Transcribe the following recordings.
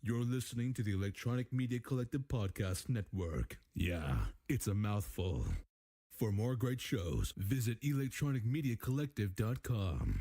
You're listening to the Electronic Media Collective Podcast Network. Yeah, it's a mouthful. For more great shows, visit electronicmediacollective.com.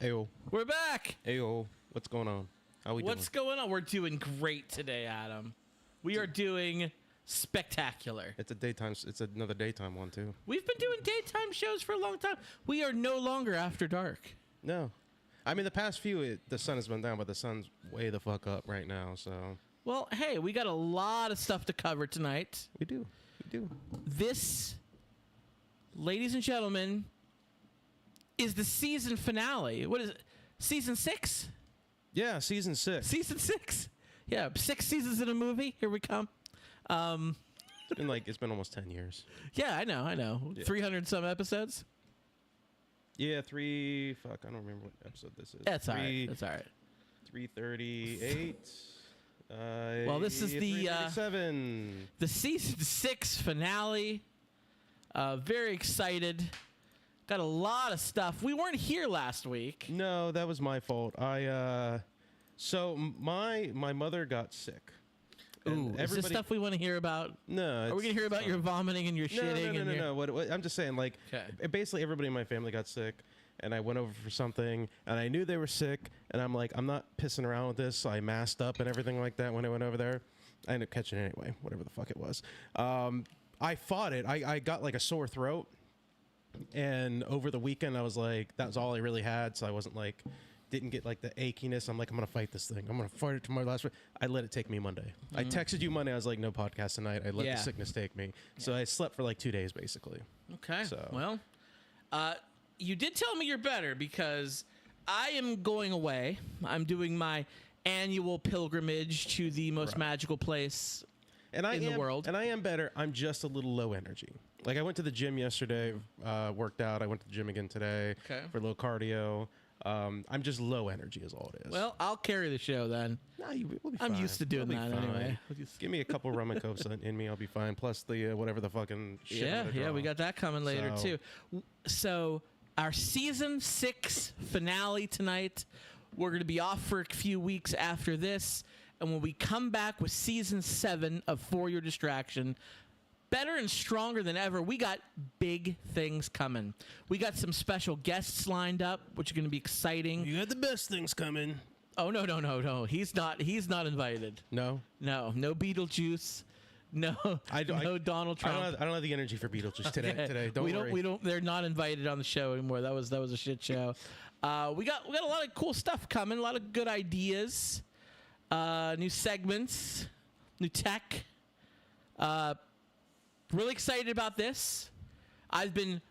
Ayo. We're back. Ayo. What's going on? How we What's doing? going on? We're doing great today, Adam. We are doing spectacular. It's another daytime one too. We've been doing daytime shows for a long time. We are no longer after dark. No. I mean, the past few, the sun has been down, but the sun's way the fuck up right now, so. Well, hey, we got a lot of stuff to cover tonight. We do. This, ladies and gentlemen, is the season finale. What is it? Season 6? Yeah, season 6. Season 6. Yeah, 6 seasons in a movie. Here we come. It's been almost 10 years. Yeah, I know. Yeah. 300 some episodes. Yeah, I don't remember what episode this is. That's all right. 338. Well, this is the season 6 finale. Very excited. Got a lot of stuff. We weren't here last week. No, that was my fault. So my mother got sick. Ooh, is this stuff we want to hear about? No. Are we going to hear about your vomiting and your shitting? No. What I'm just saying, basically everybody in my family got sick, and I went over for something, and I knew they were sick, and I'm like, I'm not pissing around with this, so I masked up and everything like that when I went over there. I ended up catching it anyway, whatever the fuck it was. I fought it. I got like a sore throat. And over the weekend, I was like, that was all I really had. So I wasn't didn't get like the achiness. I'm like, I'm going to fight this thing. I'm going to fight it to my last. I let it take me Monday. I texted you Monday. I was like, no podcast tonight. I let the sickness take me. So I slept for like 2 days, basically. Okay. So. Well, you did tell me you're better because I am going away. I'm doing my annual pilgrimage to the most magical place in the world. And I am better. I'm just a little low energy. Like, I went to the gym yesterday, worked out. I went to the gym again today for a little cardio. I'm just low energy is all it is. Well, I'll carry the show then. No, we'll be fine. I'm used to doing that anyway. Give me a couple rum and cokes in me. I'll be fine. Plus the whatever the fucking shit. Yeah, we got that coming later too. So our season 6 finale tonight. We're going to be off for a few weeks after this. And when we come back with season 7 of For Your Distraction, better and stronger than ever, we got big things coming. We got some special guests lined up, which are going to be exciting. You got the best things coming. Oh, no. He's not invited. No Beetlejuice. No Donald Trump. I don't have the energy for Beetlejuice today. Don't worry. They're not invited on the show anymore. That was a shit show. We got a lot of cool stuff coming, a lot of good ideas. New segments, new tech. Really excited about this. I've been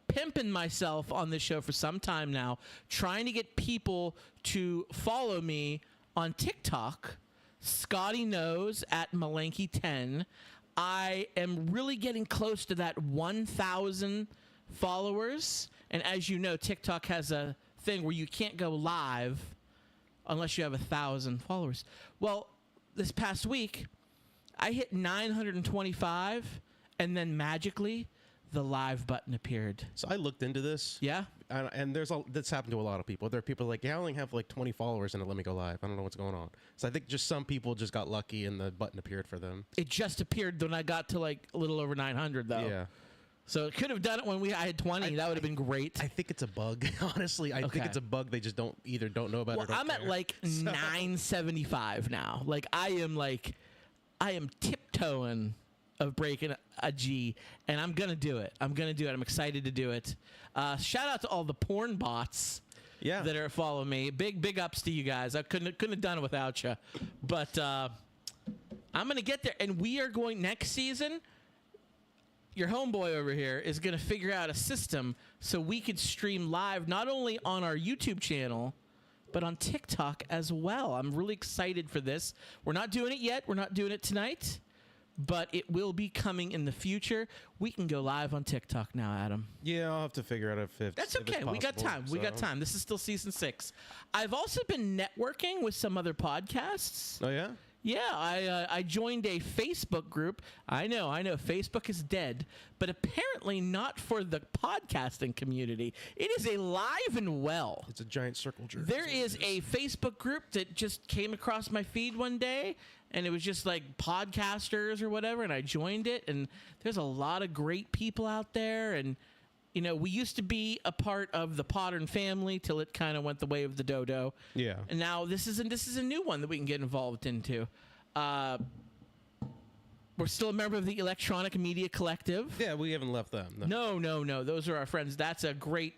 pimping myself on this show for some time now, trying to get people to follow me on TikTok. Scotty knows at Malenky10. I am really getting close to that 1,000 followers. And as you know, TikTok has a thing where you can't go live unless you have 1,000 followers. Well, this past week, I hit 925, and then magically, the live button appeared. So I looked into this. Yeah? And that's happened to a lot of people. There are people like, I only have like 20 followers and it let me go live. I don't know what's going on. So I think just some people just got lucky and the button appeared for them. It just appeared when I got to like a little over 900, though. Yeah. So it could have done it when I had 20. That would have been great. I think it's a bug. Honestly, I think it's a bug. They just don't know about it. Well, I'm at like 975 now. Like I am tiptoeing of breaking a G, and I'm gonna do it. I'm excited to do it. Shout out to all the porn bots that are following me. Big ups to you guys. I couldn't have done it without you. But I'm gonna get there, and we are going next season. your homeboy over here is going to figure out a system so we could stream live not only on our YouTube channel, but on TikTok as well. I'm really excited for this. We're not doing it yet. We're not doing it tonight, but it will be coming in the future. We can go live on TikTok now, Adam. Yeah, I'll have to figure out if That's okay. We got time. So. We got time. This is still season 6. I've also been networking with some other podcasts. Oh, yeah? Yeah, I joined a Facebook group. I know, Facebook is dead, but apparently not for the podcasting community. It is alive and well. It's a giant circle jerk. There is a Facebook group that just came across my feed one day, and it was just like podcasters or whatever, and I joined it, and there's a lot of great people out there, and you know, we used to be a part of the Pottern family till it kind of went the way of the dodo. Yeah. And now this is a new one that we can get involved into. We're still a member of the Electronic Media Collective. Yeah, we haven't left them. No. Those are our friends. That's a great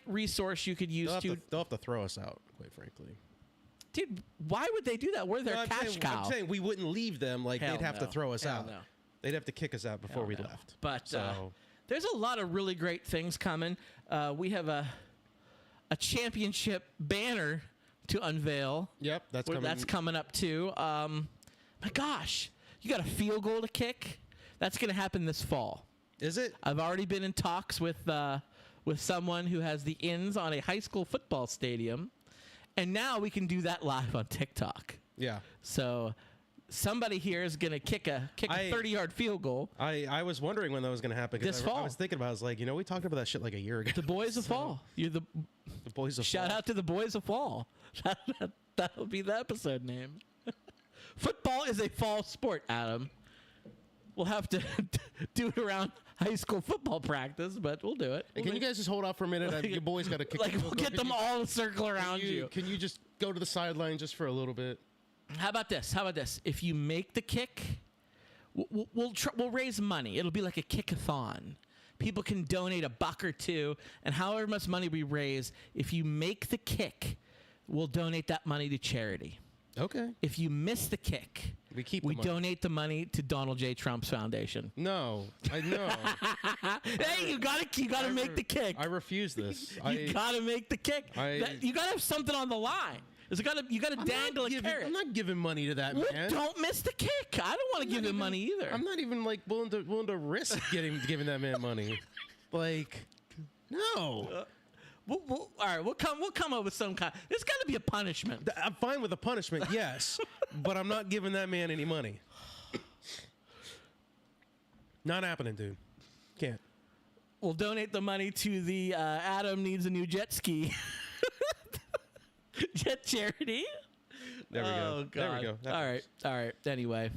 resource you could use. They'll have to throw us out, quite frankly. Dude, why would they do that? We're their cash cow. I'm saying we wouldn't leave them. Like, they'd have to throw us out. No. They'd have to kick us out before we left. But so. There's a lot of really great things coming. We have a championship banner to unveil. Yep, That's coming up too. My gosh, you got a field goal to kick. That's going to happen this fall. Is it? I've already been in talks with someone who has the ins on a high school football stadium, and now we can do that live on TikTok. Yeah. So somebody here is going to kick a 30-yard field goal. I was wondering when that was going to happen. This fall. I was thinking about it. I was like, we talked about that shit like a year ago. The Boys of Fall. You're the Boys of Fall. Shout out to the Boys of Fall. That'll be the episode name. Football is a fall sport, Adam. We'll have to do it around high school football practice, but we'll do it. Hey, can you guys just hold off for a minute? Your boys got to kick. We'll get them all to circle around you. Can you just go to the sideline just for a little bit? How about this? If you make the kick, we'll raise money. It'll be like a kickathon. People can donate $1 or $2, and however much money we raise, if you make the kick, we'll donate that money to charity. Okay. If you miss the kick, we donate the money to Donald J. Trump's foundation. No, I know. Hey, you gotta make the kick. I refuse this. You gotta make the kick. You gotta have something on the line. You gotta dangle a carrot. I'm not giving money to that man. Don't miss the kick. I don't want to give him money either. I'm not even like willing to risk giving that man money. Like, no. All right, we'll come up with some kind. There's got to be a punishment. I'm fine with a punishment, yes, but I'm not giving that man any money. Not happening, dude. Can't. We'll donate the money to the Adam needs a new jet ski jet charity. There we go. God. There we go. All right. Anyway,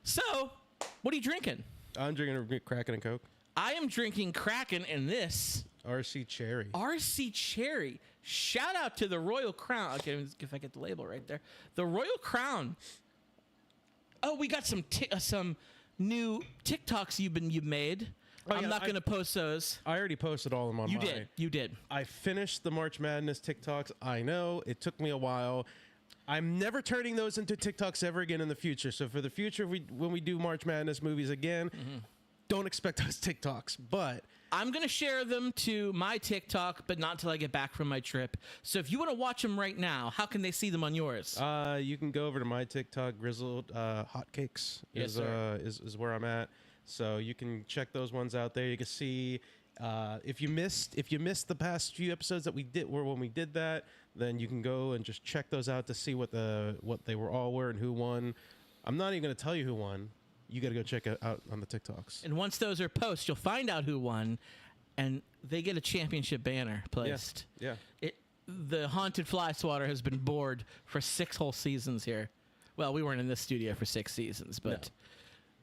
so what are you drinking? I'm drinking a Kraken and Coke. I am drinking Kraken and this. RC Cherry. RC Cherry. Shout out to the Royal Crown. Okay, if I get the label right there. The Royal Crown. Oh, we got some new TikToks you've made. I'm not going to post those. I already posted all of them online. You did. I finished the March Madness TikToks. I know. It took me a while. I'm never turning those into TikToks ever again in the future. So for the future, when we do March Madness movies again, don't expect those TikToks. But I'm going to share them to my TikTok, but not until I get back from my trip. So if you want to watch them right now, how can they see them on yours? You can go over to my TikTok, Grizzled Hotcakes is where I'm at. So you can check those ones out there. You can see if you missed the past few episodes that we did when we did that, then you can go and just check those out to see what they were all were and who won. I'm not even going to tell you who won. You got to go check it out on the TikToks. And once those are posted, you'll find out who won, and they get a championship banner placed. Yeah. The Haunted Fly Swatter has been bored for 6 whole seasons here. Well, we weren't in this studio for 6 seasons, but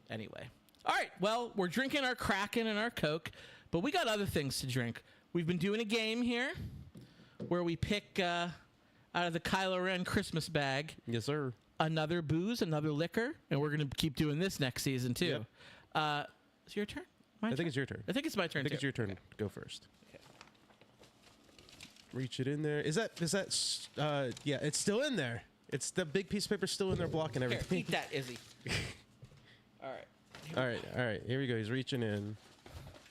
anyway. All right, well, we're drinking our Kraken and our Coke, but we got other things to drink. We've been doing a game here where we pick out of the Kylo Ren Christmas bag. Yes, sir. Another booze, another liquor, and we're going to keep doing this next season, too. Yep. Is it your turn? I think it's your turn. I think it's my turn, I think it's your turn. Okay. Go first. Okay. Reach it in there. Is that yeah, it's still in there. It's the big piece of paper still in there blocking everything. Here, eat that, Izzy. All right. All right. Here we go. He's reaching in.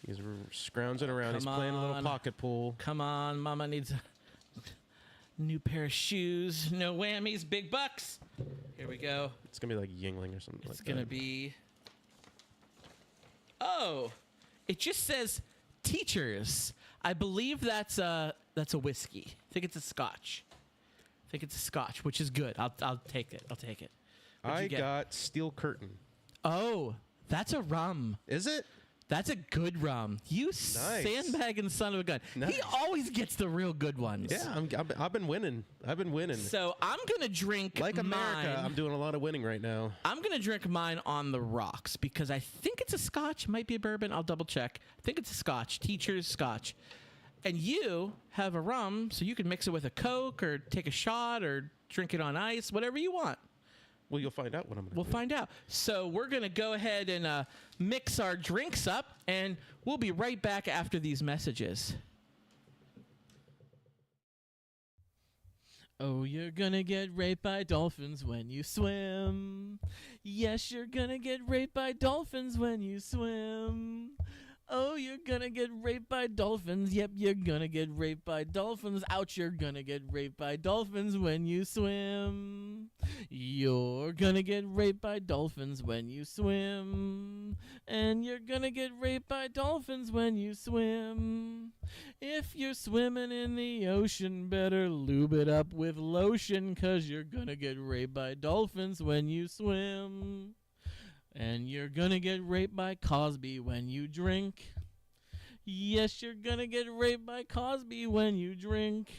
He's scrounging around. He's playing a little pocket pool. Come on, Mama needs a new pair of shoes. No whammies, big bucks. Here we go. It's gonna be like Yingling or something like that. It's gonna be. Oh, it just says teachers. I believe that's a whiskey. I think it's a Scotch. Which is good. I'll take it. I got Steel Curtain. Oh, that's a rum. Is it? That's a good rum. You sandbagging son of a gun. Nice. He always gets the real good ones. Yeah, I've been winning. So I'm going to drink like America, mine. I'm doing a lot of winning right now. I'm going to drink mine on the rocks because I think it's a Scotch. Might be a bourbon. I'll double check. I think it's a Scotch. Teacher's Scotch. And you have a rum, so you can mix it with a Coke or take a shot or drink it on ice, whatever you want. Well, you'll find out what I'm going to do. We'll find out. So we're going to go ahead and mix our drinks up, and we'll be right back after these messages. Oh, you're going to get raped by dolphins when you swim. Yes, you're going to get raped by dolphins when you swim. Oh, you're gonna get raped by dolphins. Yep, you're gonna get raped by dolphins. Ouch, you're gonna get raped by dolphins when you swim. You're gonna get raped by dolphins when you swim. And you're gonna get raped by dolphins when you swim. If you're swimming in the ocean, better lube it up with lotion, 'cause you're gonna get raped by dolphins when you swim. And you're gonna get raped by Cosby when you drink. Yes, you're gonna get raped by Cosby when you drink.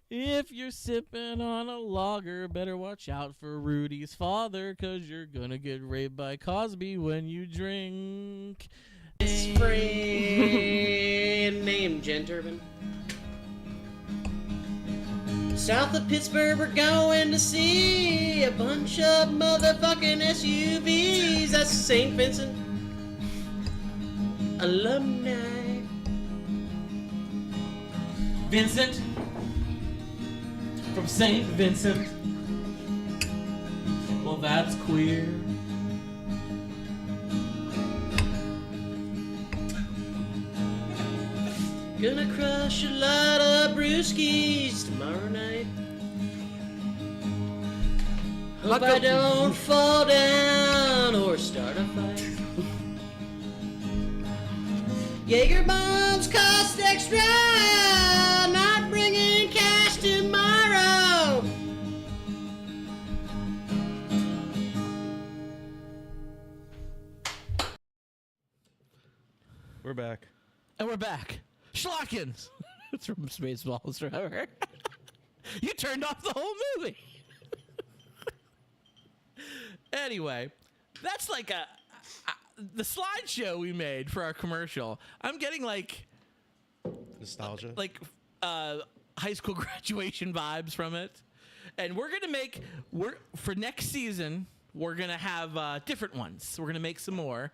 If you're sipping on a lager, better watch out for Rudy's father, 'cause you're gonna get raped by Cosby when you drink. His friend named Jen Turbin. South of Pittsburgh, we're going to see a bunch of motherfucking SUVs. That's St. Vincent alumni. Vincent from St. Vincent. Well, that's queer. Gonna crush a lot of brewskis tomorrow night. Hope I don't fall down or start a fight. Jaeger bombs cost extra, not bringing cash tomorrow. We're back. And we're back. Schlockins. It's from Spaceballs, remember? You turned off the whole movie. Anyway, that's like the slideshow we made for our commercial. I'm getting like Nostalgia. like high school graduation vibes from it. And we're for next season, we're gonna have different ones. We're gonna make some more.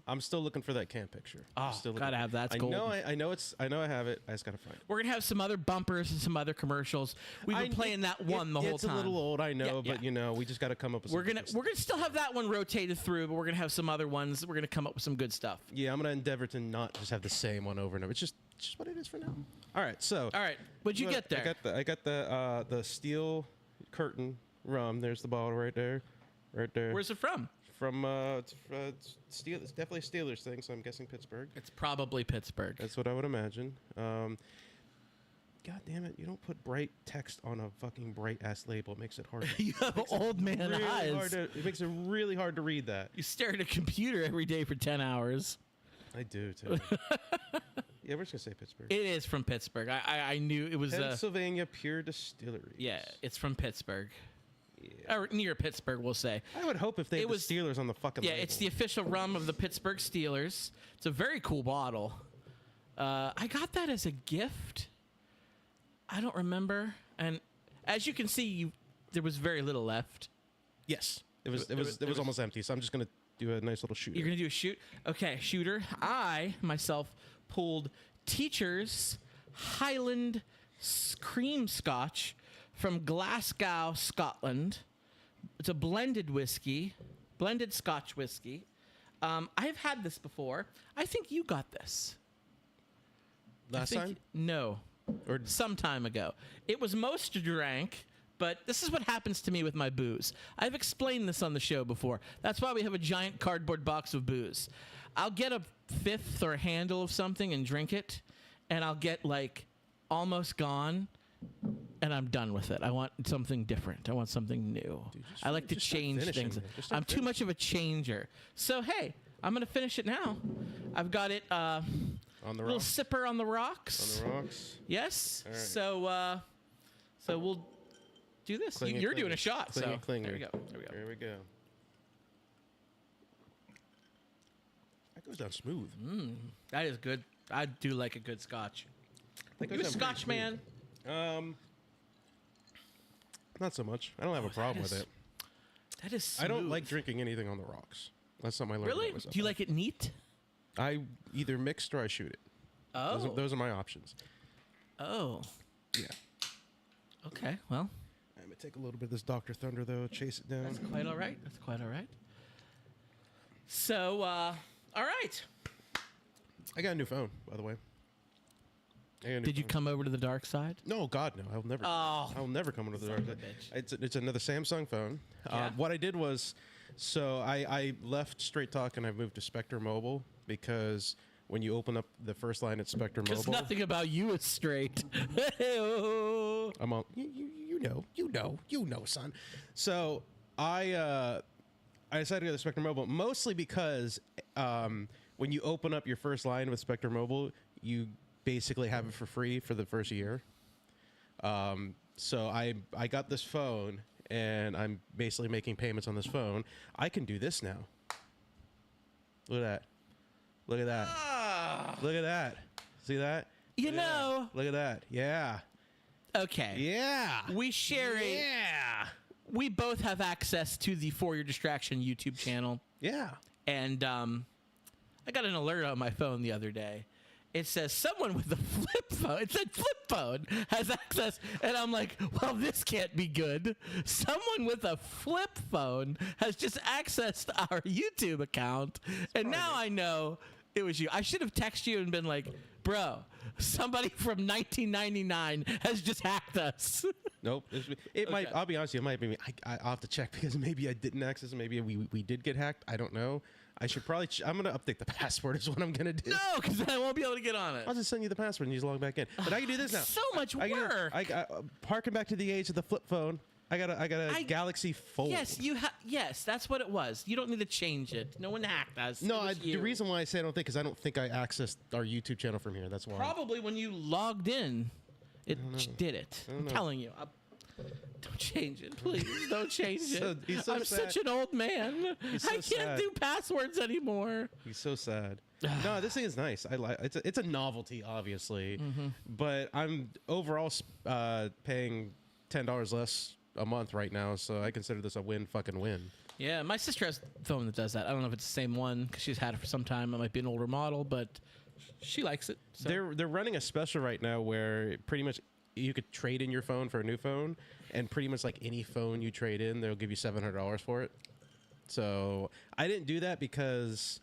I'm still looking for that camp picture. Oh, gotta have that. That's gold. I know I have it. I just gotta find it. We're gonna have some other bumpers and some other commercials. We've been playing that one the whole time. It's a little old, I know, Yeah, but you know, we just gotta come up with. We're gonna still have that one rotated through, but we're gonna have some other ones. We're gonna come up with some good stuff. Yeah, I'm gonna endeavor to not just have the same one over and over. It's just what it is for now. All right, so. All right, what'd you get there? I got the Steel Curtain rum. There's the bottle right there, right there. Where's it from? From it's definitely a Steelers thing, so I'm guessing Pittsburgh. It's probably Pittsburgh. That's what I would imagine. God damn it! You don't put bright text on a fucking bright ass label. It makes it hard. You have old man eyes. It makes it really hard to read that. You stare at a computer every day for 10 hours. I do too. Yeah, we're just gonna say Pittsburgh. It is from Pittsburgh. I knew it was Pennsylvania Pure Distillery. Yeah, it's from Pittsburgh. Yeah. Or near Pittsburgh, we'll say. I would hope if they had the Steelers on the fucking label. It's the official rum of the Pittsburgh Steelers. It's a very cool bottle. I got that as a gift. I don't remember. And as you can see, there was very little left. Yes. It was almost empty, so I'm just going to do a nice little shooter. You're going to do a shoot? Okay, shooter. I, myself, pulled Teacher's Highland Cream Scotch from Glasgow, Scotland. It's a blended whiskey. blended Scotch whiskey. I've had this before. I think you got this. Last time? No. Or some time ago. It was most drank, but this is what happens to me with my booze. I've explained this on the show before. That's why we have a giant cardboard box of booze. I'll get a fifth or a handle of something and drink it, and I'll get like almost gone, and I'm done with it. I want something different. I want something new. Dude, I like to change things. I'm too much of a changer. So, hey, I'm going to finish it now. I've got it... on the little rocks? sipper on the rocks. On the rocks? Yes. All right. So we'll do this. Cling it, You're cling doing it. a shot. Cling So it, cling there we it. go. There we go. There we go. That goes down smooth. That is good. I do like a good scotch. That goes You a down scotch pretty man? smooth. Not so much. I don't have a problem with it. That is smooth. I don't like drinking anything on the rocks. That's something I learned. Really? about myself. Do you like it neat? I either mixed or I shoot it. Oh. Those are my options. Oh. Yeah. Okay. Well, I'm going to take a little bit of this Dr. Thunder, though, chase it down. that's quite all right. That's quite all right. So, all right. I got a new phone, by the way. Did you come over to the dark side? No, God, no. I'll never. Oh. I'll never come into the dark Son of side. a bitch. It's another Samsung phone. Yeah. What I did was, so I left Straight Talk and I moved to Spectre Mobile because when you open up the first line at Spectre Because Mobile, nothing about you is straight. I'm all you know, son. So I decided to go to Spectre Mobile mostly because when you open up your first line with Spectre Mobile, you basically have it for free for the first year. So I got this phone and I'm basically making payments on this phone. I can do this now. Look at that. Look at that. Look at that. See that? You know. Look at that. Yeah. Okay. Yeah. We share Yeah. We both have access to the For Your Distraction YouTube channel. Yeah. And I got an alert on my phone the other day. It says someone with a flip phone. It said flip phone has access. And I'm like, well, this can't be good. Someone with a flip phone has just accessed our YouTube account. And now I know it was you. I should have texted you and been like, bro, somebody from 1999 has just hacked us. Nope. It might. I'll be honest with you. It might be me. I'll have to check because maybe I didn't access it. Maybe we did get hacked. I don't know. I should probably. I'm gonna update the password. Is what I'm gonna do. No, because I won't be able to get on it. I'll just send you the password and you just log back in. But I can do this now. So much work. Harken back to the age of the flip phone. I got a Galaxy Fold. Yes, yes, that's what it was. You don't need to change it. No one hacked us. No, It was the you. reason why I say I don't think is I don't think I accessed our YouTube channel from here. That's why. Probably when you logged in, it did it. I'm telling you. Don't change it, please. Don't change it. He's so I'm sad. such an old man. He's so I can't sad. do passwords anymore. He's so sad. No, this thing is nice. I like it's a novelty, obviously, but I'm overall paying $10 less a month right now, so I consider this a fucking win. Yeah, my sister has a phone that does that. I don't know if it's the same one because she's had it for some time. It might be an older model, but she likes it. So. They're running a special right now where pretty much you could trade in your phone for a new phone, and pretty much like any phone you trade in, they'll give you $700 for it. So I didn't do that because,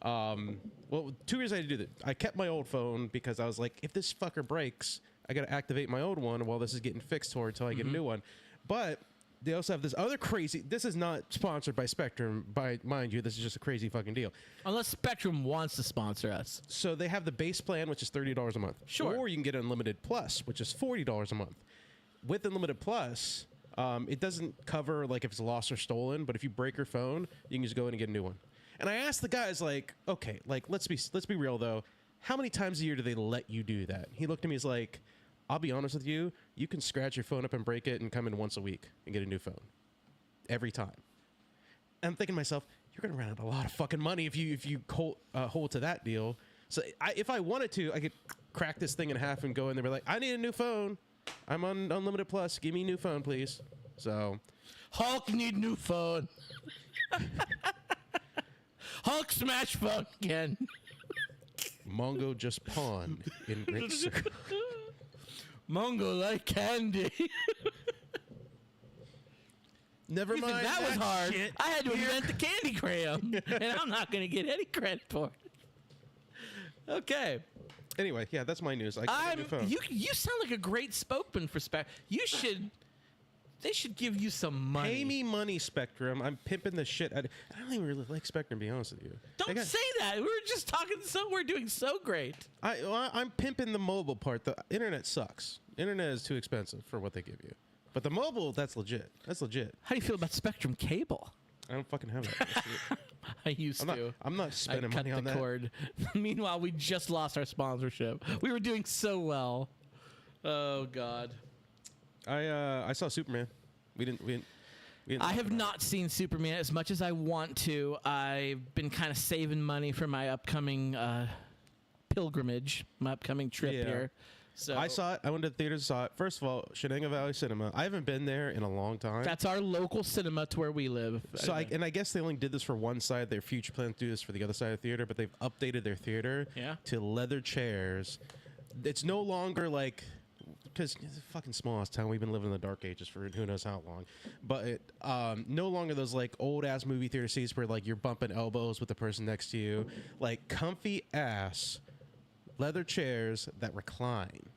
2 years I had to do that. I kept my old phone because I was like, if this fucker breaks, I got to activate my old one while this is getting fixed until I get a new one. But they also have this other crazy. This is not sponsored by Spectrum, mind you. This is just a crazy fucking deal. Unless Spectrum wants to sponsor us. So they have the base plan, which is $30 a month. Sure. Or you can get Unlimited Plus, which is $40 a month. With Unlimited Plus, it doesn't cover like if it's lost or stolen, but if you break your phone, you can just go in and get a new one. And I asked the guys, like, okay, like let's be real though. How many times a year do they let you do that? He looked at me, he's like, I'll be honest with you, you can scratch your phone up and break it and come in once a week and get a new phone. Every time. And I'm thinking to myself, you're going to run out a lot of fucking money if you hold to that deal. So if I wanted to, I could crack this thing in half and go in there and be like, I need a new phone. I'm on Unlimited Plus. Give me a new phone, please. So Hulk need new phone. Hulk smash phone again. Mongo just pawned in great circle. Mongo like candy. Never You mind. think that was hard. Shit. I had to invent the candy crayon, and I'm not going to get any credit for it. Okay. Anyway, yeah, that's my news. I got a new phone. You sound like a great spokesman for Spectrum. They should give you some money. Pay me money, Spectrum. I'm pimping the shit out of, I don't even really like Spectrum, to be honest with you. Don't say that. We were just talking. We're doing so great. I'm pimping the mobile part. The internet sucks. Internet is too expensive for what they give you. But the mobile, that's legit. That's legit. How do you feel about Spectrum Cable? I don't fucking have that. I used to. I'm not spending money on that. I cut the cord. Meanwhile, we just lost our sponsorship. We were doing so well. Oh God. I saw Superman. We didn't I have not seen Superman as much as I want to. I've been kind of saving money for my upcoming pilgrimage, my upcoming trip here. So I saw it. I went to the theater and saw it. First of all, Shenango Valley Cinema. I haven't been there in a long time. That's our local cinema to where we live. So I guess they only did this for one side. Their future plans to do this for the other side of the theater, but they've updated their theater to leather chairs. It's no longer like, because it's a fucking small ass town. We've been living in the dark ages for who knows how long. But no longer those like old ass movie theater seats where like you're bumping elbows with the person next to you. Like comfy ass leather chairs that recline.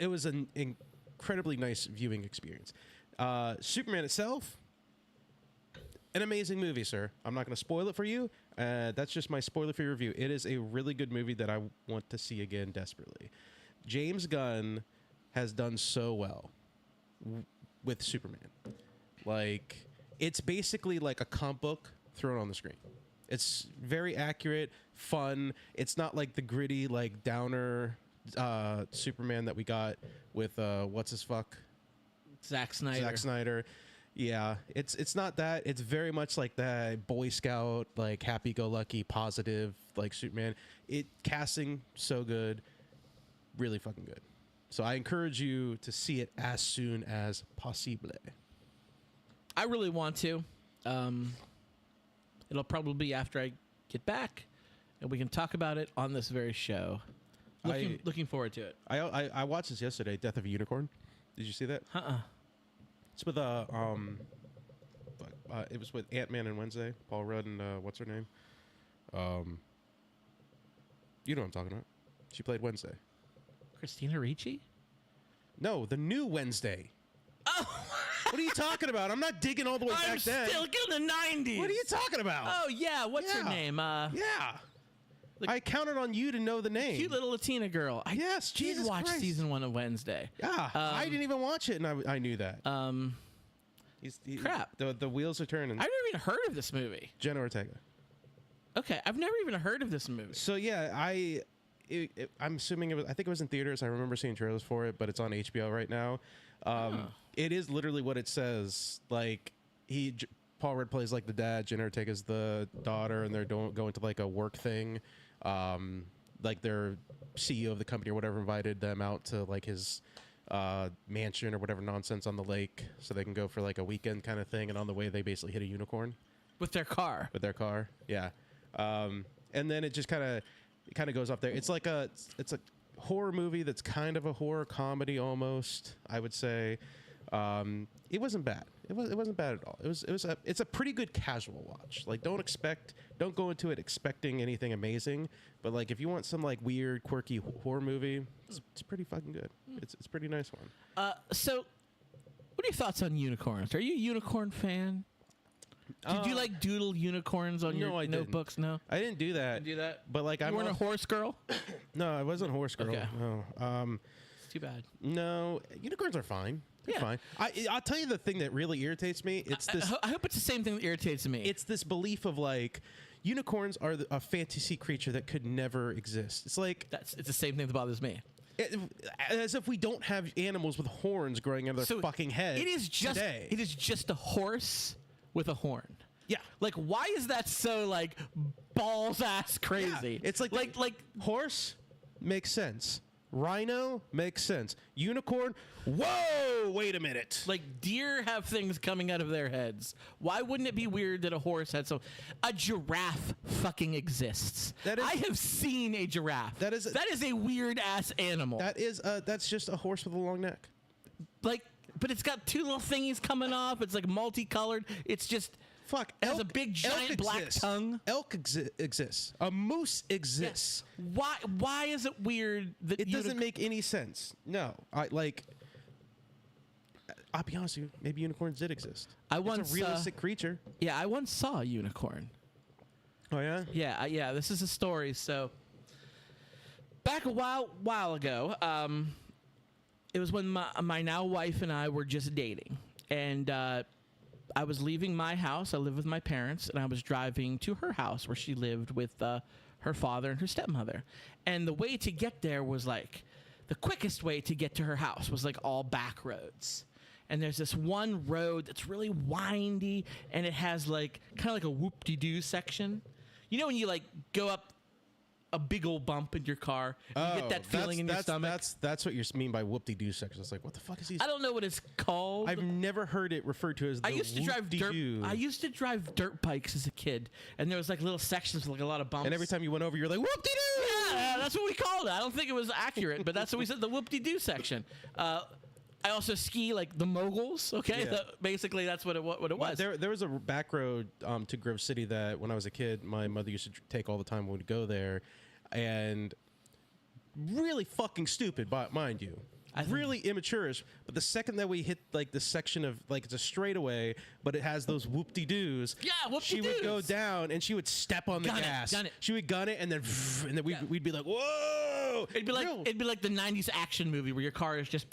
It was an incredibly nice viewing experience. Superman itself, an amazing movie, sir. I'm not going to spoil it for you. That's just my spoiler-free review. It is a really good movie that I want to see again desperately. James Gunn has done so well with Superman. Like, it's basically like a comic book thrown on the screen. It's very accurate, fun. It's not like the gritty, like downer Superman that we got with what's his fuck? Zack Snyder. Yeah, it's not that. It's very much like that Boy Scout, like happy-go-lucky, positive, like Superman. Casting so good, really fucking good. So I encourage you to see it as soon as possible. I really want to. It'll probably be after I get back, and we can talk about it on this very show. Looking forward to it. I watched this yesterday, Death of a Unicorn. Did you see that? It's with it was with Ant-Man and Wednesday, Paul Rudd and what's her name? You know what I'm talking about. She played Wednesday. Christina Ricci? No, the new Wednesday. Oh. What are you talking about? I'm not digging all the way back then. I'm still in the 90s. What are you talking about? Oh, yeah. What's her name? Yeah. I counted on you to know the name. Cute little Latina girl. I did watch season 1 of Wednesday. Yeah. I didn't even watch it, and I knew that. Crap. The wheels are turning. I've never even heard of this movie. Jenna Ortega. Okay. I've never even heard of this movie. So, yeah, I'm assuming I think it was in theaters. I remember seeing trailers for it, but it's on HBO right now. It is literally what it says. Like, Paul Rudd plays like the dad, Jenna Ortega's the daughter, and they're going to like a work thing. Like their CEO of the company or whatever invited them out to like his mansion or whatever nonsense on the lake so they can go for like a weekend kind of thing. And on the way, they basically hit a unicorn with their car. Yeah. And then it just kind of goes off there. It's like it's a horror movie that's kind of a horror comedy almost, I would say. It wasn't bad. It wasn't bad at all. It's a pretty good casual watch. Like don't go into it expecting anything amazing, but like if you want some like weird quirky horror movie, it's pretty fucking good. It's a pretty nice one. So what are your thoughts on unicorns? Are you a unicorn fan? Did you like doodle unicorns on your notebooks? No, I didn't do that. But like you weren't a horse girl? No, I wasn't a horse girl. Okay. No. It's too bad. No, unicorns are fine. They're fine. I'll tell you the thing that really irritates me. It's this. I hope it's the same thing that irritates me. It's this belief of like unicorns are a fantasy creature that could never exist. It's like it's the same thing that bothers me. As if we don't have animals with horns growing out of their fucking head. It is just a horse with a horn. Yeah. Like why is that so like balls ass crazy? Yeah. It's like horse makes sense. Rhino makes sense. Unicorn, whoa, wait a minute. Like deer have things coming out of their heads. Why wouldn't it be weird that a horse had so? A giraffe fucking exists. I have seen a giraffe. That is a weird ass animal. That's just a horse with a long neck. Like but it's got two little thingies coming off. It's like multicolored. It's just fuck. It has a big giant black tongue. Elk exists. A moose exists. Yeah. Why is it weird that it doesn't make any sense? No, I'll be honest with you. Maybe unicorns did exist. It's a realistic creature. Yeah, I once saw a unicorn. Oh yeah. Yeah. This is a story. So back a while ago, it was when my now wife and I were just dating, and I was leaving my house. I lived with my parents, and I was driving to her house where she lived with her father and her stepmother. And the way to get there was like the quickest way to get to her house was like all back roads. And there's this one road that's really windy, and it has like kind of like a whoop-de-doo section. You know when you like go up a big old bump in your car, and you get that feeling in your stomach? That's what you mean by whoop-de-doo section. It's like, what the fuck is these? I don't know what it's called. I've never heard it referred to as the whoop-de-doo. I used to drive dirt bikes as a kid, and there was like little sections with like a lot of bumps. And every time you went over, you're like, whoop-de-doo! Yeah, that's what we called it. I don't think it was accurate, but that's what we said, the whoop-de-doo section. I also ski like the moguls. Okay, Yeah. Basically that's what it was. There was a back road to Grove City that when I was a kid, my mother used to take all the time when we'd go there, and really fucking stupid, mind you. Really immature-ish, but the second that we hit like the section of like it's a straightaway, but it has those whoop-de-doos. Yeah, whoop-de-doos. She would go down and she would step on the gas. Gun it. She would gun it, and then we'd be like, whoa! It'd be like the '90s action movie where your car is just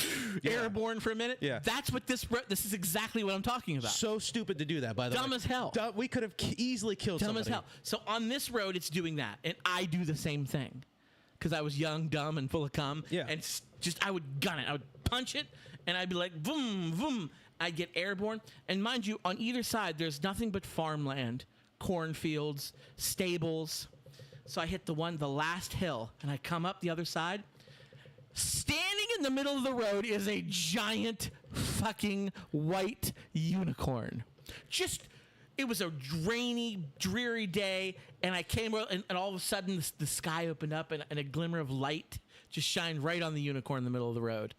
airborne for a minute. Yeah, that's what this is exactly what I'm talking about. So stupid to do that. By the way, dumb as hell. We could have easily killed somebody. Dumb as hell. So on this road, it's doing that, and I do the same thing because I was young, dumb, and full of cum. Yeah, and I would gun it. I would punch it, and I'd be like, boom, boom. I'd get airborne. And mind you, on either side, there's nothing but farmland, cornfields, stables. So I hit the last hill, and I come up the other side. Standing in the middle of the road is a giant fucking white unicorn. It was a rainy, dreary day, and I came out, and all of a sudden the sky opened up, and a glimmer of light just shined right on the unicorn in the middle of the road.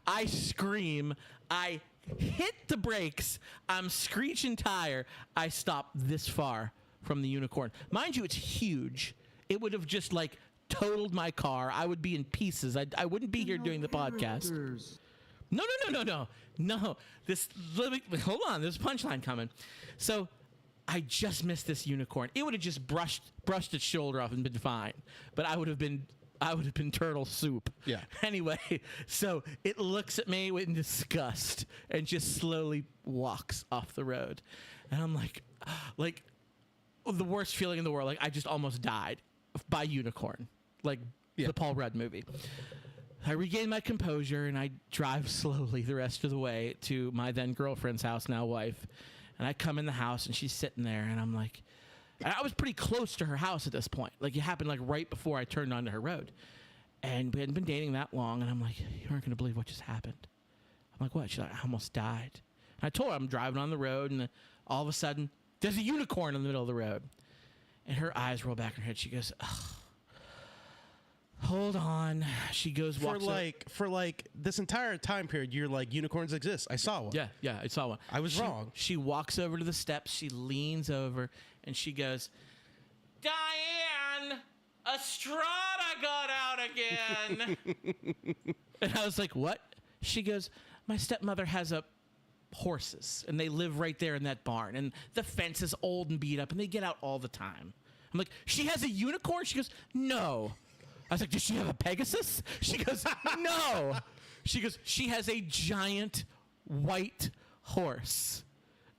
I scream. I hit the brakes. I'm screeching tire. I stop this far from the unicorn. Mind you, it's huge. It would have just like totaled my car. I would be in pieces. I wouldn't be here doing the podcast. No. Hold on. There's a punchline coming. So I just missed this unicorn. It would have just brushed its shoulder off and been fine. But I would have been turtle soup. Yeah. Anyway, so it looks at me in disgust and just slowly walks off the road. And I'm like the worst feeling in the world. Like I just almost died by unicorn. Like the Paul Rudd movie. I regain my composure and I drive slowly the rest of the way to my then girlfriend's house, now wife. And I come in the house and she's sitting there and I'm like, I was pretty close to her house at this point. Like it happened like right before I turned onto her road. And we hadn't been dating that long. And I'm like, you aren't going to believe what just happened. I'm like, what? She's like, I almost died. And I told her I'm driving on the road and all of a sudden there's a unicorn in the middle of the road. And her eyes roll back in her head. She goes, ugh. Hold on. She goes, walks for this entire time period, you're like, unicorns exist. I saw one. Yeah, I saw one. I was wrong. She walks over to the steps. She leans over and she goes, Diane, Estrada got out again. And I was like, what? She goes, my stepmother has horses and they live right there in that barn. And the fence is old and beat up and they get out all the time. I'm like, she has a unicorn? She goes, no. I was like, does she have a Pegasus? She goes, no. She goes, she has a giant white horse.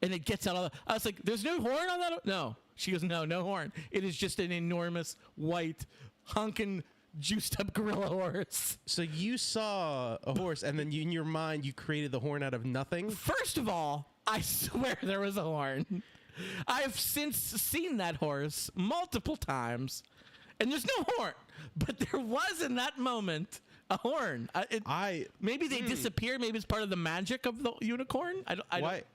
And it gets out all the... I was like, there's no horn on that? No. She goes, no horn. It is just an enormous white honking juiced up gorilla horse. So you saw a horse and then in your mind you created the horn out of nothing? First of all, I swear there was a horn. I have since seen that horse multiple times. And there's no horn, but there was in that moment a horn. Maybe they disappeared. Maybe it's part of the magic of the unicorn.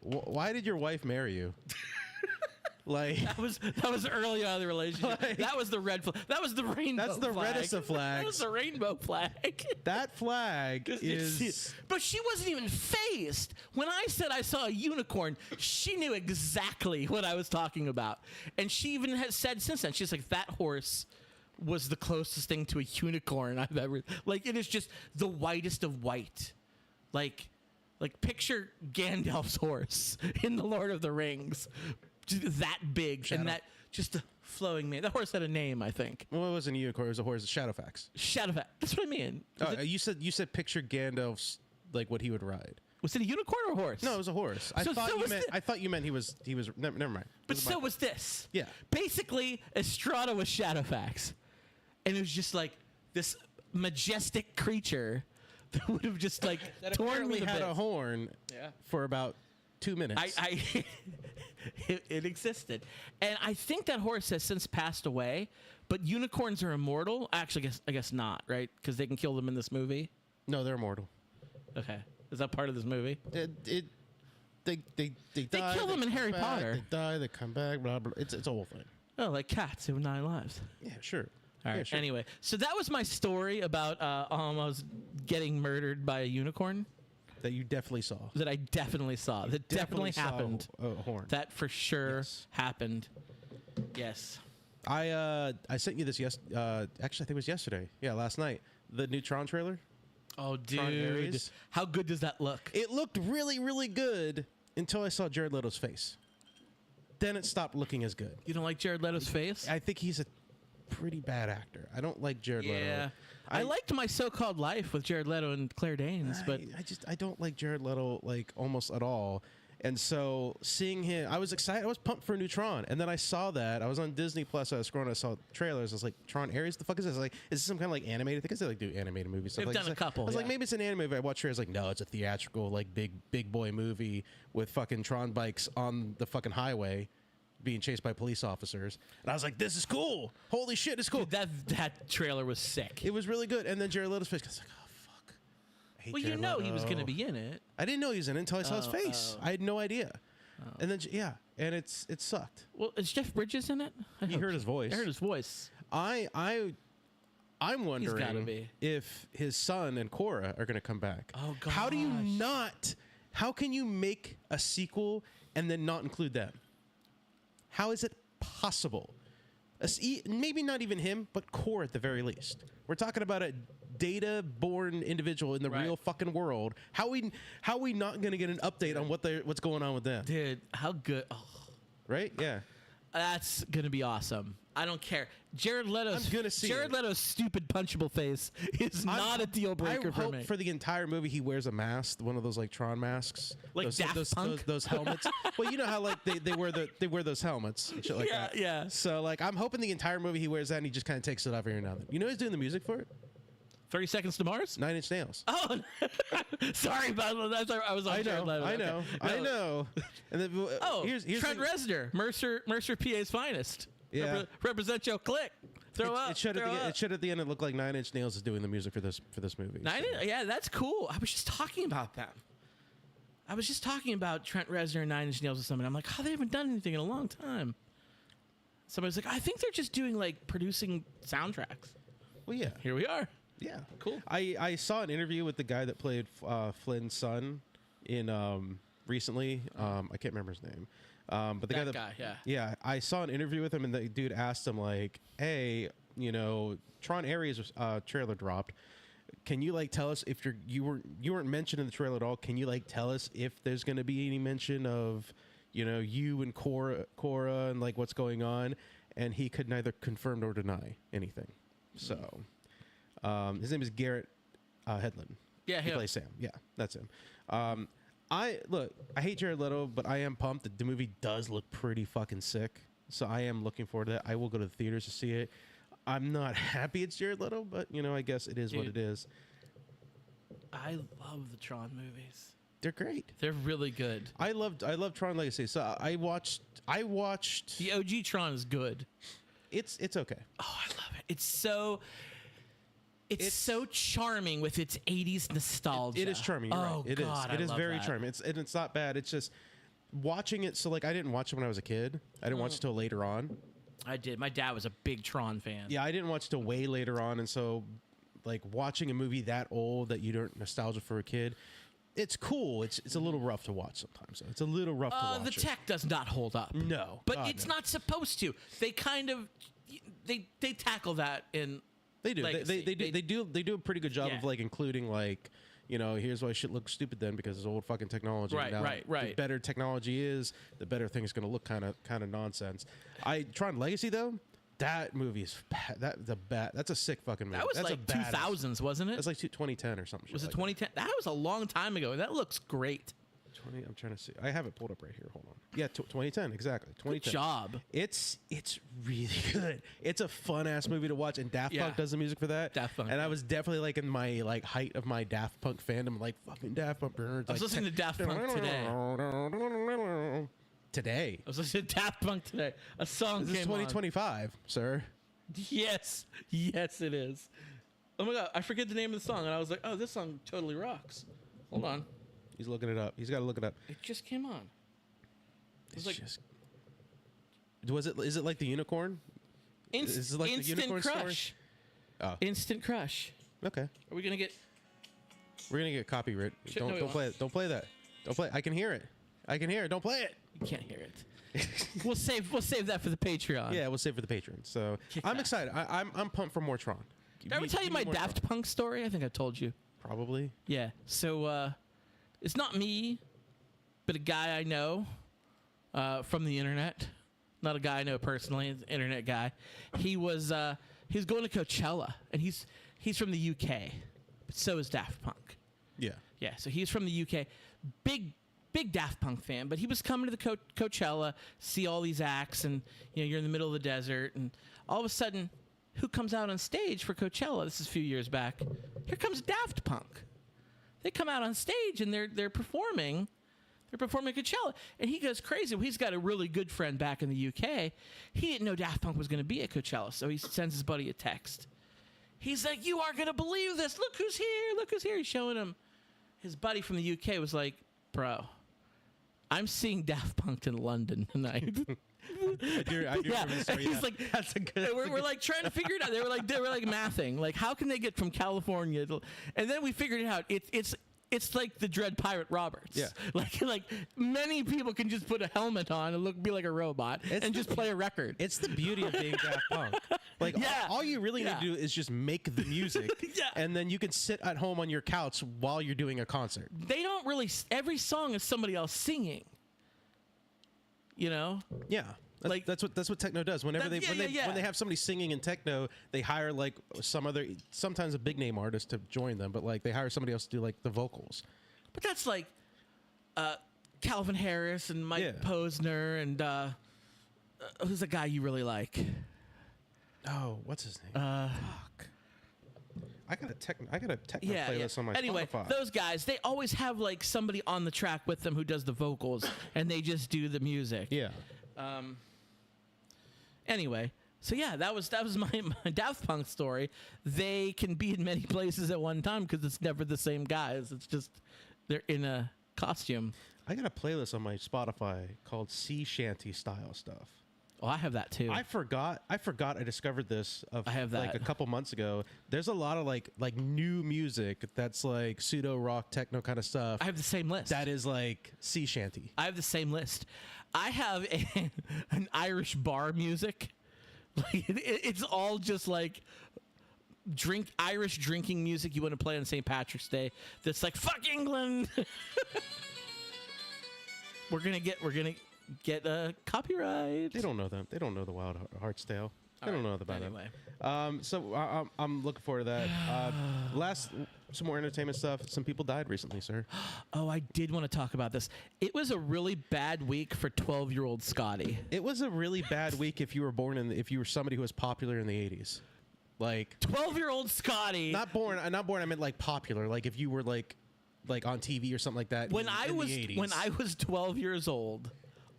Why did your wife marry you? Like That was early on in the relationship. Like- that was the red flag. That was the rainbow. That's the flag. reddest of That was flags. the rainbow flag. That flag is. But she wasn't even phased. When I said I saw a unicorn, she knew exactly what I was talking about, and she even has said since then. She's like, that horse was the closest thing to a unicorn I've ever. Like, it is just the whitest of white. Like picture Gandalf's horse in the Lord of the Rings, just that big Shadow. and that just a flowing mane. That horse had a name, I think. Well, it wasn't a unicorn. It was a horse. Shadowfax. Shadowfax. That's what I mean. You said picture Gandalf's like what he would ride. Was it a unicorn or a horse? No, it was a horse. So I thought you meant he was. Never mind. But so was this. Yeah. Basically, Estrada was Shadowfax, and it was just like this majestic creature that would have just like that torn apparently me to had bits. a horn. Yeah. For about 2 minutes. It existed, and I think that horse has since passed away. But unicorns are immortal. Actually, I guess not, right? Because they can kill them in this movie. No, they're immortal. Okay, is that part of this movie? They die. kill them in come Harry back, Potter. They die. They come back. Blah blah. It's a whole thing. Oh, like cats who have 9 lives. Yeah, sure. All right. Yeah, sure. Anyway, so that was my story about almost getting murdered by a unicorn That you definitely saw. that I definitely saw. That definitely saw happened. A horn. That for sure Yes. happened. Yes. I sent you this actually I think it was yesterday. Yeah, last night. The new Tron trailer. Oh, dude. Ares. How good does that look? It looked really, really good until I saw Jared Leto's face. Then it stopped looking as good. You don't like Jared Leto's face? I think he's a pretty bad actor. I don't like Jared Yeah. Leto. I liked My So-Called Life with Jared Leto and Claire Danes, but I don't like Jared Leto like almost at all. And so seeing him, I was excited. I was pumped for a new Tron. And then I saw that. I was on Disney Plus. I was scrolling. I saw trailers. I was like, Tron Ares? The fuck is this? Like, is this some kind of like animated? I think they like do animated movies. Stuff They've like done a couple, I was like, yeah. maybe it's an anime movie. I watched trailers. Like, no, it's a theatrical, like big boy movie with fucking Tron bikes on the fucking highway being chased by police officers. And I was like, this is cool. Holy shit, it's cool. dude, that trailer was sick. It was really good. And then Jared Leto's face, I was like, oh, fuck. I hate Well, you Jared know he was Leto. going to be in it. I didn't know he was in it until I saw his face. I had no idea. And then yeah, and it sucked. Well, is Jeff Bridges in it? You heard his voice. I heard his voice. I'm gotta wondering be. if his son and Cora are going to come back. Oh, How do you gosh. not? How can you make a sequel and then not include them? How is it possible? Maybe not even him, but Cora at the very least. We're talking about a data-born individual in the Right. real fucking world. How we not going to get an update on what's going on with them? Dude, how good. Oh, Right? Yeah. that's going to be awesome. I don't care. Jared Leto's I'm gonna see it. stupid punchable face is not a deal breaker I for hope me. for the entire movie he wears a mask, one of those like Tron masks, Like those, Daft Punk? those helmets. Well, you know how like they wear those helmets and shit like Yeah, that. yeah. So like I'm hoping the entire movie he wears that and he just kind of takes it off every now and then. You know who's doing the music for it? 30 Seconds to Mars? 9 Inch Nails. Oh, sorry about that. I was on Jared Leto. I Okay. know, No. I know. And then Oh, here's Trent the- Reznor, Mercer PA's finest. Yeah. Represent your click. Throw up. It should throw up. at the end. It looked like 9 Inch Nails is doing the music for this movie. Yeah, that's cool. I was just talking about them. I was just talking about Trent Reznor and 9 Inch Nails with somebody. I'm like, oh, they haven't done anything in a long time. Somebody's like, I think they're just doing like producing soundtracks. Well, yeah. Here we are. Yeah, Cool. I saw an interview with the guy that played Flynn's son in recently. I can't remember his name, but the That guy, guy, yeah, I saw an interview with him, and the dude asked him like, "Hey, you know, Tron Ares trailer dropped. Can you like tell us if you weren't mentioned in the trailer at all? Can you like tell us if there's going to be any mention of, you know, you and Cora and like what's going on?" And he could neither confirm nor deny anything. So. His name is Garrett Hedlund. Yeah, he him. plays Sam. Yeah, that's him. I hate Jared Leto, but I am pumped that the movie does look pretty fucking sick. So I am looking forward to that. I will go to the theaters to see it. I'm not happy it's Jared Leto, but you know, I guess it is what it is. I love the Tron movies. They're great. They're really good. I love Tron Legacy. So I watched. The OG Tron is good. It's okay. Oh, I love it. It's so charming with its 80s nostalgia. It is charming. You're oh, right. It God, is. It I is love very that. charming. It's not bad. It's just watching it. So like, I didn't watch it when I was a kid. I didn't watch it till later on. I did. My dad was a big Tron fan. Yeah, I didn't watch it till way later on, and so like watching a movie that old that you don't nostalgia for a kid. It's cool. It's a little rough to watch sometimes. It's a little rough to watch. The tech does not hold up. No, but God, it's no. not supposed to. They kind of they tackle that in. They do. Legacy. They do a pretty good job Yeah. of like including like, you know, here's why shit looks stupid then because it's old fucking technology. Right, Now, right. The better technology is, the better thing's going to look kind of nonsense. Tron Legacy though, that movie is that's a sick fucking movie. That was that's like a badass- 2000s, wasn't it? That's like 2010 or something. Was it like 2010? That was a long time ago. That looks great. 20, I'm trying to see. I have it pulled up right here. Hold on. Yeah, 2010 exactly. 2010. Good job. It's really good. It's a fun ass movie to watch, and Daft Yeah. Punk does the music for that. Daft Punk. And I was definitely like in my like height of my Daft Punk fandom, like fucking Daft Punk. I was listening to Daft Punk today. Today. I was listening to Daft Punk today. A song This is came on. 2025, sir. Yes, it is. Oh my god, I forget the name of the song, and I was like, oh, this song totally rocks. Hold on, He's looking it up. He's got to look it up. it just came on. It's like- just. Is it like the unicorn? Is it like the Instant unicorn story? Crush. Oh. Instant Crush. Okay. Are we gonna get? We're gonna get copyright. Shit, no, we Don't won't. play it. Don't play that. Don't play. I can hear it. Don't play it. You can't hear it. We'll save that for the Patreon. Yeah, we'll save for the Patreon. So Kick I'm that. excited. I'm pumped for more Tron. Did I ever tell you my Daft Punk story? I think I told you. Probably. Yeah. So it's not me, but a guy I know from the internet. Not a guy I know personally, an internet guy. He was going to Coachella, and he's from the UK, but so is Daft Punk. Yeah. Yeah, so he's from the UK. Big Daft Punk fan, but he was coming to the Coachella, see all these acts, and you're in the middle of the desert, and all of a sudden, who comes out on stage for Coachella? This is a few years back. Here comes Daft Punk. They come out on stage and they're performing. They're performing at Coachella, and he goes crazy. Well, he's got a really good friend back in the UK. He didn't know Daft Punk was going to be at Coachella, so he sends his buddy a text. He's like, "You aren't going to believe this. Look who's here. Look who's here." He's showing him. His buddy from the UK was like, "Bro, I'm seeing Daft Punk in London tonight." I do Yeah, remember this story, and he's yeah. like, That's a good. we're like trying to figure it out. They were like mathing, like how can they get from California and then we figured it out. It's like the Dread Pirate Roberts. Yeah. Like many people can just put a helmet on and be like a robot and just play a record. It's the beauty of being Daft Punk. Like Yeah. all you really need to do is just make the music, Yeah. and then you can sit at home on your couch while you're doing a concert. They don't really. Every song is somebody else singing. Yeah. Like- That's what techno does. Whenever That- when they have somebody singing in techno, they hire like sometimes a big name artist to join them, but like they hire somebody else to do like the vocals. But that's like Calvin Harris and Mike Yeah. Posner and who's the guy you really like? Oh, what's his name? Fuck. I got a techno playlist on my Anyway, Spotify. those guys, they always have like somebody on the track with them who does the vocals, and they just do the music. Yeah. Anyway, so yeah, that was my Daft Punk story. They can be in many places at one time because it's never the same guys. It's just they're in a costume. I got a playlist on my Spotify called sea shanty style stuff. Oh, I have that too. I forgot I discovered this I have like that. a couple months ago. There's a lot of like new music that's like pseudo rock techno kind of stuff. I have the same list. That is like sea shanty. I have the same list. I have an Irish bar music. Like it's all just like Irish drinking music you want to play on St. Patrick's Day. That's like fuck England. We're gonna get a copyright. They don't know them. They don't know the Wild Hearts Tale. They don't know about anyway. them. So I'm looking forward to that. Some more entertainment stuff. Some people died recently, sir. Oh, I did want to talk about this. It was a really bad week for 12-year-old Scotty. It was a really bad week if you were somebody who was popular in the 80s. Like 12-year-old Scotty. not born. I meant like popular. Like if you were like on TV or something like that. When in I the 80s. when I was 12 years old,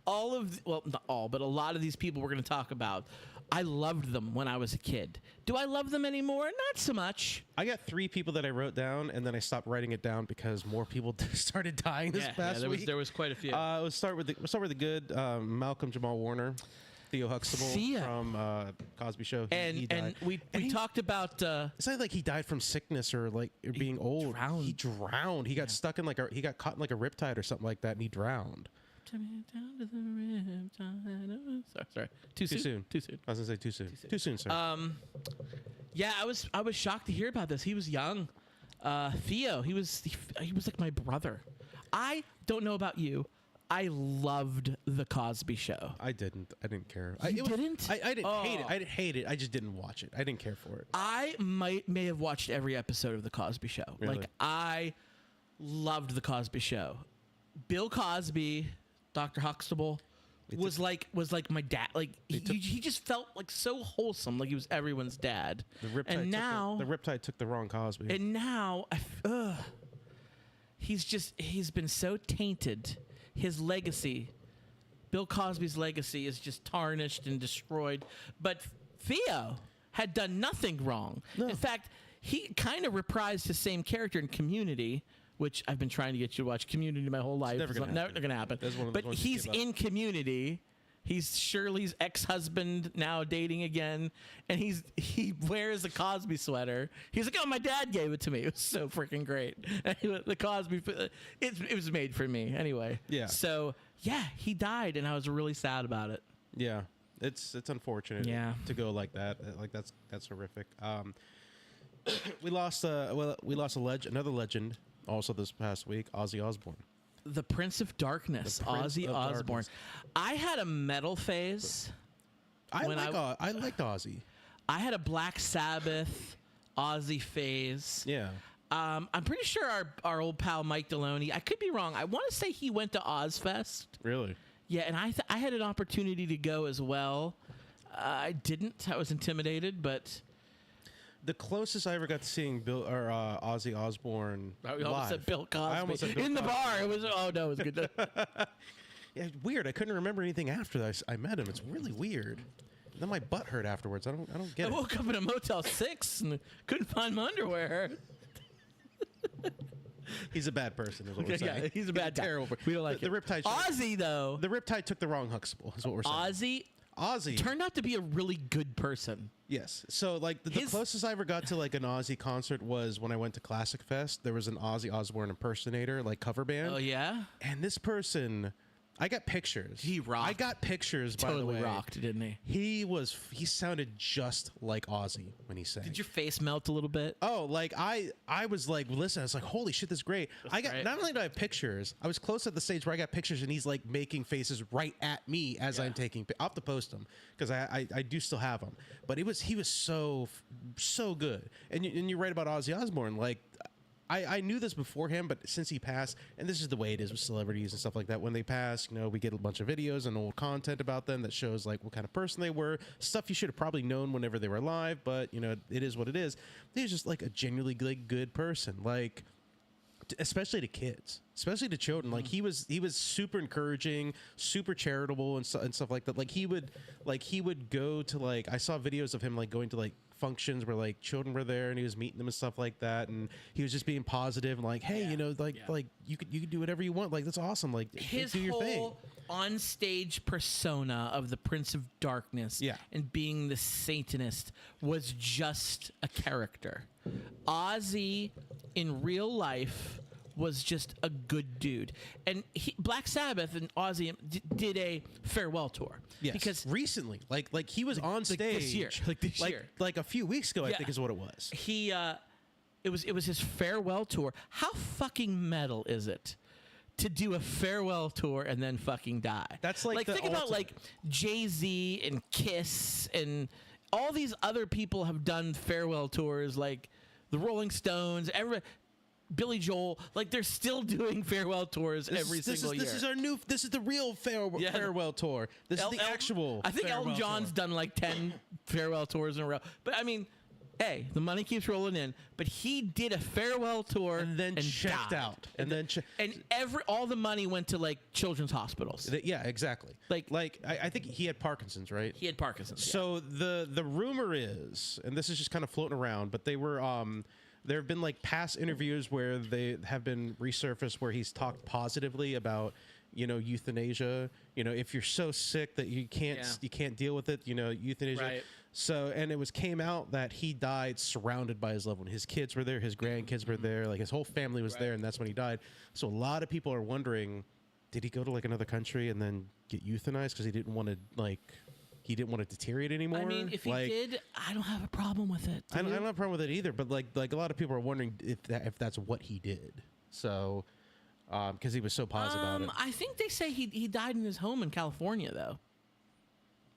not all, but a lot of these people we're going to talk about, I loved them when I was a kid. Do I love them anymore? Not so much. I got 3 people that I wrote down, and then I stopped writing it down because more people started dying this past week. There was quite a few. We'll start with the good. Malcolm Jamal Warner, Theo Huxtable from Cosby Show. He died. And we talked about. It's not like he died from sickness or being old. Drowned. He drowned. He got stuck in he got caught in like a riptide or something like that, and he drowned. Down to the riptide. Sorry. Too soon. I was gonna say too soon. Too soon, sir. Yeah, I was shocked to hear about this. He was young. Theo, he was like my brother. I don't know about you. I loved the Cosby Show. I didn't care. You didn't? I didn't hate it. I didn't hate it. I just didn't watch it. I didn't care for it. I may have watched every episode of the Cosby Show. Really? Like I loved the Cosby Show. Bill Cosby, Dr. Huxtable was like my dad. Like he just felt like so wholesome, like he was everyone's dad. The Riptide took the wrong Cosby. And now he's been so tainted. His legacy, Bill Cosby's legacy, is just tarnished and destroyed. But Theo had done nothing wrong. No. In fact, he kind of reprised his same character in Community, which I've been trying to get you to watch Community my whole life. It's never going to happen. But he's in Community. He's Shirley's ex-husband now dating again, and he wears a Cosby sweater. He's like, "Oh, my dad gave it to me." It was so freaking great. The Cosby, it was made for me anyway. Yeah. So yeah, he died, and I was really sad about it. Yeah, it's unfortunate. Yeah. To go like that. Like that's horrific. We lost another legend also this past week, Ozzy Osbourne. The Prince of Darkness, Ozzy Osbourne. I had a metal phase. I liked Ozzy. I had a Black Sabbath Ozzy phase. Yeah. I'm pretty sure our old pal Mike Deloney, I could be wrong, I want to say he went to Ozfest. Really? Yeah, and I had an opportunity to go as well. I didn't. I was intimidated, but... The closest I ever got to seeing Ozzy Osbourne I almost said Bill Cosby. I almost said Bill in the Cosby. bar. It was it was good. Yeah, weird. I couldn't remember anything after that. I met him. It's really weird. Then my butt hurt afterwards. I don't get it. I woke up in a Motel 6 and couldn't find my underwear. He's a bad person. Is what we're saying. Yeah, he's a bad guy. Terrible. We don't like the Riptide. Ozzy though. The Riptide took the wrong Huxtable. Is what we're saying. Ozzy turned out to be a really good person. Yes. So like the closest I ever got to like an Ozzy concert was when I went to Classic Fest. There was an Ozzy Osbourne impersonator like cover band. Oh yeah. And this person, I got pictures. He rocked. I got pictures. By the way, totally rocked, didn't he? He sounded just like Ozzy when he sang. Did your face melt a little bit? Oh, like I was like, listen, I was like, holy shit, this is great. Great. Not only do I have pictures, I was close at the stage where I got pictures, and he's like making faces right at me as I'm taking. I'll have to post them because I do still have them. But he was so good. And you're right about Ozzy Osbourne. Like I knew this beforehand, but since he passed, and this is the way it is with celebrities and stuff like that, when they pass, we get a bunch of videos and old content about them that shows like what kind of person they were, stuff you should have probably known whenever they were alive, but it is what it is. He was just like a genuinely good person, like especially to kids, especially to children. Like he was super encouraging, super charitable and stuff like that. Like he would go to like, I saw videos of him like going to like functions where like children were there and he was meeting them and stuff like that, and he was just being positive and like, hey, like you could do whatever you want, like that's awesome, like his do your whole thing. On-stage persona of the Prince of Darkness and being the Satanist was just a character. Ozzy in real life was just a good dude, and Black Sabbath and Ozzy did a farewell tour. Yes, because recently, like he was on stage this year, like a few weeks ago, I think is what it was. It was his farewell tour. How fucking metal is it to do a farewell tour and then fucking die? That's like think about like Jay-Z and Kiss and all these other people have done farewell tours, like the Rolling Stones, Billy Joel, like they're still doing farewell tours every single year. This is the real farewell tour. This is the actual. I think Elton John's done like 10 farewell tours in a row. But I mean, hey, the money keeps rolling in, but he did a farewell tour and then checked died. out, and then all the money went to like children's hospitals. Yeah, exactly. I think he had Parkinson's, right? He had Parkinson's. So the rumor is, and this is just kind of floating around, but they were there have been like past interviews where they have been resurfaced where he's talked positively about, you know, euthanasia. You know, if you're so sick that you can't deal with it, you know, euthanasia. Right. So, and came out that he died surrounded by his loved one. His kids were there, his grandkids were there, like his whole family was there, and that's when he died. So a lot of people are wondering, did he go to like another country and then get euthanized because he didn't want to deteriorate anymore? I mean, if he did, I don't have a problem with it. I don't have a problem with it either. But like a lot of people are wondering if that's what he did. So, because he was so positive about it. I think they say he died in his home in California, though.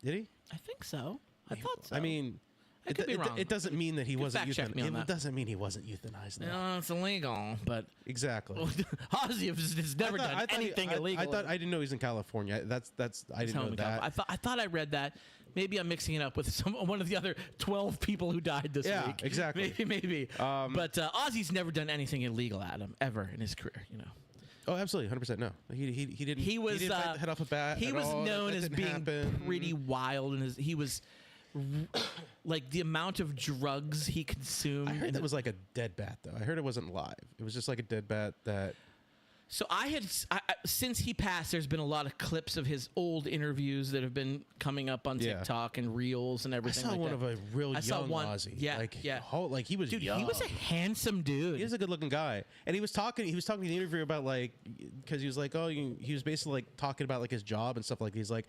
Did he? I think so. I thought so. I mean, it doesn't mean that he wasn't euthanized. It doesn't mean he wasn't euthanized. No, it's illegal, but exactly. Ozzy has never done anything illegal. I didn't know he's in California. I didn't know that. I thought I read that. Maybe I'm mixing it up with one of the other 12 people who died this week. Yeah, exactly. Maybe. But Ozzy's never done anything illegal, Adam, ever in his career. You know. Oh, absolutely, 100%. No, he didn't. He was he didn't head off a bat. He was known as being pretty wild, and he was like the amount of drugs he consumed. I heard that was like a dead bat, though. I heard it wasn't live. It was just like a dead bat that. So since he passed, there's been a lot of clips of his old interviews that have been coming up on TikTok and Reels and everything. I saw one of a real young Ozzy. Yeah, like he was dude. Young. He was a handsome dude. He was a good looking guy, and he was talking in the interview about like, because he was like, he was basically like talking about like his job and stuff. Like he's like,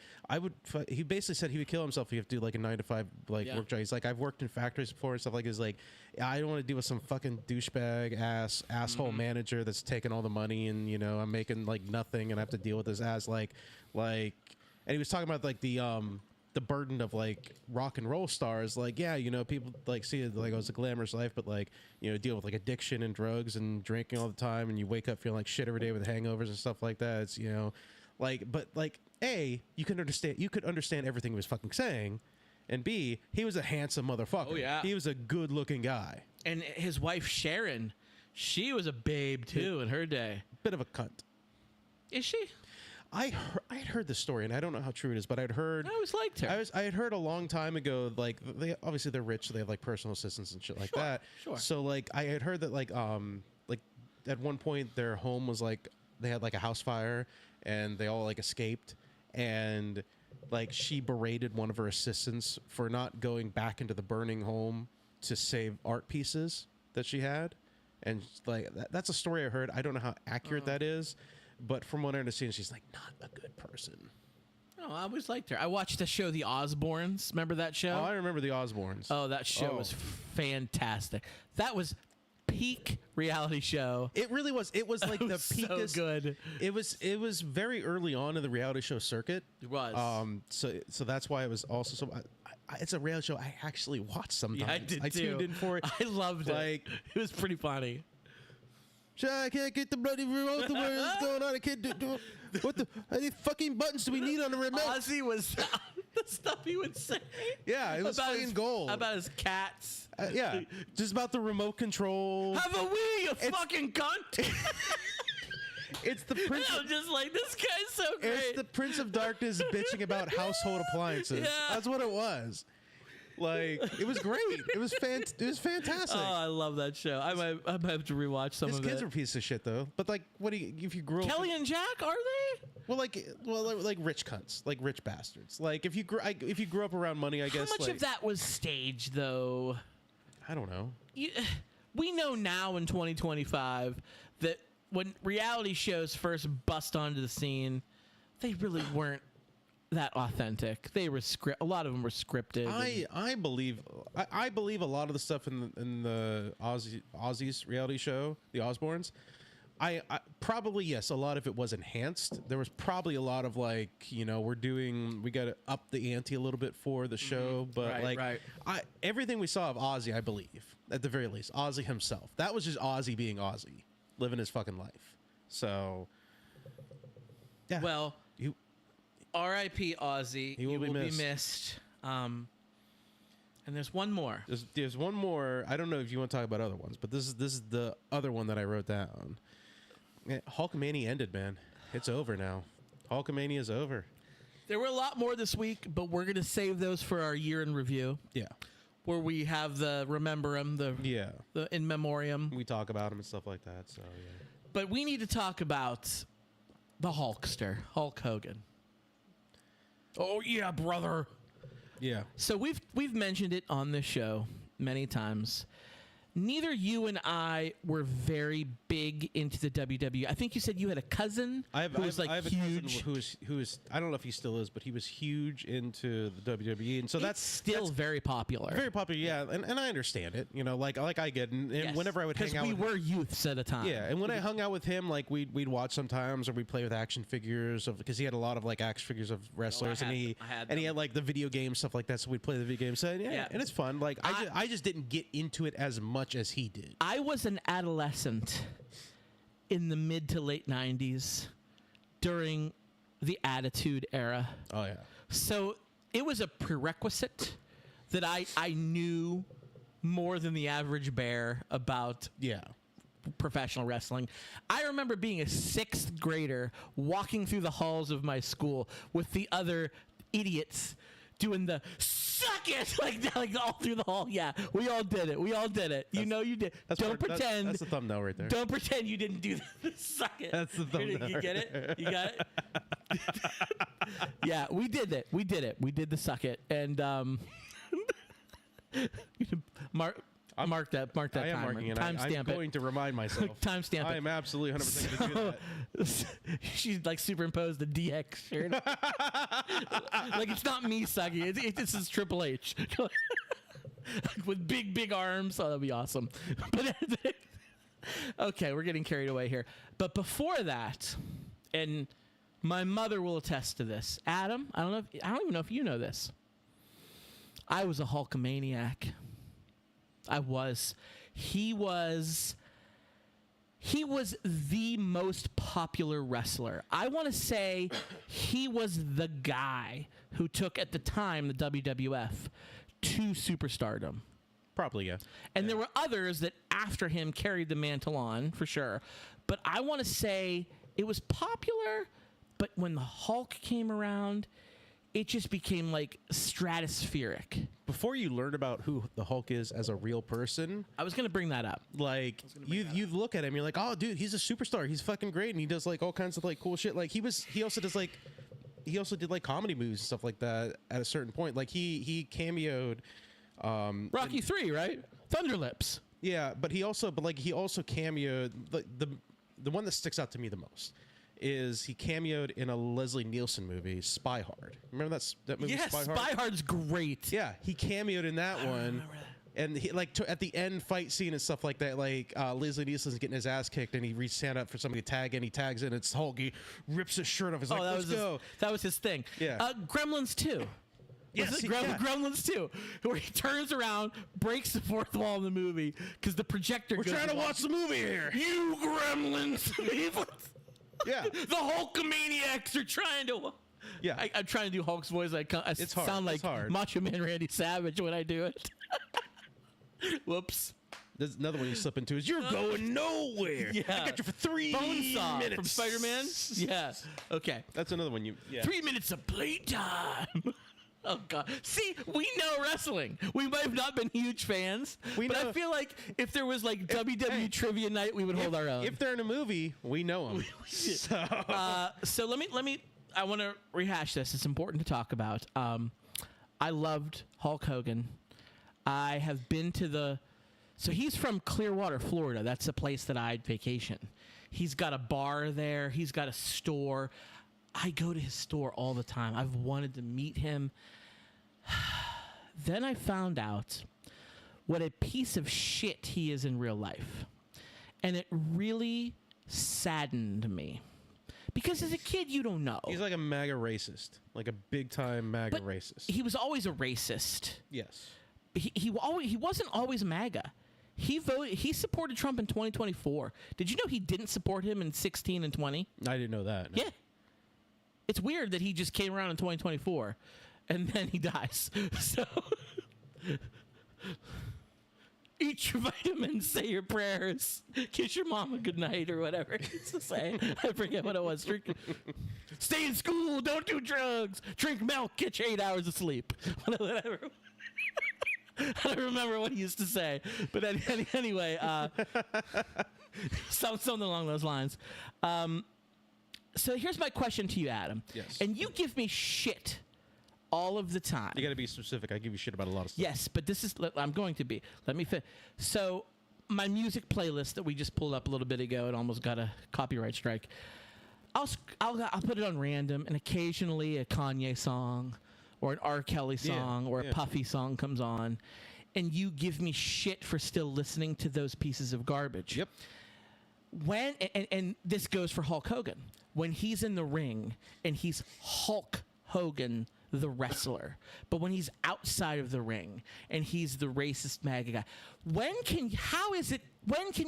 he basically said he would kill himself if he have to do like a 9 to 5 work job. He's like, I've worked in factories before and stuff like. He's like, I don't want to deal with some fucking douchebag asshole manager that's taking all the money, and you know I'm making like nothing, and I have to deal with this ass like. And he was talking about like the burden of like rock and roll stars. Like, yeah, you know, people like see it like it was a glamorous life, but like, you know, deal with like addiction and drugs and drinking all the time, and you wake up feeling like shit every day with hangovers and stuff like that. It's, you know, like, but like, A, you could understand everything he was fucking saying. And B, he was a handsome motherfucker. Oh, yeah. He was a good-looking guy. And his wife, Sharon, she was a babe, too, in her day. Bit of a cunt. Is she? I had heard this story, and I don't know how true it is, but I'd heard... I always liked her. I had heard a long time ago, like, obviously they're rich, so they have, like, personal assistants and shit like that. Sure. So, like, I had heard that, like, at one point, their home was, like, they had, like, a house fire, and they all, like, escaped, and... Like, she berated one of her assistants for not going back into the burning home to save art pieces that she had. And, like, that's a story I heard. I don't know how accurate that is. But from what I understand, she's, like, not a good person. Oh, I always liked her. I watched the show The Osbournes. Remember that show? Oh, I remember The Osbournes. Oh, that show was fantastic. That was peak reality show. It really was. It was like the peakest. So good. It was very early on in the reality show circuit. It was. So that's why it was also so. It's a reality show I actually watched sometimes. Yeah, I did too. tuned in for it. I loved it. It was pretty funny. I can't get the bloody remote. What's going on? I can't do what the how many fucking buttons do we need on the remote? Ozzy was the stuff he would say. Yeah, it was fucking gold. About his cats. Yeah, just about the remote control. Have a wee, you fucking cunt. It's the Prince. I'm just like, this guy's so great. It's the Prince of Darkness bitching about household appliances. Yeah. That's what it was. Like, it was great. It was fantastic. Oh, I love that show. I might have to rewatch some of it. His kids are pieces of shit, though. But like, if you grew up Kelly and Jack, are they? Well, like rich cunts, like rich bastards. Like if you grew up around money, I guess. How much of that was staged, though? I don't know. We know now in 2025 that when reality shows first bust onto the scene, they really weren't that authentic. They were a lot of them were scripted. I believe a lot of the stuff in the Ozzy's reality show, the Osbournes. I probably, yes, a lot of it was enhanced. There was probably a lot of like, you know, we got to up the ante a little bit for the show, but everything we saw of Ozzy, I believe, at the very least, Ozzy himself, that was just Ozzy being Ozzy, living his fucking life. So, yeah. Well, R.I.P. Ozzy. He will be missed. And there's one more. There's one more. I don't know if you want to talk about other ones, but this is the other one that I wrote down. Hulkamania ended, man. It's over now. Hulkamania is over. There were a lot more this week, but we're going to save those for our year in review. Yeah. Where we have the remember him, the in memoriam. We talk about him and stuff like that. So yeah. But we need to talk about the Hulkster, Hulk Hogan. Oh yeah, brother. Yeah. So we've mentioned it on this show many times. Neither you and I were very big into the WWE. I think you said you had a cousin who was like huge. A cousin who is I don't know if he still is, but he was huge into the WWE, and so that's still very popular. Very popular, yeah. And I understand it, you know, like I get, and Yes, whenever I would hang out, because we were youths at a time. Yeah, and when I hung out with him, like we'd watch sometimes, or we'd play with action figures of because he had a lot of like action figures of wrestlers, and he had like the video game stuff like that. So we'd play the video games, and and it's fun. Like I just didn't get into it as much as he did. I was an adolescent in the mid to late 90s during the Attitude Era. Oh yeah. So it was a prerequisite that I knew more than the average bear about professional wrestling. I remember being a 6th grader walking through the halls of my school with the other idiots doing the suck it like all through the hall. Yeah, we all did it. You know you did. Don't pretend. That's the thumbnail right there. Don't pretend you didn't do the suck it. That's the thumbnail. You get it? You got it? Yeah, we did it. We did the suck it. And mark that I am timer. marking it. Timestamp it. I'm going to remind myself. Timestamp it. I am absolutely 100% going to do that. She like superimposed the DX shirt. Like it's not me sucking. This is Triple H. With big arms. Oh, that'd be awesome. But okay, we're getting carried away here. But before that, and my mother will attest to this. Adam, I don't even know if you know this. I was a Hulkamaniac. I was. He was the most popular wrestler. I want to say he was the guy who took, at the time, the WWF to superstardom. Probably, yeah. And there were others that after him carried the mantle on, for sure. But I want to say it was popular, but when the Hulk came around, it just became like stratospheric. Before you learn about who the Hulk is as a real person, I was going to bring that up. Like you look at him, you're like, oh, dude, he's a superstar. He's fucking great, and he does like all kinds of like cool shit. Like he also did like comedy movies and stuff like that. At a certain point, like he cameoed. Rocky 3, right? Thunderlips. Yeah, but he also cameoed the one that sticks out to me the most is he cameoed in a Leslie Nielsen movie, Spy Hard. Remember that movie, yes, Spy Hard? Spy Hard's great. Yeah, he cameoed in that one. Remember that. And he, like at the end fight scene and stuff like that, like Leslie Nielsen's getting his ass kicked, and he reaches hand up for somebody to tag, and he tags in. It's Hulk. He rips his shirt off. He's like, "Let's go." That was his thing. Yeah. Gremlins 2. Yes, Gremlins 2, where he turns around, breaks the fourth wall in the movie because the projector. We're trying to watch the movie here. You gremlins! Yeah, the Hulkamaniacs are trying to. Yeah, I'm trying to do Hulk's voice. It's hard. Sound like it's hard. Macho Man Randy Savage when I do it. Whoops. There's another one you slip into is you're going nowhere. Yeah. I got you for 3 Bonesaw minutes from Spider-Man. Yeah. Okay. That's another one you. Yeah. 3 minutes of playtime. Oh God! See, we know wrestling. We might have not been huge fans, but I feel like if there was like WWE trivia night, we would hold our own. If they're in a movie, we know them. So let me. I want to rehash this. It's important to talk about. I loved Hulk Hogan. I have been to so he's from Clearwater, Florida. That's the place that I'd vacation. He's got a bar there. He's got a store. I go to his store all the time. I've wanted to meet him. Then I found out what a piece of shit he is in real life. And it really saddened me. Because as a kid, you don't know. He's like a MAGA racist. Like a big-time MAGA racist. He was always a racist. Yes. He wasn't always MAGA. He supported Trump in 2024. Did you know he didn't support him in 16 and 20? I didn't know that. No. Yeah. It's weird that he just came around in 2024 and then he dies. So Eat your vitamins, say your prayers, kiss your mama goodnight, or whatever it used to say. I forget what it was. Stay in school, don't do drugs, drink milk, get you 8 hours of sleep. Whatever. I don't remember what he used to say, but anyway, something along those lines. So here's my question to you, Adam. Yes. And you give me shit all of the time. You got to be specific. I give you shit about a lot of stuff. Yes, but this is, I'm going to be. Let me fit. So my music playlist that we just pulled up a little bit ago, it almost got a copyright strike. I'll put it on random, and occasionally a Kanye song or an R. Kelly song or a Puffy song comes on, and you give me shit for still listening to those pieces of garbage. Yep. When and this goes for Hulk Hogan. When he's in the ring and he's Hulk Hogan, the wrestler, but when he's outside of the ring and he's the racist MAGA guy, when can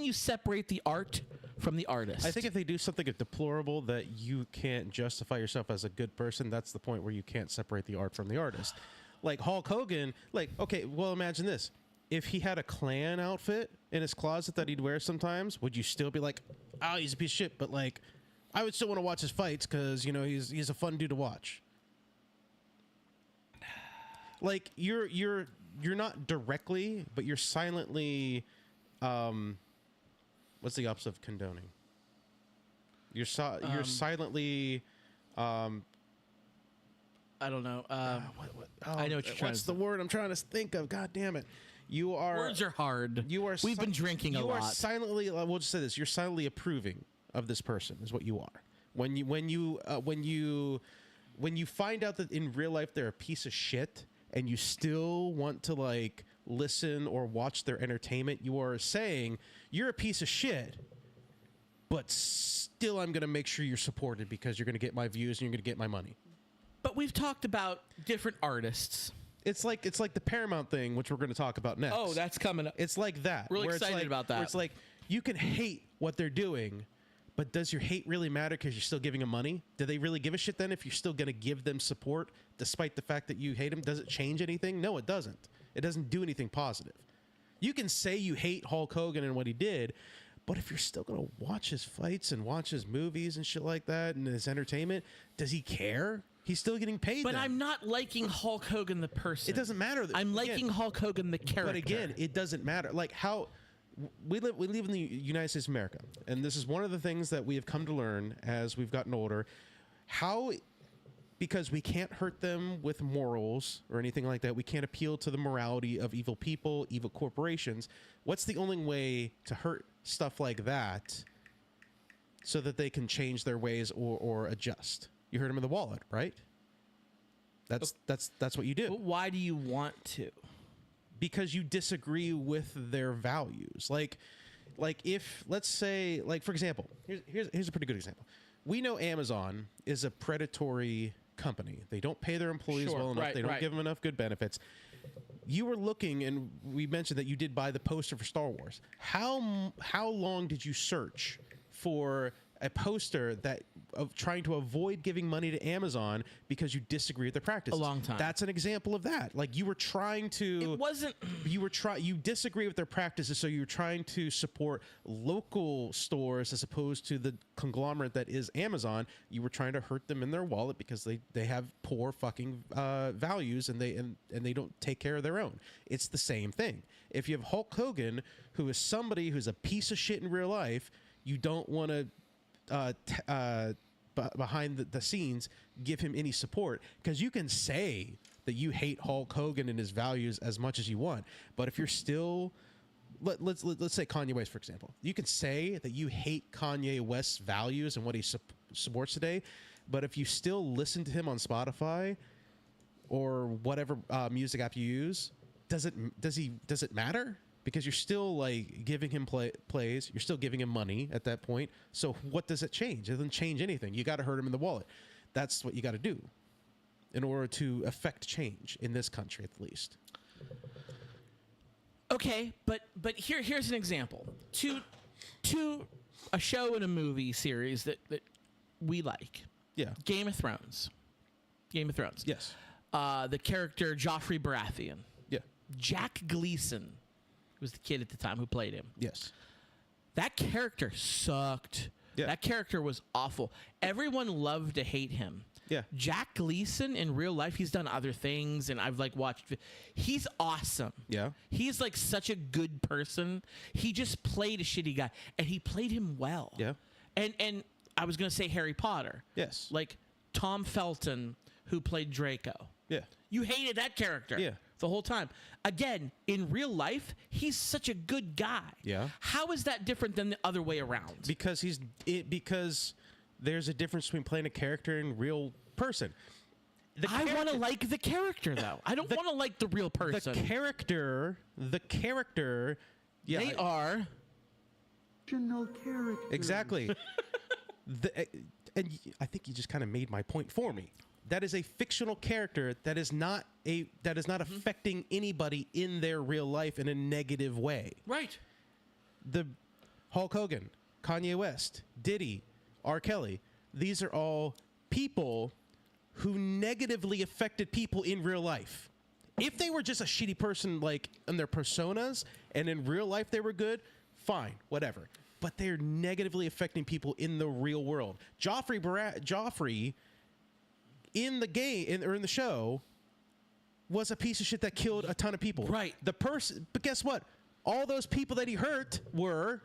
you separate the art from the artist? I think if they do something deplorable that you can't justify yourself as a good person, that's the point where you can't separate the art from the artist. Like Hulk Hogan, like, okay, well, imagine this. If he had a Klan outfit in his closet that he'd wear sometimes, would you still be like, oh, he's a piece of shit, but like, I would still want to watch his fights because, you know, he's a fun dude to watch. Like, you're not directly, but you're silently, what's the opposite of condoning? You're silently, I don't know. I know what you're trying what's to the word I'm trying to think of? God damn it. You are. Words are hard. We've been drinking a lot. You are silently, we'll just say this, you're silently approving of this person is what you are. When you find out that in real life they're a piece of shit and you still want to like listen or watch their entertainment, you are saying you're a piece of shit, but still I'm going to make sure you're supported because you're going to get my views and you're going to get my money. But we've talked about different artists. It's like the Paramount thing, which we're going to talk about next. Oh, that's coming up. It's like that. Really excited about that. Where it's like you can hate what they're doing, but does your hate really matter because you're still giving them money? Do they really give a shit then if you're still going to give them support despite the fact that you hate them? Does it change anything? No, it doesn't. It doesn't do anything positive. You can say you hate Hulk Hogan and what he did, but if you're still going to watch his fights and watch his movies and shit like that and his entertainment, does he care? He's still getting paid. But then. I'm not liking Hulk Hogan the person. It doesn't matter. I'm liking Hulk Hogan the character. But again, it doesn't matter. Like how we live in the United States of America, and this is one of the things that we have come to learn as we've gotten older. How, because we can't hurt them with morals or anything like that, we can't appeal to the morality of evil people, evil corporations. What's the only way to hurt stuff like that so that they can change their ways or adjust? You hurt them in the wallet, right? That's what you do. But why do you want to? Because you disagree with their values. Like if, let's say, like for example, here's a pretty good example. We know Amazon is a predatory company. They don't pay their employees well enough. They don't give them enough good benefits. You were looking, and we mentioned that you did buy the poster for Star Wars. How long did you search for a poster that of trying to avoid giving money to Amazon because you disagree with their practices? A long time. That's an example of that. Like you were trying to. It wasn't. You disagree with their practices, so you were trying to support local stores as opposed to the conglomerate that is Amazon. You were trying to hurt them in their wallet because they have poor fucking values and they don't take care of their own. It's the same thing. If you have Hulk Hogan, who is somebody who's a piece of shit in real life, you don't want to. Behind the scenes, give him any support because you can say that you hate Hulk Hogan and his values as much as you want, but if you're still let's say Kanye West, for example, you can say that you hate Kanye West's values and what he supports today, but if you still listen to him on Spotify or whatever music app you use, does it matter? Because you're still like giving him plays, you're still giving him money at that point. So what does it change? It doesn't change anything. You got to hurt him in the wallet. That's what you got to do in order to affect change in this country, at least. Okay, but here's an example. To a show and a movie series that we like. Yeah. Game of Thrones. Yes. The character Joffrey Baratheon. Yeah. Jack Gleason was the kid at the time who played him. Yes. That character sucked. Yeah. That character was awful. Everyone loved to hate him. Yeah. Jack Gleason in real life, he's done other things, and I've like watched. He's awesome. Yeah. He's like such a good person. He just played a shitty guy, and he played him well. Yeah. And I was gonna say Harry Potter. Yes. Like Tom Felton, who played Draco. Yeah. You hated that character. Yeah. The whole time. Again, in real life, he's such a good guy. Yeah. How is that different than the other way around? Because there's a difference between playing a character and real person. I want to like the character, though. I don't want to like the real person. The character. Yeah. They are Fictional characters. Exactly. And I think you just kind of made my point for me. That is a fictional character that is not affecting anybody in their real life in a negative way. right. The Hulk Hogan, Kanye West, Diddy, R. Kelly, these are all people who negatively affected people in real life. If they were just a shitty person, like in their personas, and in real life they were good, fine, whatever. But they're negatively affecting people in the real world. Joffrey in the game or in the show was a piece of shit that killed a ton of people. Right. But guess what? All those people that he hurt were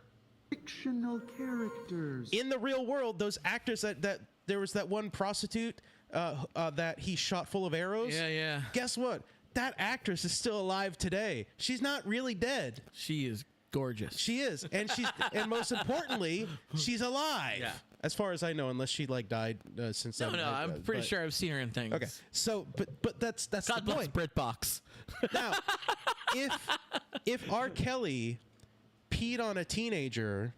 Fictional characters. in the real world. Those actors that there was that one prostitute that he shot full of arrows. Yeah. Guess what? That actress is still alive today. She's not really dead. She is gorgeous. She is, and and most importantly, she's alive. Yeah. As far as I know, unless she like died since. No, I'm pretty sure I've seen her in things. Okay, so but that's God the bless point. BritBox. Now, if R. Kelly peed on a teenager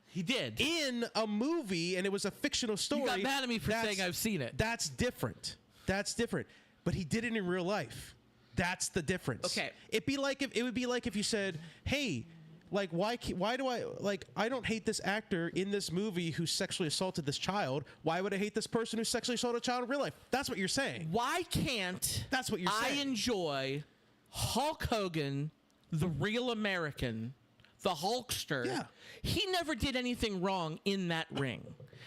He did. in a movie and it was a fictional story, You got mad at me for saying I've seen it. That's different. That's different. But he did it in real life. That's the difference. Okay. It would be like if you said, "Hey, like why do I like I don't hate this actor in this movie who sexually assaulted this child. Why would I hate this person who sexually assaulted a child in real life?" That's what you're saying. Why can't That's what you're I saying. enjoy Hulk Hogan, the real American, the Hulkster? Yeah. He never did anything wrong in that ring.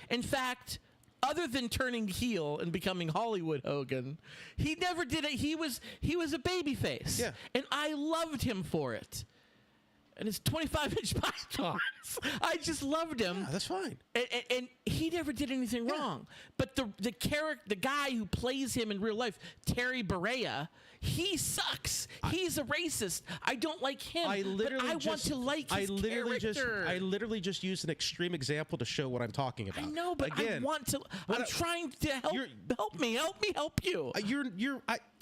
In fact, other than turning heel and becoming Hollywood Hogan, he never did it. He was a babyface. Yeah. And I loved him for it. And his 25-inch pythons. I just loved him. Yeah, that's fine. And he never did anything wrong. But the guy who plays him in real life, Terry Bollea, he sucks. He's a racist. I don't like him. I want to like his character. I literally just used an extreme example to show what I'm talking about. I know, but again, I want to. I'm trying to help. Help me help you.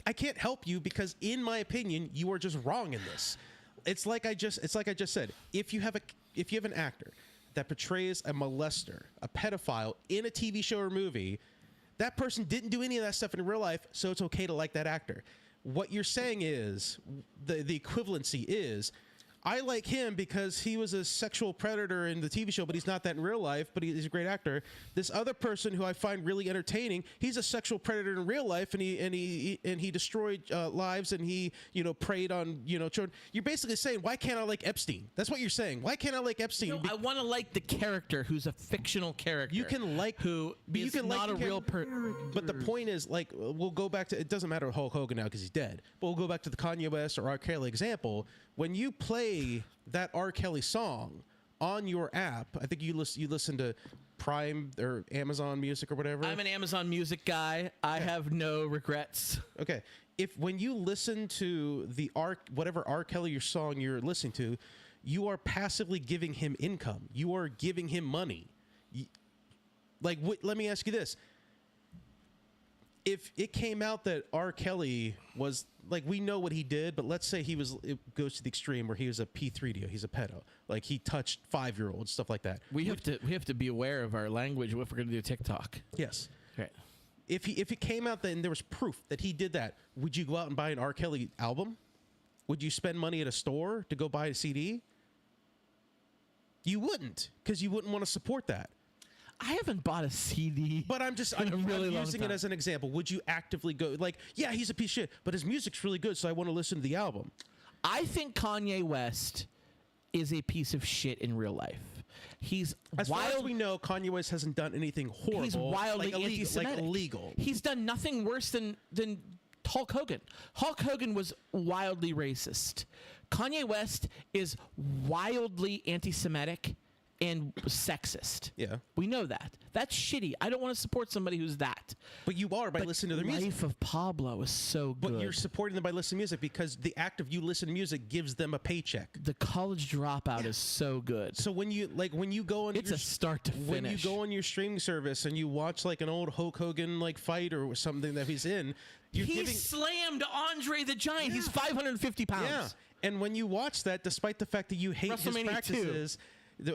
I can't help you because, in my opinion, you are just wrong in this. It's like I just said. If you have an actor that portrays a molester, a pedophile in a TV show or movie, that person didn't do any of that stuff in real life, so it's okay to like that actor. What you're saying is the equivalency is, I like him because he was a sexual predator in the TV show, but he's not that in real life, but he's a great actor. This other person who I find really entertaining, he's a sexual predator in real life, and he destroyed lives, and he preyed on children. You're basically saying, why can't I like Epstein? That's what you're saying. Why can't I like Epstein? I want to like the character who's a fictional character. You can like who but is you can not like a real person. But the point is, like, we'll go back to, it doesn't matter Hulk Hogan now because he's dead, but we'll go back to the Kanye West or R. Kelly example. When you play that R. Kelly song on your app, I think you listen to Prime or Amazon Music or whatever. I'm an Amazon Music guy. I have no regrets. Okay. When you listen to whatever R. Kelly song you're listening to, you are passively giving him income. You are giving him money. Let me ask you this. If it came out that R. Kelly was, like, we know what he did, but let's say it goes to the extreme where he was a P3D, he's a pedo, like he touched 5-year-olds, stuff like that. We have to be aware of our language if we're going to do TikTok. Yes. Okay. If it came out that and there was proof that he did that, would you go out and buy an R. Kelly album? Would you spend money at a store to go buy a CD? You wouldn't, because you wouldn't want to support that. I haven't bought a CD. But I'm really long using it time. as an example. Would you actively go, like, yeah, he's a piece of shit, but his music's really good, so I want to listen to the album? I think Kanye West is a piece of shit in real life. He's as far as we know, Kanye West hasn't done anything horrible. He's wildly anti-Semitic. Like illegal. He's done nothing worse than Hulk Hogan. Hulk Hogan was wildly racist. Kanye West is wildly anti-Semitic and sexist. Yeah. We know that. That's shitty. I don't want to support somebody who's that. But you are by listening to their music. Life of Pablo is so good. But you're supporting them by listening to music because the act of you listening to music gives them a paycheck. The College Dropout is so good. So when you go on, It's a start to when finish. you go on your streaming service and you watch like an old Hulk Hogan like fight or something that he's in, He slammed Andre the Giant. He's 550 pounds. Yeah. And when you watch that, despite the fact that you hate his WrestleMania practices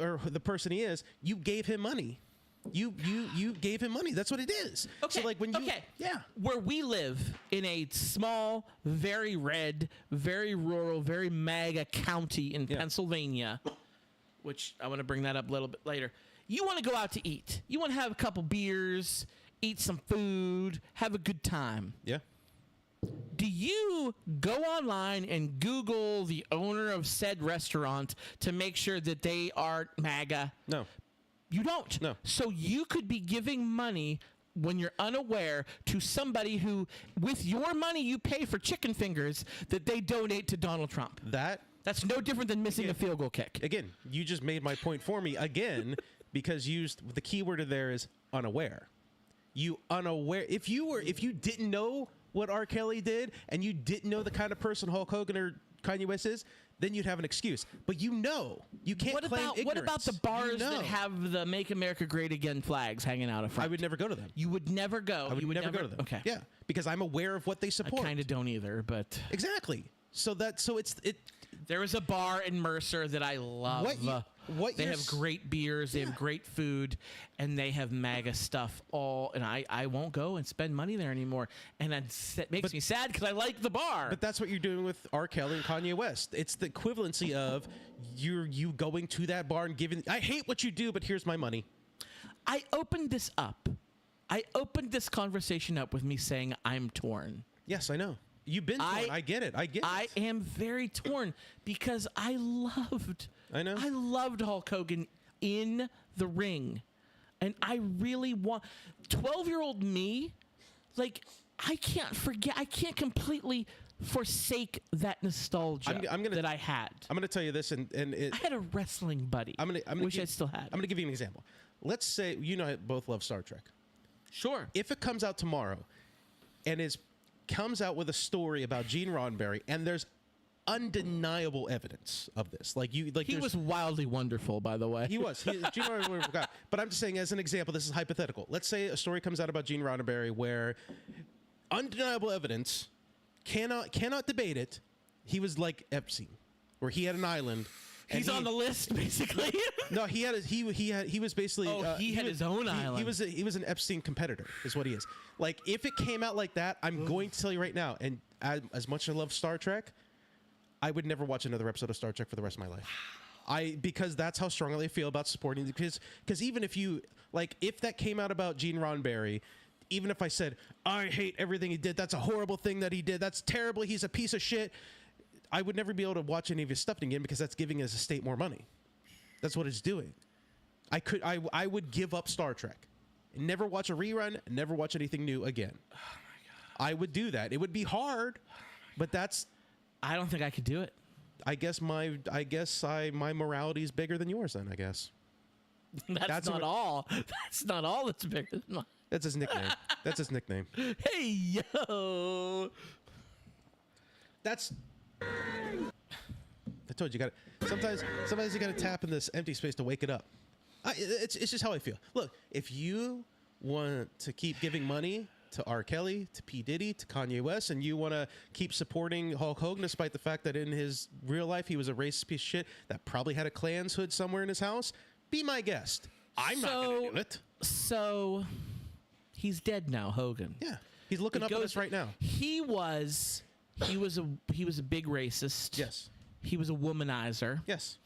or the person he is, you gave him money. You gave him money. That's what it is. Okay. So like when you Where we live in a small, very red, very rural, very MAGA county in Pennsylvania, which I want to bring that up a little bit later. You want to go out to eat. You want to have a couple beers, eat some food, have a good time. Yeah. Do you go online and Google the owner of said restaurant to make sure that they are MAGA? No. You don't. No. So you could be giving money when you're unaware to somebody who, with your money you pay for chicken fingers, that they donate to Donald Trump. That's no different than missing a field goal kick. Again, you just made my point for me again because the key word there is unaware. You unaware. If you didn't know what R. Kelly did and you didn't know the kind of person Hulk Hogan or Kanye West is, then you'd have an excuse. But you can't claim ignorance. What about the bars that have the Make America Great Again flags hanging out in front? I would never go to them. You would never go. I would never go to them. Okay. Yeah, because I'm aware of what they support. I kind of don't either, but exactly. So it. There is a bar in Mercer that I love. They have great beers, they have great food, and they have MAGA stuff and I won't go and spend money there anymore. And it makes me sad because I like the bar. But that's what you're doing with R. Kelly and Kanye West. It's the equivalency of you going to that bar and giving. I hate what you do, but here's my money. I opened this up. I opened this conversation up with me saying I'm torn. Yes, I know. You've been torn. I get it. I am very torn because I loved Hulk Hogan in the ring. And I really want 12-year-old me, like I can't completely forsake that nostalgia that I had. I'm going to tell you this and I had a wrestling buddy. I still had. I'm going to give you an example. Let's say I both love Star Trek. Sure. If it comes out tomorrow and comes out with a story about Gene Roddenberry, and there's undeniable evidence of this. He was wildly wonderful, by the way. He was. Gene Roddenberry forgot. But I'm just saying, as an example, this is hypothetical. Let's say a story comes out about Gene Roddenberry where undeniable evidence cannot debate it. He was like Epstein, where he had an island. He's on the list, basically. No, he was basically. He had his own island. He was an Epstein competitor, is what he is. Like, if it came out like that, I'm going to tell you right now. And as much as I love Star Trek, I would never watch another episode of Star Trek for the rest of my life. Because that's how strongly I feel about supporting. Because even if that came out about Gene Roddenberry, even if I said I hate everything he did, that's a horrible thing that he did, that's terrible, he's a piece of shit, I would never be able to watch any of his stuff again because that's giving his estate more money. That's what it's doing. I would give up Star Trek. Never watch a rerun, never watch anything new again. Oh my God. I would do that. It would be hard, but I don't think I could do it. I guess my morality is bigger than yours then, I guess. That's not all. That's not all that's bigger than mine. That's his nickname. That's his nickname. Hey, yo. I told you, sometimes you got to tap in this empty space to wake it up. It's just how I feel. Look, if you want to keep giving money to R. Kelly, to P. Diddy, to Kanye West, and you want to keep supporting Hulk Hogan despite the fact that in his real life he was a racist piece of shit that probably had a Klan's hood somewhere in his house, be my guest. I'm not going to do it. So he's dead now, Hogan. Yeah, he's looking up at us right now. He was a big racist. Yes. He was a womanizer. Yes.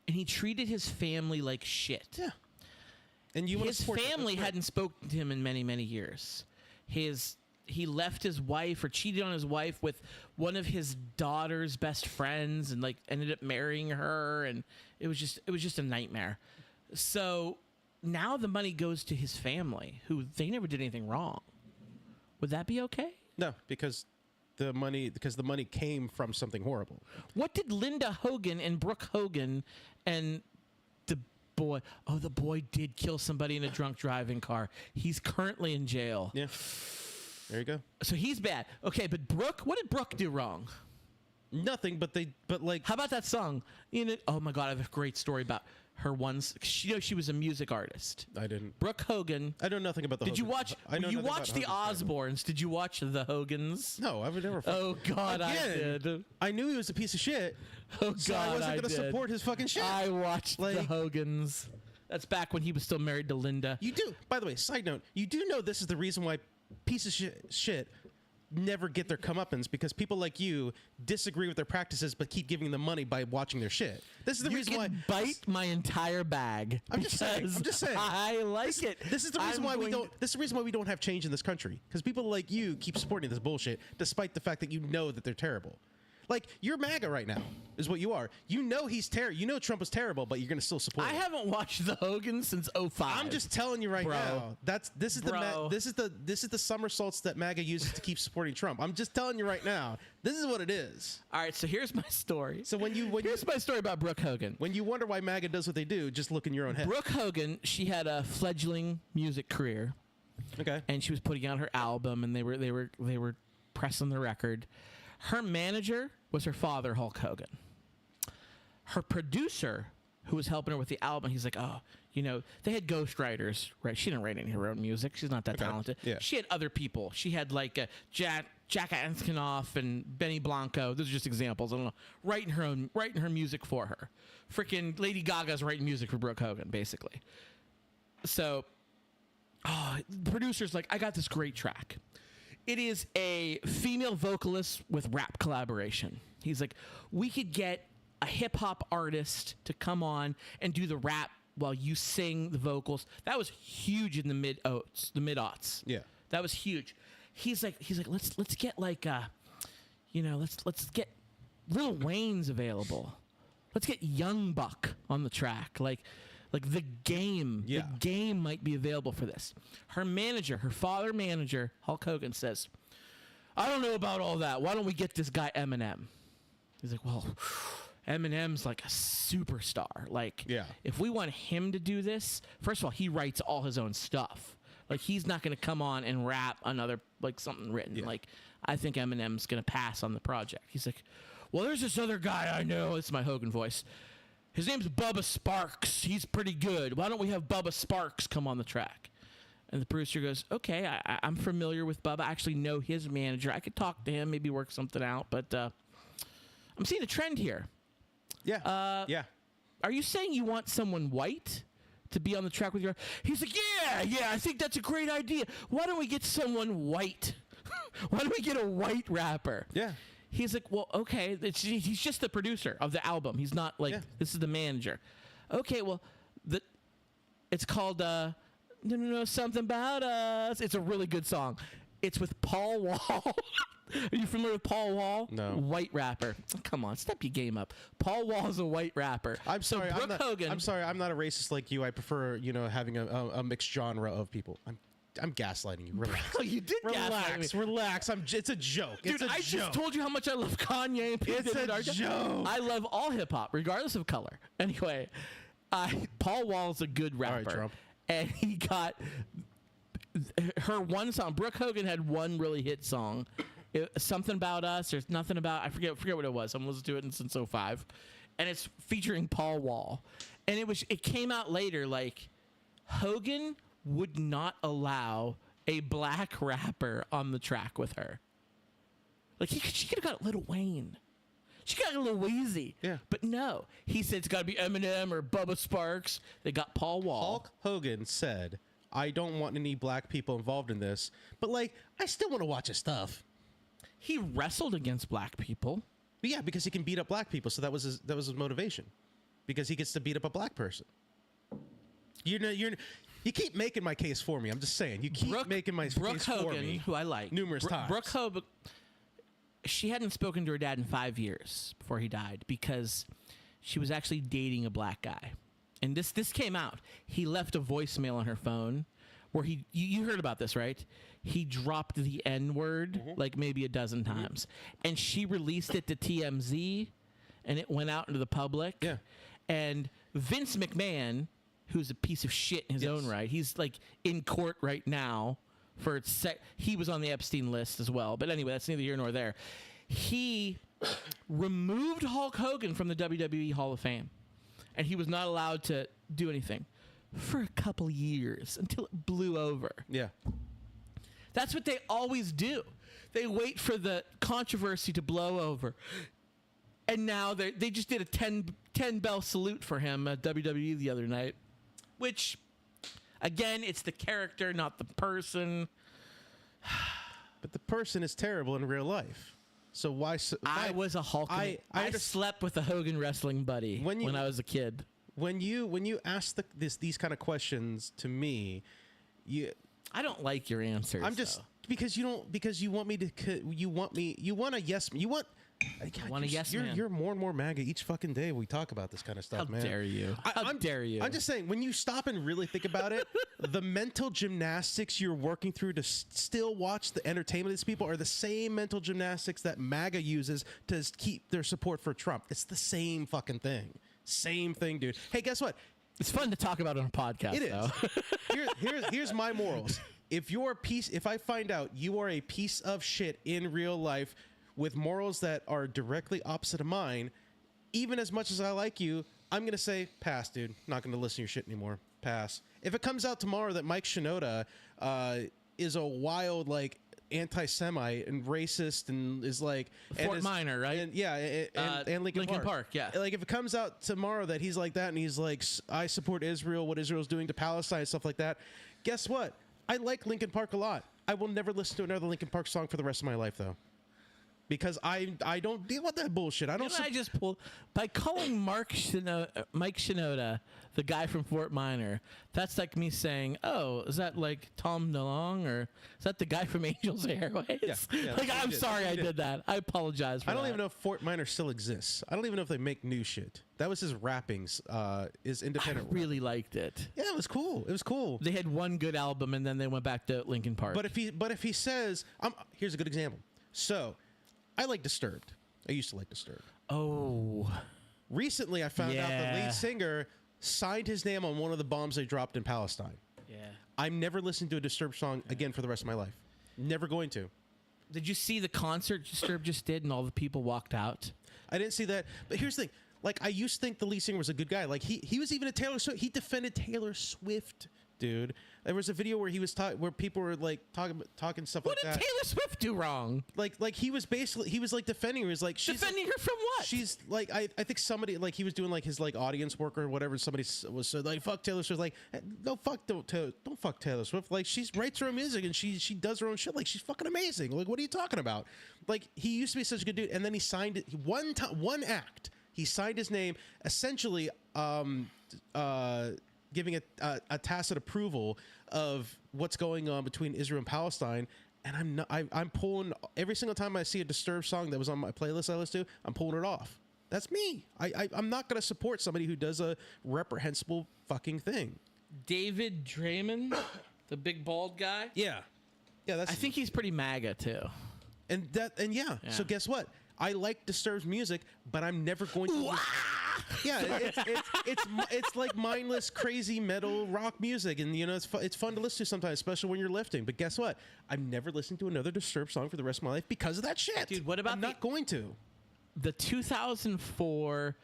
And he treated his family like shit. Yeah. And his family hadn't spoken to him in many, many years. His he left his wife or cheated on his wife with one of his daughter's best friends and like ended up marrying her, and it was just a nightmare. So now the money goes to his family, who they never did anything wrong. Would that be okay? No, because the money came from something horrible. What did Linda Hogan and Brooke Hogan and the boy? Oh, the boy did kill somebody in a drunk driving car. He's currently in jail. Yeah. There you go. So he's bad. Okay, but Brooke, what did Brooke do wrong? Nothing, but How about that song? Oh my God, I have a great story about her once. She was a music artist. I didn't. Brooke Hogan. I know nothing about the Did you Hogans. watch? I know You nothing about watched the Hogan's Osbournes? Did you watch the Hogans? No, I would never. Oh God, I Again, did. I knew he was a piece of shit. Oh God, so I wasn't I going to did. support his fucking shit. I watched the Like- Hogans. That's back when he was still married to Linda. You do. By the way, side note, you do know this is the reason why pieces of shit never get their comeuppance, because people like you disagree with their practices but keep giving them money by watching their shit. This is the You reason can why. bite my entire bag. I'm just saying. I'm just saying. I like it. This is the reason why we don't. This is the reason why we don't have change in this country, because people like you keep supporting this bullshit, despite the fact that you know that they're terrible. Like, you're MAGA right now, is what you are. You know he's terrible. You know Trump is terrible, but you're going to still support him. I haven't watched the Hogans since 05. I'm just telling you right Bro. now. This is Bro. the somersaults that MAGA uses to keep supporting Trump. I'm just telling you right now. This is what it is. All right, so here's my story. So here's my story about Brooke Hogan. when you wonder why MAGA does what they do, just look in your own head. Brooke Hogan, she had a fledgling music career, Okay. and she was putting out her album, and they were pressing the record. Her manager was her father, Hulk Hogan. Her producer, who was helping her with the album, he's like, oh, they had ghostwriters, right? She didn't write any of her own music. She's not that talented. Yeah. She had other people. She had like Jack Antonoff and Benny Blanco. Those are just examples. I don't know. Writing her music for her. Freaking Lady Gaga's writing music for Brooke Hogan, basically. So, the producer's like, I got this great track. It is a female vocalist with rap collaboration. He's like, we could get a hip hop artist to come on and do the rap while you sing the vocals. That was huge in the mid-aughts. Yeah. That was huge. He's like, let's get like let's get Lil Wayne's available. Let's get Young Buck on the track. Like The Game. Yeah. The Game might be available for this. Her manager, her father manager, Hulk Hogan, says, I don't know about all that. Why don't we get this guy Eminem? He's like, well, Eminem's like a superstar. Like, Yeah. if we want him to do this, first of all, he writes all his own stuff. Like, he's not going to come on and rap another, like, something written. Yeah. Like, I think Eminem's going to pass on the project. He's like, well, there's this other guy I know. It's my Hogan voice. His name's Bubba Sparks. He's pretty good. Why don't we have Bubba Sparks come on the track? And the producer goes, okay, I'm familiar with Bubba. I actually know his manager. I could talk to him, maybe work something out. But I'm seeing a trend here. Yeah. Yeah. Are you saying you want someone white to be on the track with your... He's like, yeah, I think that's a great idea. Why don't we get someone white? Why don't we get a white rapper? Yeah. He's like, well, okay. He's just the producer of the album. He's not like, this is the manager. Okay, well, it's called No, Something About Us. It's a really good song. It's with Paul Wall. Are you familiar with Paul Wall? No. White rapper. Come on, step your game up. Paul Wall is a white rapper. I'm sorry. So Brooke Hogan. I'm sorry. I'm not a racist like you. I prefer, having a mixed genre of people. I'm gaslighting you. Relax. Oh, you did gaslight me. Relax. It's a joke. Dude, it's a I joke. just told you how much I love Kanye. And P. It's Diddy a and R. joke. I love all hip hop, regardless of color. Anyway, Paul Wall's a good rapper. All right, Trump. And he got her one song. Brooke Hogan had one really hit song. Something About Us. There's nothing about. I forget what it was. I'm listening to it since 05, and it's featuring Paul Wall. And it came out later. Like, Hogan would not allow a black rapper on the track with her. Like, she could have got Lil Wayne. She got a little Weezy. Yeah. But no. He said it's got to be Eminem or Bubba Sparks. They got Paul Wall. Hulk Hogan said, I don't want any black people involved in this, but, I still want to watch his stuff. He wrestled against black people. But yeah, because he can beat up black people, so that was his motivation. Because he gets to beat up a black person. You keep making my case for me. I'm just saying. You keep making my case Hogan, for me. who I like numerous times. Brooke Hogan. She hadn't spoken to her dad in 5 years before he died because she was actually dating a black guy, and this came out. He left a voicemail on her phone where you heard about this, right? He dropped the N-word like maybe a dozen times, and she released it to TMZ, and it went out into the public. Yeah. And Vince McMahon, who's a piece of shit in his own right, he's like in court right now for he was on the Epstein list as well. But anyway, that's neither here nor there. He removed Hulk Hogan from the WWE Hall of Fame, and he was not allowed to do anything for a couple years until it blew over. Yeah. That's what they always do. They wait for the controversy to blow over. And now they just did a 10 bell salute for him at WWE the other night, which, again, it's the character, not the person. But the person is terrible in real life. So why? I was a Hulk. I slept with a Hogan wrestling buddy when I was a kid. When you ask these kind of questions to me, I don't like your answers. I'm just because you want a yes. You want a yes man. You're more and more MAGA each fucking day. We talk about this kind of stuff, man. How dare you? How dare you? I'm just saying, when you stop and really think about it, the mental gymnastics you're working through to still watch the entertainment of these people are the same mental gymnastics that MAGA uses to keep their support for Trump. It's the same fucking thing. Same thing, dude. Hey, guess what? It's fun to talk about on a podcast. It is. Here's my morals. If I find out you are a piece of shit in real life with morals that are directly opposite of mine, even as much as I like you, I'm going to say, pass, dude. Not going to listen to your shit anymore. Pass. If it comes out tomorrow that Mike Shinoda is a wild, like, anti-Semite and racist and is like... Fort Minor, right? And Lincoln Park. Yeah. Like, if it comes out tomorrow that he's like that and he's like, I support Israel, what Israel's doing to Palestine and stuff like that, guess what? I like Lincoln Park a lot. I will never listen to another Lincoln Park song for the rest of my life, though. Because I don't deal with that bullshit. I just pulled by calling Mike Shinoda the guy from Fort Minor. That's like me saying, "Oh, is that like Tom DeLonge, or is that the guy from Angels Airways?" Yeah, like, I'm sorry I did that. I apologize for that. I don't even know if Fort Minor still exists. I don't even know if they make new shit. That was his rappings, his independent. I really liked it. Yeah, it was cool. It was cool. They had one good album, and then they went back to Linkin Park. But if he says, here's a good example. So, I like Disturbed. I used to like Disturbed. Oh. Recently, I found out the lead singer signed his name on one of the bombs they dropped in Palestine. Yeah. I'm never listening to a Disturbed song again for the rest of my life. Never going to. Did you see the concert Disturbed just did and all the people walked out? I didn't see that. But here's the thing. Like, I used to think the lead singer was a good guy. Like, he was even a Taylor Swift. He defended Taylor Swift, dude. There was a video where he was where people were like talking stuff like that. What did Taylor Swift do wrong? Like he was like defending her. He was like, defending her from what? She's like, I think somebody, like, he was doing like his like audience work or whatever. Somebody was so like, fuck Taylor Swift. Like, no, don't fuck Taylor Swift. Like, she writes her own music and she does her own shit. Like, she's fucking amazing. Like, what are you talking about? Like, he used to be such a good dude, and then he signed it one act. He signed his name, essentially giving a tacit approval of what's going on between Israel and Palestine. And I'm pulling every single time I see a Disturbed song that was on my playlist I listen to, I'm pulling it off. That's me. I'm not going to support somebody who does a reprehensible fucking thing. David Draymond, the big bald guy. Yeah. I think he's pretty MAGA too. Yeah. So guess what? I like Disturbed's music, but I'm never going to. Yeah, it's like mindless, crazy metal rock music, and you know it's fun to listen to sometimes, especially when you're lifting. But guess what? I'm never listening to another Disturbed song for the rest of my life because of that shit. Dude, what about I'm not going to. The 2004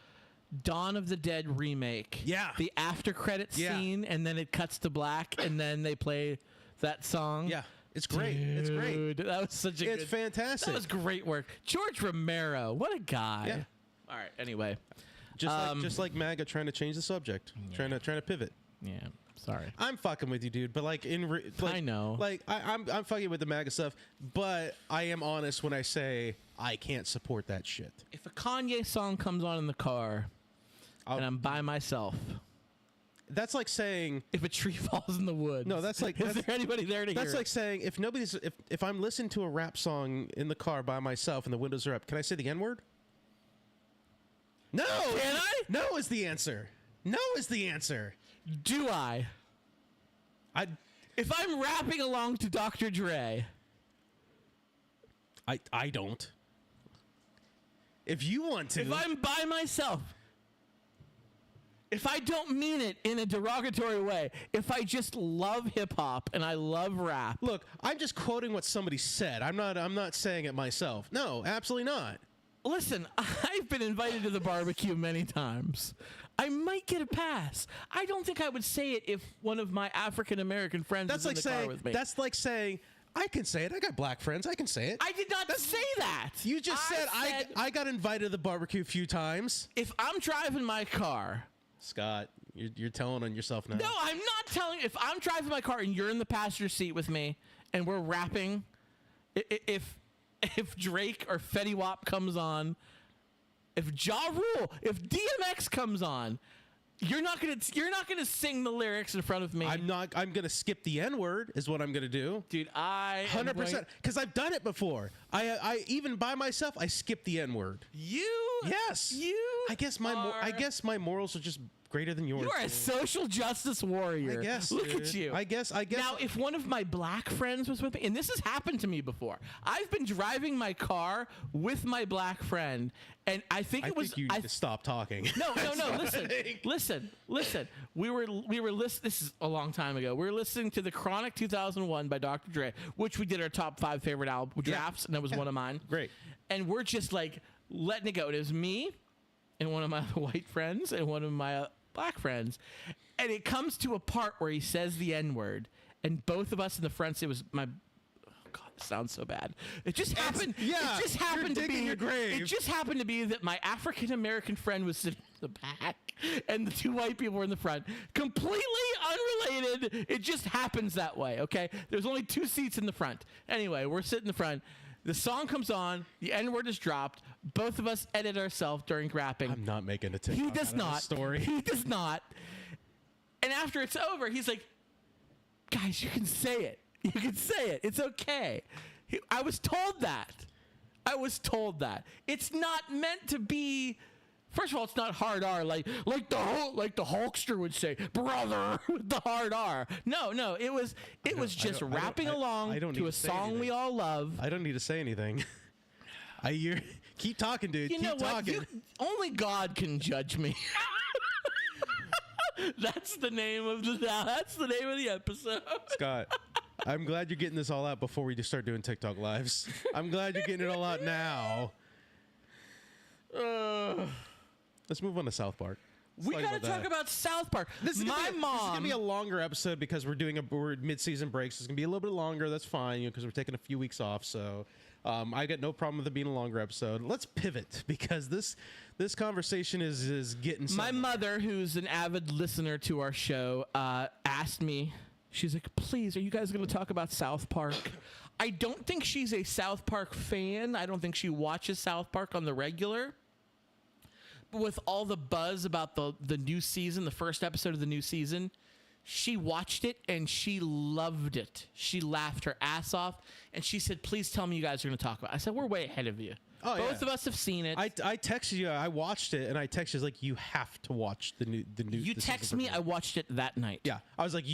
Dawn of the Dead remake? Yeah, the after credit scene, and then it cuts to black, and then they play that song. Yeah. It's great. It's great. That was such a It's fantastic. That was great work. George Romero, what a guy. Yeah. All right. Anyway, just like MAGA trying to change the subject, trying to pivot. Yeah. Sorry. I'm fucking with you, dude. But like I know. Like I'm fucking with the MAGA stuff, but I am honest when I say I can't support that shit. If a Kanye song comes on in the car, and I'm by myself, That's like saying if a tree falls in the woods. No, that's like is there anybody there to hear? That's like saying if I'm listening to a rap song in the car by myself and the windows are up, can I say the N-word? No. Can I? No is the answer. No is the answer. Do I? If I'm rapping along to Dr. Dre. I don't. If you want to. If I'm by myself. If I don't mean it in a derogatory way, if I just love hip hop and I love rap. Look, I'm just quoting what somebody said. I'm not saying it myself. No, absolutely not. Listen, I've been invited to the barbecue many times. I might get a pass. I don't think I would say it if one of my African American friends was in the car with me. That's like saying, I can say it. I got black friends. I can say it. I did not say that. You just said I got invited to the barbecue a few times. If I'm driving my car... Scott, you're telling on yourself now. No, I'm not telling. If I'm driving my car and you're in the passenger seat with me and we're rapping, if Drake or Fetty Wap comes on, if Ja Rule, if DMX comes on, you're not gonna sing the lyrics in front of me. I'm gonna skip the N-word is what I'm gonna do. Dude, 100%, because I've done it before. I even by myself I skip the N-word. Yes. I guess my morals are just greater than yours. You are a social justice warrior. I guess. Look at you. I guess. Now, if one of my black friends was with me, and this has happened to me before, I've been driving my car with my black friend, and I think you need to stop talking. No. Listen. We were listening. This is a long time ago. We were listening to the Chronic 2001 by Dr. Dre, which we did our top 5 favorite album drafts, and that was one of mine. Great. And we're just like letting it go. And it was me and one of my white friends and one of my black friends, and it comes to a part where he says the N-word, and both of us in the front seat, it was my God, this sounds so bad. It just happened. It just happened to be your grave. It just happened to be that my African American friend was sitting in the back, and the 2 white people were in the front. Completely unrelated. It just happens that way. Okay, there's only 2 seats in the front. Anyway, we're sitting in the front. The song comes on. The N-word is dropped. Both of us edit ourselves during rapping. I'm not making a TikTok. He does not. Story. He does not. And after it's over, he's like, "Guys, you can say it. You can say it. It's okay." I was told that. It's not meant to be. First of all, it's not hard R like the Hulkster would say, "Brother," with the hard R. No, it was just rapping along to a song we all love. I don't need to say anything. Keep talking, dude. You know keep what? talking. Only God can judge me. That's the name of the episode. Scott, I'm glad you're getting this all out before we just start doing TikTok lives. I'm glad you're getting it all out now. Let's move on to South Park. We gotta talk about South Park. This is gonna be a longer episode because we're mid-season breaks. It's gonna be a little bit longer. That's fine, because we're taking a few weeks off. So I got no problem with it being a longer episode. Let's pivot because this conversation is getting somewhere. My mother, who's an avid listener to our show, asked me. She's like, "Please, are you guys going to talk about South Park?" I don't think she's a South Park fan. I don't think she watches South Park on the regular. But with all the buzz about the new season, the first episode of the new season, she watched it and she loved it. She laughed her ass off, and she said, "Please tell me you guys are going to talk about it." I said, "We're way ahead of you. Both of us have seen it." I texted you. I watched it, and I texted you like, "You have to watch the new." You text me. I watched it that night. Yeah, I was like,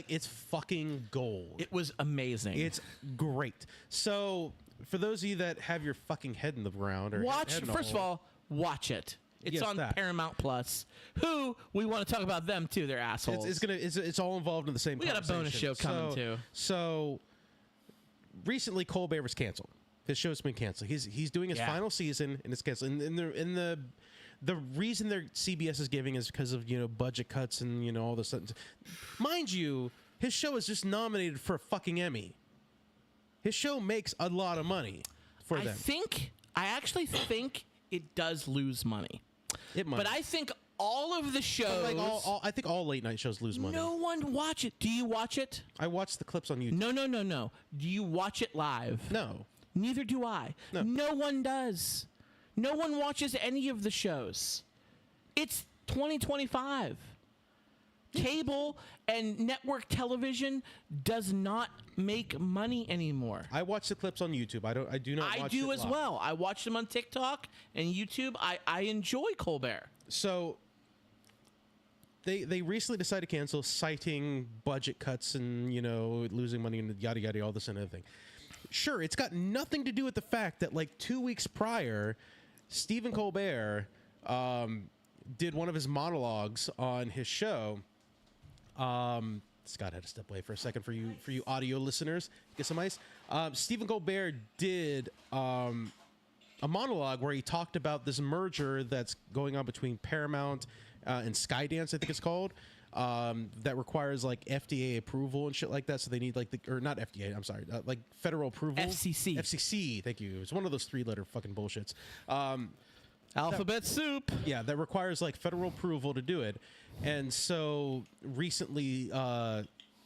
it's fucking gold. It was amazing. It's great. So for those of you that have your fucking head in the ground, or first of all, watch it. It's on Paramount Plus. Who we want to talk about them too? They're assholes. It's all involved in the same. We got a bonus show coming too. So recently, Colbert was canceled. His show's been canceled. He's doing his final season, and it's canceled. And the reason CBS is giving is because of budget cuts and all this. Mind you, his show is just nominated for a fucking Emmy. His show makes a lot of money for them. I actually think it does lose money. It might. But I think all of the shows... I think all late night shows lose money. No one watch it. Do you watch it? I watch the clips on YouTube. No. Do you watch it live? No. Neither do I. No one does. No one watches any of the shows. It's 2025. Cable and network television does not make money anymore. I watch the clips on YouTube. I do not. I watch do it as live. well. I watch them on TikTok and YouTube. I enjoy Colbert. So they recently decided to cancel, citing budget cuts and losing money and yada yada, all this and everything. Sure, it's got nothing to do with the fact that like 2 weeks prior, Stephen Colbert did one of his monologues on his show. Scott had to step away for a second for you audio listeners. Get some ice. Stephen Colbert did a monologue where he talked about this merger that's going on between Paramount and Skydance, I think it's called, that requires like FDA approval and shit like that. So they need like not FDA, I'm sorry, like federal approval. FCC. FCC, thank you. It's one of those 3-letter fucking bullshits. Alphabet soup. Yeah, that requires like federal approval to do it. And so recently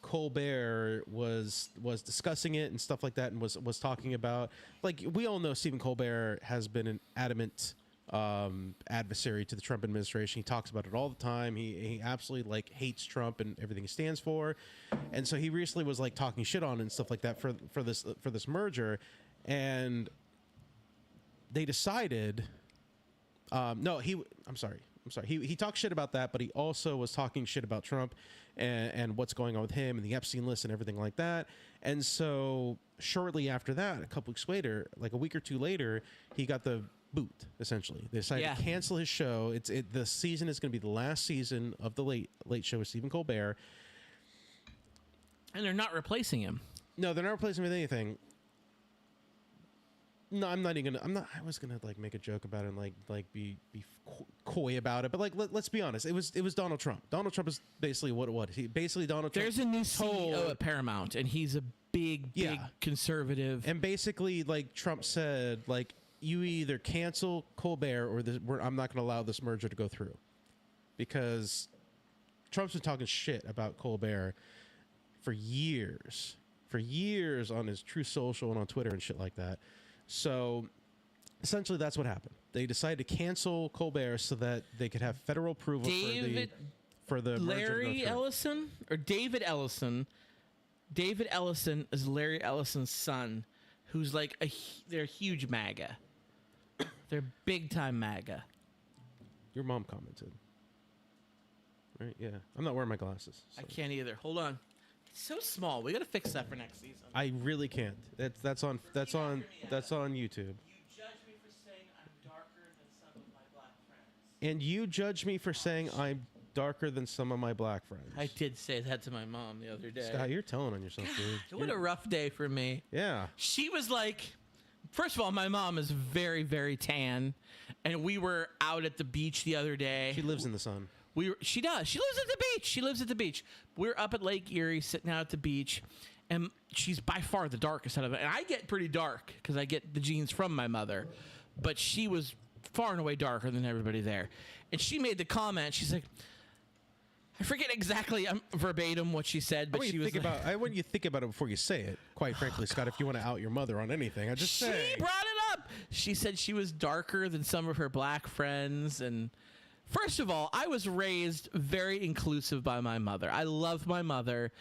Colbert was discussing it and stuff like that, and was talking about, like, we all know Stephen Colbert has been an adamant adversary to the Trump administration. He talks about it all the time. He absolutely like hates Trump and everything he stands for. And so he recently was like talking shit on and stuff like that for this merger. And they decided I'm sorry. He talked shit about that, but he also was talking shit about Trump and what's going on with him and the Epstein list and everything like that. And so shortly after that, a couple weeks later, like a week or two later, he got the boot, essentially. They decided to cancel his show. The season is going to be the last season of the Late Show with Stephen Colbert. And they're not replacing him. No, they're not replacing him with anything. No, I'm not even gonna. I was gonna like make a joke about it and like be coy about it, but like let's be honest. It was Donald Trump. Donald Trump is basically what he basically Donald Trump. There's a new CEO at Paramount, and he's a big conservative. And basically, like Trump said, like you either cancel Colbert or I'm not gonna allow this merger to go through, because Trump's been talking shit about Colbert for years on his True Social and on Twitter and shit like that. So essentially that's what happened. They decided to cancel Colbert so that they could have federal approval for the Larry Ellison or David Ellison. David Ellison is Larry Ellison's son, who's like they're huge MAGA. They're big time MAGA. Your mom commented. Right? Yeah. I'm not wearing my glasses. So. I can't either. Hold on. It's so small. We got to fix that for next season. I really can't. That's on YouTube. You judge me for saying I'm darker than some of my black friends. And you judge me for saying I'm darker than some of my black friends. I did say that to my mom the other day. Scott, you're telling on yourself, dude. What a rough day for me. Yeah. She was like, first of all, my mom is very, very tan, and we were out at the beach the other day. She lives in the sun. She does. She lives at the beach. We're up at Lake Erie, sitting out at the beach, and she's by far the darkest out of it. And I get pretty dark because I get the genes from my mother, but she was far and away darker than everybody there. And she made the comment. She's like, I forget exactly verbatim what she said, but she was like, I want you to think about it before you say it. Quite frankly, Scott, if you want to out your mother on anything, I just say. She brought it up. She said she was darker than some of her black friends, and first of all, I was raised very inclusive by my mother. I love my mother.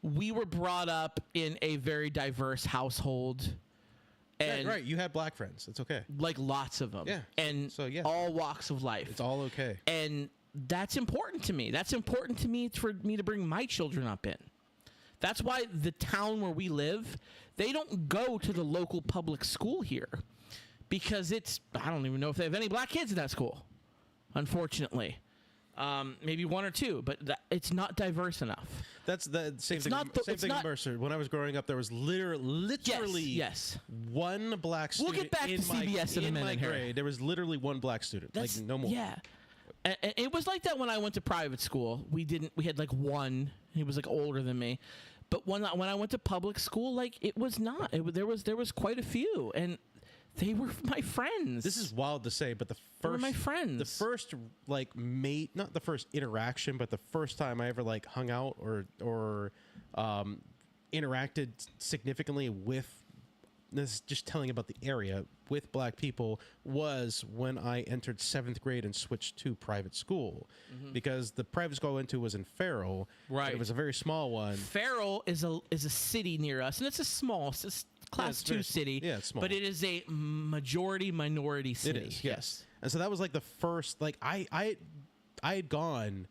We were brought up in a very diverse household. And right. You had black friends. It's okay. Like lots of them. Yeah. And all walks of life. It's all okay. And that's important to me. That's important to me for me to bring my children up in. That's why the town where we live, they don't go to the local public school here. Because I don't even know if they have any black kids in that school. Unfortunately, maybe one or two, but it's not diverse enough. That's the same thing. Same thing in Mercer. When I was growing up, there was literally yes. one black student. We'll get back to CBS in a minute. My grade, there was literally one black student, like no more. Yeah, and it was like that when I went to private school. We had like one. He was like older than me, but when I went to public school, like it was not. There was quite a few, and they were my friends. This is wild to say, but they were my friends. The first like not the first interaction, but the first time I ever like hung out or interacted significantly with this is just telling about the area with black people, was when I entered 7th grade and switched to private school, because the private school I went to was in Farrell. Right. It was a very small one. Farrell is a city near us, and it's a class 2 city. Yeah, it's small. But it is a majority minority city. It is, yes. And so that was like the first, like I had gone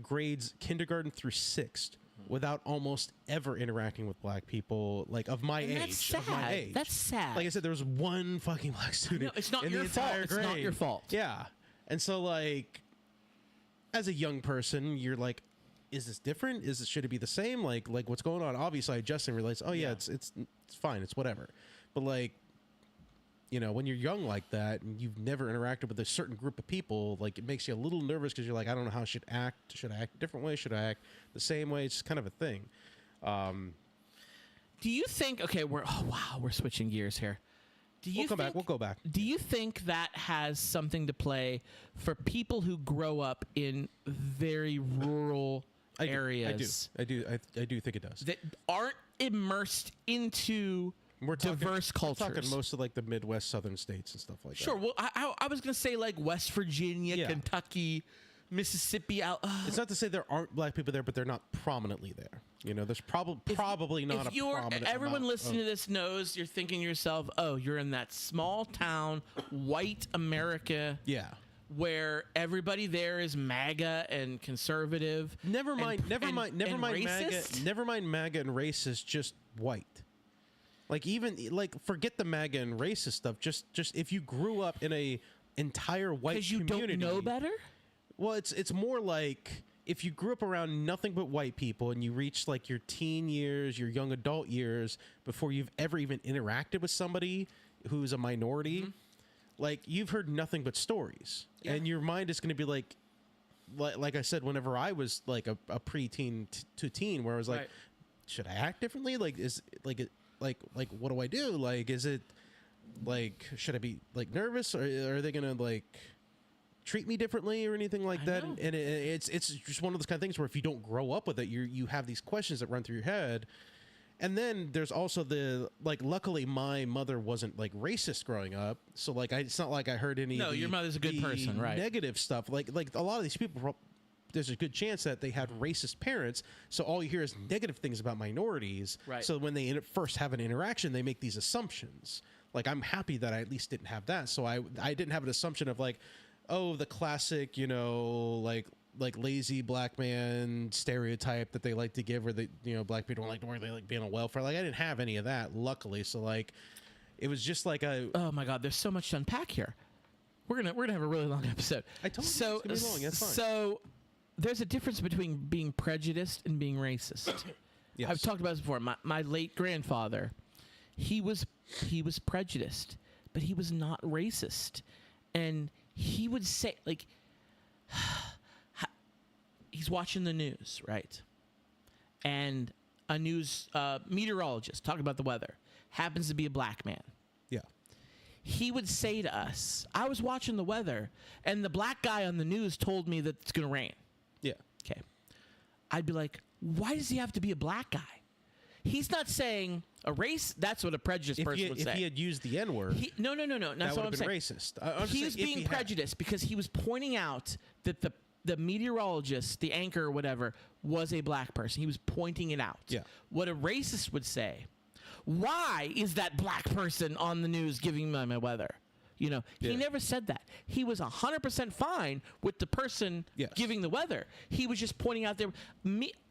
grades kindergarten through 6th without almost ever interacting with black people, like of my age. That's sad. Of my age. That's sad. Like I said, there was one fucking black student. No, it's not in your the fault. entire It's not grade. your fault. Yeah. And so like, as a young person, you're like, is this different? Should it be the same? Like what's going on? Obviously, I adjust and realize, oh yeah, it's fine, it's whatever. But like, you know, when you're young like that and you've never interacted with a certain group of people, like it makes you a little nervous because you're like, I don't know how I should act. Should I act a different way? Should I act the same way? It's kind of a thing. Do you think? Okay, we're switching gears here. Do you We'll go back. Do you think that has something to play for people who grow up in very rural areas? I do think it does. That aren't immersed into diverse cultures. We're talking most of like the Midwest, southern states and stuff like that. Sure. Well, I was gonna say like West Virginia, Yeah. Kentucky, Mississippi. It's not to say there aren't black people there, but they're not prominently there. You know, there's probably not if a you're prominent everyone amount listening to this knows you're thinking to yourself, oh, you're in that small town, white America. Yeah. Where everybody there is MAGA and conservative. Never mind MAGA. racist? Never mind MAGA and racist. Just white. Like even like forget the MAGA and racist stuff. Just if you grew up in a entire white because you community, don't know better. Well, it's more like if you grew up around nothing but white people and you reach like your teen years, your young adult years before you've ever even interacted with somebody who's a minority. Like you've heard nothing but stories, and your mind is going to be like I said, whenever I was like a preteen to teen, where I was like, should I act differently? Like, is like what do I do? Like, is it like should I be like nervous, or are they going to like treat me differently or anything like that? know. And it's just one of those kind of things where if you don't grow up with it, you have these questions that run through your head. And then there's also the like. Luckily, my mother wasn't like racist growing up, so like it's not like I heard any. No, your mother's a good person, right? Negative stuff, like a lot of these people. There's a good chance that they had racist parents, so all you hear is negative things about minorities. Right. So when they first have an interaction, they make these assumptions. Like I'm happy that I at least didn't have that, so I didn't have an assumption of like, oh, the classic, you know, like lazy black man stereotype that they like to give, where the black people don't like to work, they like being on welfare. Like I didn't have any of that, luckily. So like, it was just like oh my God, there's so much to unpack here. We're gonna have a really long episode. I told you it's gonna be long. That's fine. So there's a difference between being prejudiced and being racist. Yes. I've talked about this before. My late grandfather, he was prejudiced, but he was not racist, and he would say like. He's watching the news, right? And a news meteorologist talking about the weather happens to be a black man. Yeah. He would say to us, I was watching the weather, and the black guy on the news told me that it's going to rain. Yeah. Okay. I'd be like, why does he have to be a black guy? He's not saying a race. That's what a prejudiced person would say. If he had used the N-word, no. That's that what would I'm have been saying. racist. He was being prejudiced because he was pointing out that the meteorologist, the anchor or whatever, was a black person. He was pointing it out. Yeah. What a racist would say, why is that black person on the news giving me my weather? You know, he never said that. He was 100% fine with the person giving the weather. He was just pointing out there.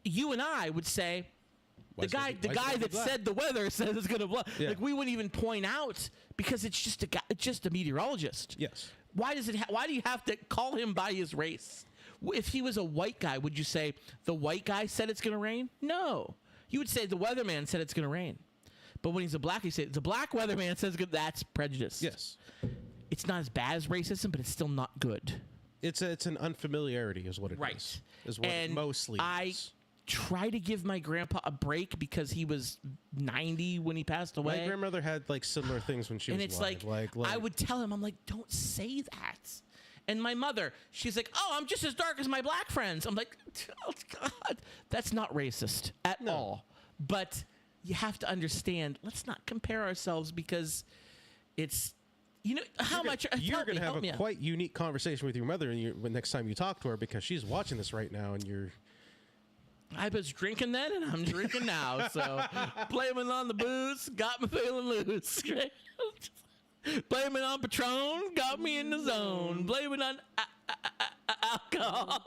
You and I would say, the guy that said the weather says it's going to blow. Yeah. Like we wouldn't even point out because it's just a guy. It's just a meteorologist. Yes. Why does it? Why do you have to call him by his race? If he was a white guy, would you say the white guy said it's going to rain? No. You would say the weatherman said it's going to rain. But when he's a black, you say the black weatherman says good. That's prejudice. Yes. It's not as bad as racism, but it's still not good. It's an unfamiliarity, is what it is. Is what it mostly is. Try to give my grandpa a break because he was 90 when he passed away. My grandmother had like similar things when she was alive. And it's like, I would tell him, I'm like, don't say that. And my mother, she's like, oh, I'm just as dark as my black friends. I'm like, oh, God, that's not racist at all. But you have to understand. Let's not compare ourselves because it's. You know how much you're going to have a quite unique conversation with your mother when next time you talk to her, because she's watching this right now, and you're. I was drinking then, and I'm drinking now. So blaming on the booze got me feeling loose. Blaming on Patron got me in the zone. Blaming on alcohol.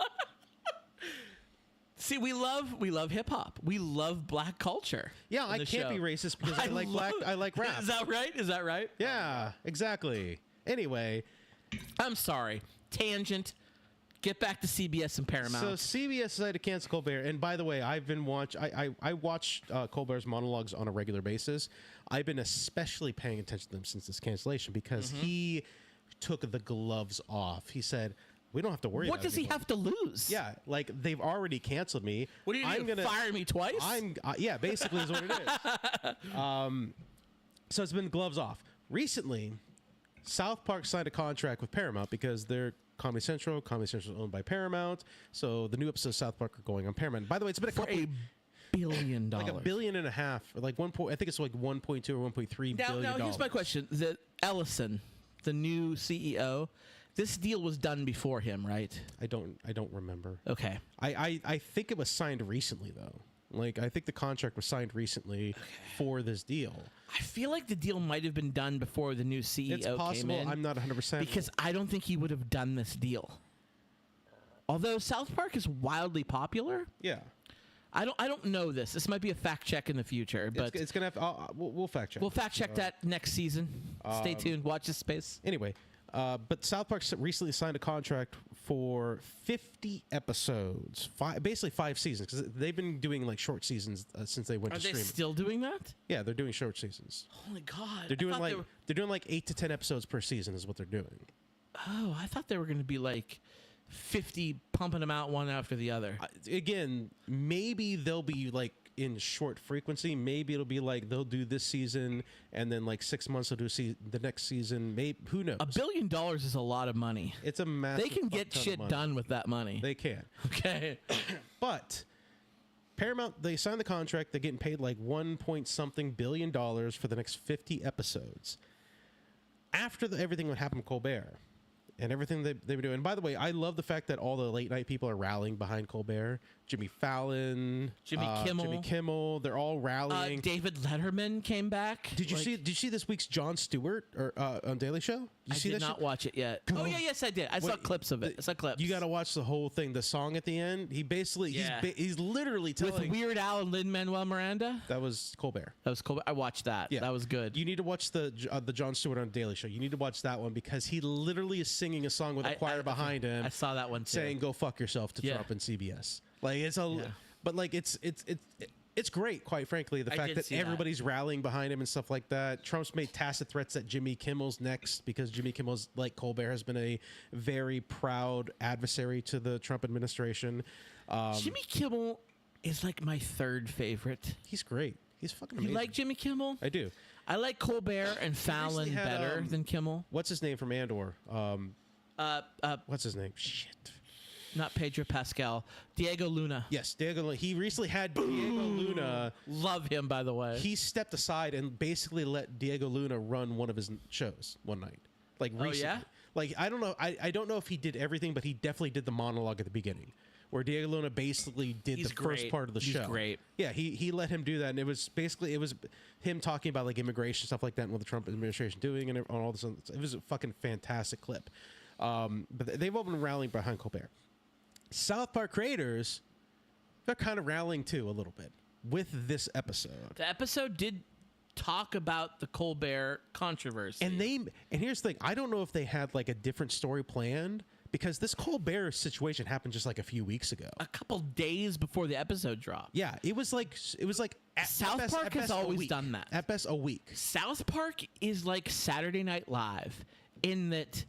See, we love hip hop. We love black culture. Yeah, I can't be racist because I like rap. Is that right? Is that right? Yeah, exactly. Anyway, I'm sorry. Tangent. Get back to CBS and Paramount. So CBS decided to cancel Colbert. And by the way, I've been I watched Colbert's monologues on a regular basis. I've been especially paying attention to them since this cancellation because he took the gloves off. He said, we don't have to worry about it. What does he have to lose? Yeah, like they've already canceled me. What are you going to fire me twice? Yeah, basically is what it is. So it's been gloves off. Recently, South Park signed a contract with Paramount because they're Comedy Central. Comedy Central is owned by Paramount. So the new episodes of South Park are going on Paramount. By the way, it's been a couple... $1 billion. Like $1.5 billion, or like I think it's like 1.2 or 1.3 billion. Now here's my question: Ellison, the new CEO, this deal was done before him, right? I don't remember. Okay. I think it was signed recently though. Like I think the contract was signed recently for this deal. I feel like the deal might have been done before the new CEO it's possible. came in. I'm not 100% because I don't think he would have done this deal. Although South Park is wildly popular. Yeah. I don't know this. This might be a fact check in the future, but it's gonna have. We'll fact check. We'll fact check that next season. Stay tuned. Watch this space. Anyway, but South Park recently signed a contract for 50 episodes, basically 5 seasons, because they've been doing like short seasons since they went to streaming. Are they still doing that? Yeah, they're doing short seasons. Holy God! They're doing like 8 to 10 episodes per season is what they're doing. Oh, I thought they were going to be like 50, pumping them out one after the other. Again, maybe they'll be like in short frequency. Maybe it'll be like they'll do this season and then like 6 months they'll do the next season. Maybe, who knows? $1 billion is a lot of money. It's a massive. They can get shit done with that money. They can. Okay. But Paramount, they signed the contract. They're getting paid like $1 billion for the next 50 episodes. After everything that happened with Colbert and everything they were doing. And by the way, I love the fact that all the late night people are rallying behind Colbert. Jimmy Fallon, Jimmy Kimmel, they're all rallying. David Letterman came back. Did you see this week's Jon Stewart on Daily Show? I did not watch it yet. Oh yeah, yes I did. I saw clips of it. I saw clips. You got to watch the whole thing. The song at the end. He basically he's literally telling with Weird Al and Lin-Manuel Miranda. That was Colbert. That was Colbert. I watched that. Yeah. That was good. You need to watch the Jon Stewart on Daily Show. You need to watch that one because he literally is singing a song with a choir behind him. I saw that one too. Saying "Go fuck yourself" to Trump and CBS. Like it's but like it's great, quite frankly. The fact that everybody's rallying behind him and stuff like that. Trump's made tacit threats that Jimmy Kimmel's next because Jimmy Kimmel's, like Colbert, has been a very proud adversary to the Trump administration. Jimmy Kimmel is like my third favorite. He's great. He's fucking amazing. You like Jimmy Kimmel? I do. I like Colbert and Fallon better than Kimmel. What's his name from Andor? What's his name? Shit. Not Pedro Pascal. Diego Luna. Yes, Diego Luna. He recently had Diego Luna. Love him, by the way. He stepped aside and basically let Diego Luna run one of his shows one night. Like recently. Oh, yeah? Like, I don't know. I don't know if he did everything, but he definitely did the monologue at the beginning. Where Diego Luna basically did the first part of the show. He's great. Yeah, he let him do that, and it was him talking about like immigration stuff like that, and what the Trump administration doing, and all this. It was a fucking fantastic clip. But they've all been rallying behind Colbert. South Park creators, they're kind of rallying too a little bit with this episode. The episode did talk about the Colbert controversy, and here's the thing: I don't know if they had like a different story planned. Because this Colbert situation happened just like a few weeks ago. A couple days before the episode dropped. Yeah, it was like South Park has always done that. At best a week. South Park is like Saturday Night Live in that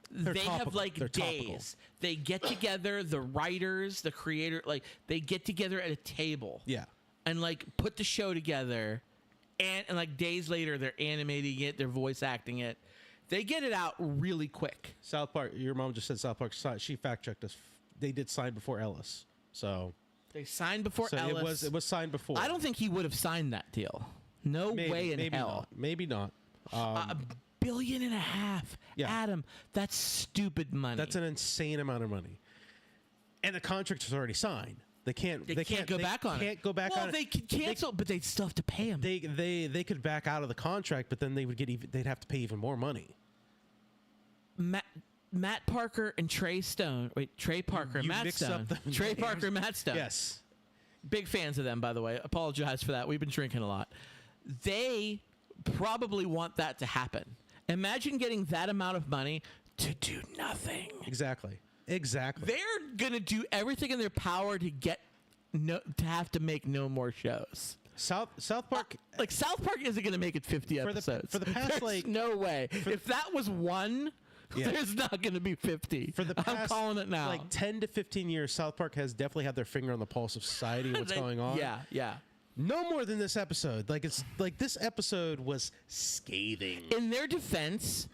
they have like days. They get together, the writers, the creator, like they get together at a table. Yeah. And like put the show together and like days later they're animating it, they're voice acting it. They get it out really quick. South Park, your mom just said South Park. She fact checked us. They did sign before Ellis. So They signed before So Ellis. it was signed before. I don't think he would have signed that deal. No way in hell. Maybe not. $1.5 billion. Yeah. Adam, that's stupid money. That's an insane amount of money. And the contract is already signed. They can't go back on it. Can't go back on it. Well, they could cancel, but they'd still have to pay him. They could back out of the contract, but then they'd have to pay even more money. Matt Parker and Trey Stone. Wait, Trey Parker and Matt Stone. Trey Parker and Matt Stone. Yes. Big fans of them, by the way. Apologize for that. We've been drinking a lot. They probably want that to happen. Imagine getting that amount of money to do nothing. Exactly. They're going to do everything in their power to to have to make no more shows. South Park South Park isn't going to make it 50 episodes. For the past There's no way. If that was one, there's not going to be 50. For the past, I'm calling it now. 10 to 15 years, South Park has definitely had their finger on the pulse of society, what's going on. Yeah. No more than this episode. This episode was scathing. In their defense,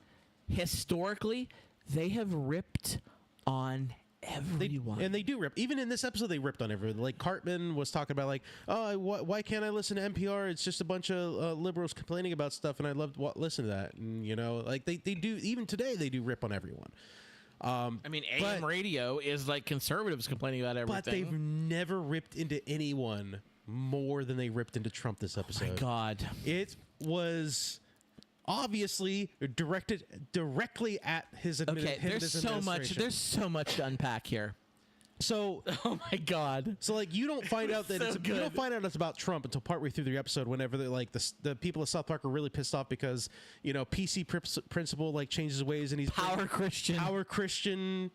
historically, they have ripped on everyone. And they do rip. Even in this episode, they ripped on everyone. Like Cartman was talking about, why can't I listen to NPR? It's just a bunch of liberals complaining about stuff, and I love to listen to that. And they do. Even today, they do rip on everyone. AM radio is like conservatives complaining about everything. But they've never ripped into anyone more than they ripped into Trump this episode. Oh my God! It was obviously directed directly at his administration. There's so much to unpack here. So, oh my God! So you don't find out that you don't find out it's about Trump until partway through the episode. Whenever the people of South Park are really pissed off because PC principal changes ways and he's power Christian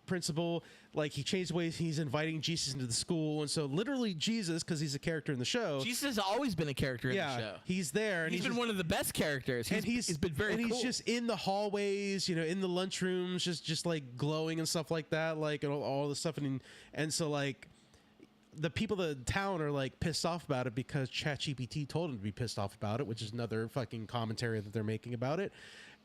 principal, he changed ways. He's inviting Jesus into the school, and so literally Jesus, because he's a character in the show. Jesus has always been a character in the show. He's there, and he's been one of the best characters. He's been very cool. He's just in the hallways, in the lunchrooms, just glowing and stuff like that, and all this stuff, and so the people of the town are pissed off about it because ChatGPT told them to be pissed off about it, which is another fucking commentary that they're making about it.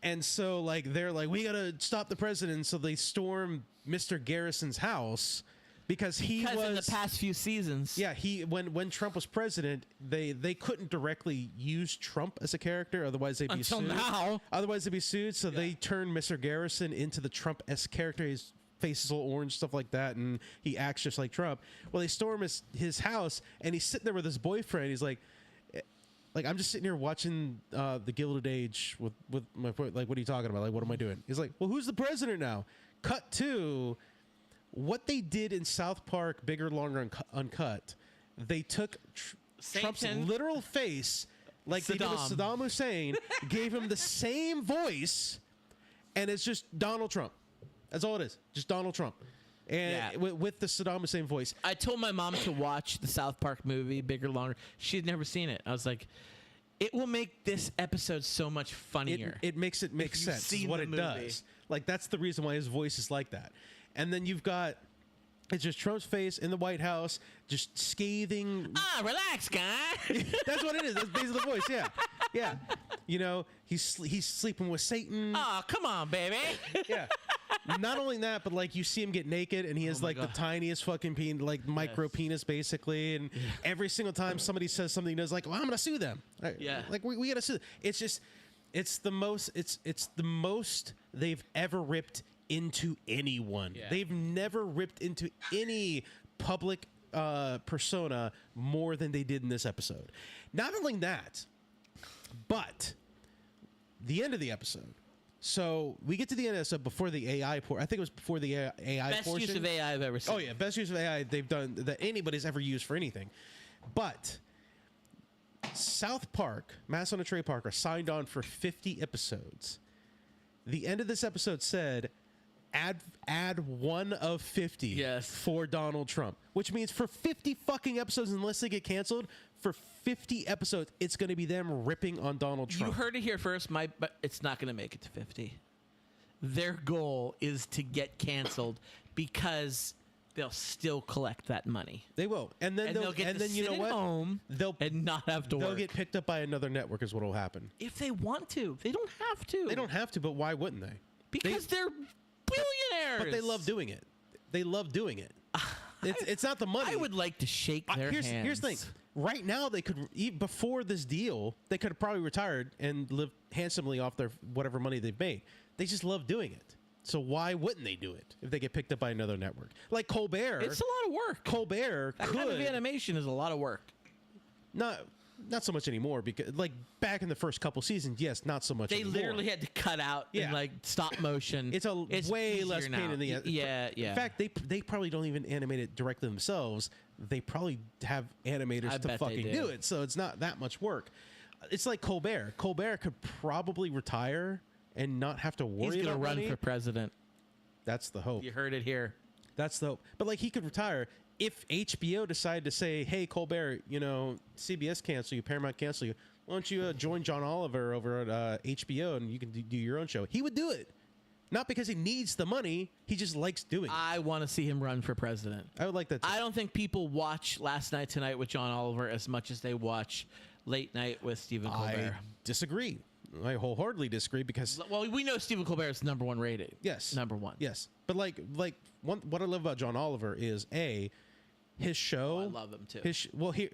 And so they're we gotta stop the president. So they storm Mr. Garrison's house because in the past few seasons. Yeah, when Trump was president, they couldn't directly use Trump as a character, otherwise they'd be sued. Until now. Otherwise they'd be sued. So they turned Mr. Garrison into the Trump-esque character. His face is all orange, stuff like that, and he acts just like Trump. Well, they storm his house, and he's sitting there with his boyfriend. He's like, I'm just sitting here watching The Gilded Age with my what are you talking about? What am I doing? He's like, well, who's the president now? Cut to what they did in South Park, Bigger, Longer, Uncut. They took Trump's literal face, like they did with Saddam Hussein, gave him the same voice, and it's just Donald Trump. That's all it is, just Donald Trump. And with the Saddam Hussein voice. I told my mom to watch the South Park movie, Bigger, Longer. She had never seen it. I was like, it will make this episode so much funnier. It makes it make sense. Is what it does. That's the reason why his voice is like that. And then you've got, it's just Trump's face in the White House, just scathing. Relax, guy. That's what it is. That's basically the voice. Yeah. He's sleeping with Satan. Oh, come on, baby. Yeah. Not only that, but you see him get naked, and he has the tiniest fucking micro penis, basically. And every single time somebody says something, he's like, "Well, I'm gonna sue them." Yeah. We gotta sue them. It's just, it's the most they've ever ripped into anyone. Yeah. They've never ripped into any public persona more than they did in this episode. Not only that, but the end of the episode. So we get to the end of the episode before the AI portion. I think it was before the AI best portion. Best use of AI I've ever seen. Oh, yeah. Best use of AI they've done that anybody's ever used for anything. But South Park, Massa and Trey Parker, signed on for 50 episodes. The end of this episode said, add one of 50 for Donald Trump. Which means for 50 fucking episodes, unless they get canceled, for 50 episodes, it's going to be them ripping on Donald Trump. You heard it here first, but it's not going to make it to 50. Their goal is to get canceled because they'll still collect that money. They will, and then they'll get to sit at home and not have to work. They'll get picked up by another network, is what will happen. If they want to, they don't have to. They don't have to, but why wouldn't they? Because they're billionaires. But they love doing it. They love doing it. It's not the money. I would like to shake their hands. Here's the thing. Right now, they could before this deal, they could have probably retired and lived handsomely off their whatever money they've made. They just love doing it. So why wouldn't they do it if they get picked up by another network? Like Colbert. It's a lot of work. Colbert that kind of animation is a lot of work. Not so much anymore, because like back in the first couple seasons, yes, not so much They anymore. literally had to cut out in like stop motion. It's way less pain in the yeah. In fact, they probably don't even animate it directly themselves. They probably have animators to fucking do it, so it's not that much work. It's like Colbert. Colbert could probably retire and not have to worry He's about gonna run money. for president. That's the hope. You heard it here. That's the hope. But like he could retire if HBO decided to say, "Hey, Colbert, CBS cancel you, Paramount cancel you. Why don't you join John Oliver over at HBO and you can do your own show?" He would do it. Not because he needs the money. He just likes doing it. I want to see him run for president. I would like that too. I don't think people watch Last Night Tonight with John Oliver as much as they watch Late Night with Stephen Colbert. I disagree. I wholeheartedly disagree because... Well, we know Stephen Colbert is #1 rated. Yes. #1. Yes. But what I love about John Oliver is his show. I love him too.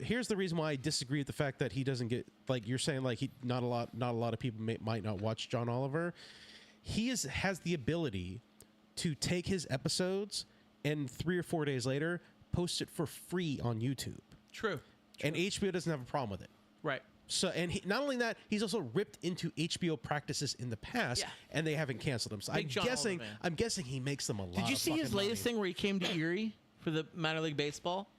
Here's the reason why I disagree with the fact that he doesn't get, like you're saying, like not a lot of people might not watch John Oliver. He has the ability to take his episodes and 3 or 4 days later post it for free on YouTube. True. And HBO doesn't have a problem with it. Right. So, and not only that, he's also ripped into HBO practices in the past, and they haven't canceled him. So I'm guessing he makes them a lot. Did you see his latest thing where he came to Erie for the minor league baseball?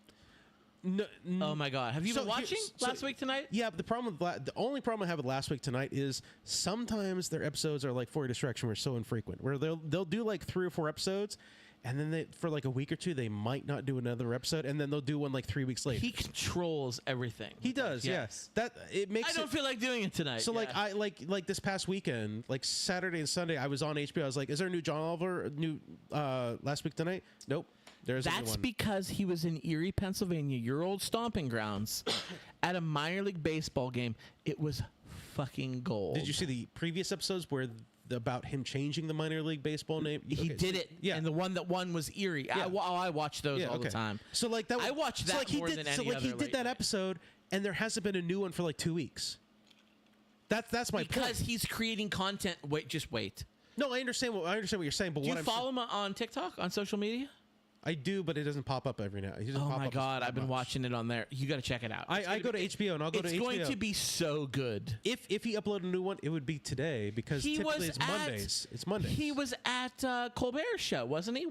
No, oh my God! Have you been watching Last Week Tonight? Yeah, but the only problem I have with Last Week Tonight is sometimes their episodes are like For Your Distraction, were so infrequent, where they'll do like 3 or 4 episodes. And then for like a week or two, they might not do another episode, and then they'll do one like 3 weeks later. He controls everything. He does, yes. That it makes. I don't feel like doing it tonight. So like this past weekend, like Saturday and Sunday, I was on HBO. I was like, "Is there a new John Oliver Last Week Tonight?" Nope, there isn't. That's because he was in Erie, Pennsylvania, your old stomping grounds, at a minor league baseball game. It was fucking gold. Did you see the previous episodes where? About him changing the minor league baseball name. He did it. Yeah. And the one that won was Erie. Yeah. I watch those all the time. So like that. I watched that more than any other. So like he did that episode, and there hasn't been a new one for like 2 weeks. That's my point. Because he's creating content. Just wait. No, I understand what you're saying. But do you follow him on TikTok, on social media? I do, but it doesn't pop up every now. Oh my God, I've been watching it on there. You got to check it out. I go to HBO and I'll go to HBO. It's going to be so good. If he uploaded a new one, it would be today because typically it's Mondays. It's Mondays. He was at Colbert's show, wasn't he?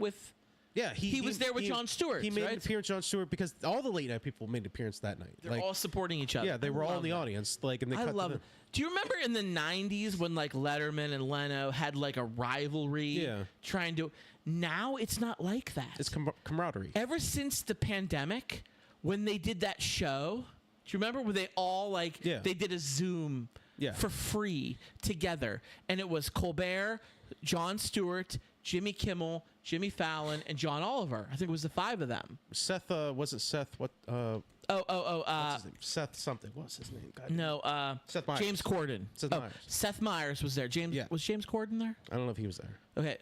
He was there with Jon Stewart. He made an appearance with Jon Stewart because all the late night people made an appearance that night. They're all supporting each other. Yeah, they were all in the audience. And they I love it. Do you remember in the 90s when like Letterman and Leno had like a rivalry? Yeah. Trying to. Now it's not like that. It's camaraderie. Ever since the pandemic, when they did that show, do you remember when they all they did a Zoom for free together, and it was Colbert, Jon Stewart, Jimmy Kimmel, Jimmy Fallon, and John Oliver. I think it was the 5 of them. Seth wasn't Seth what? What's his name? Seth something. What's his name? God, no, Seth Meyers. James Corden. Myers. Seth Meyers was there. Was James Corden there? I don't know if he was there. Okay,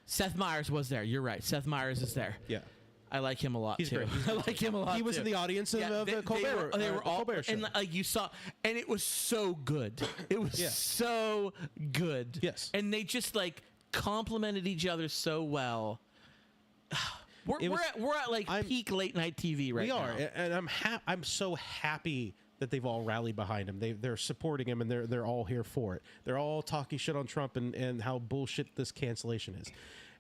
Seth Meyers was there. You're right. Seth Meyers is there. Yeah. I like him a lot He's too. great. I like him a lot. He was in the audience of the Colbert. They were all Colbert show. and like you saw, and it was so good. It was so good. Yes. And they just like complimented each other so well. We're at like peak late night TV right now. We are, and I'm so happy that they've all rallied behind him. They're supporting him, and they're all here for it. They're all talking shit on Trump and how bullshit this cancellation is.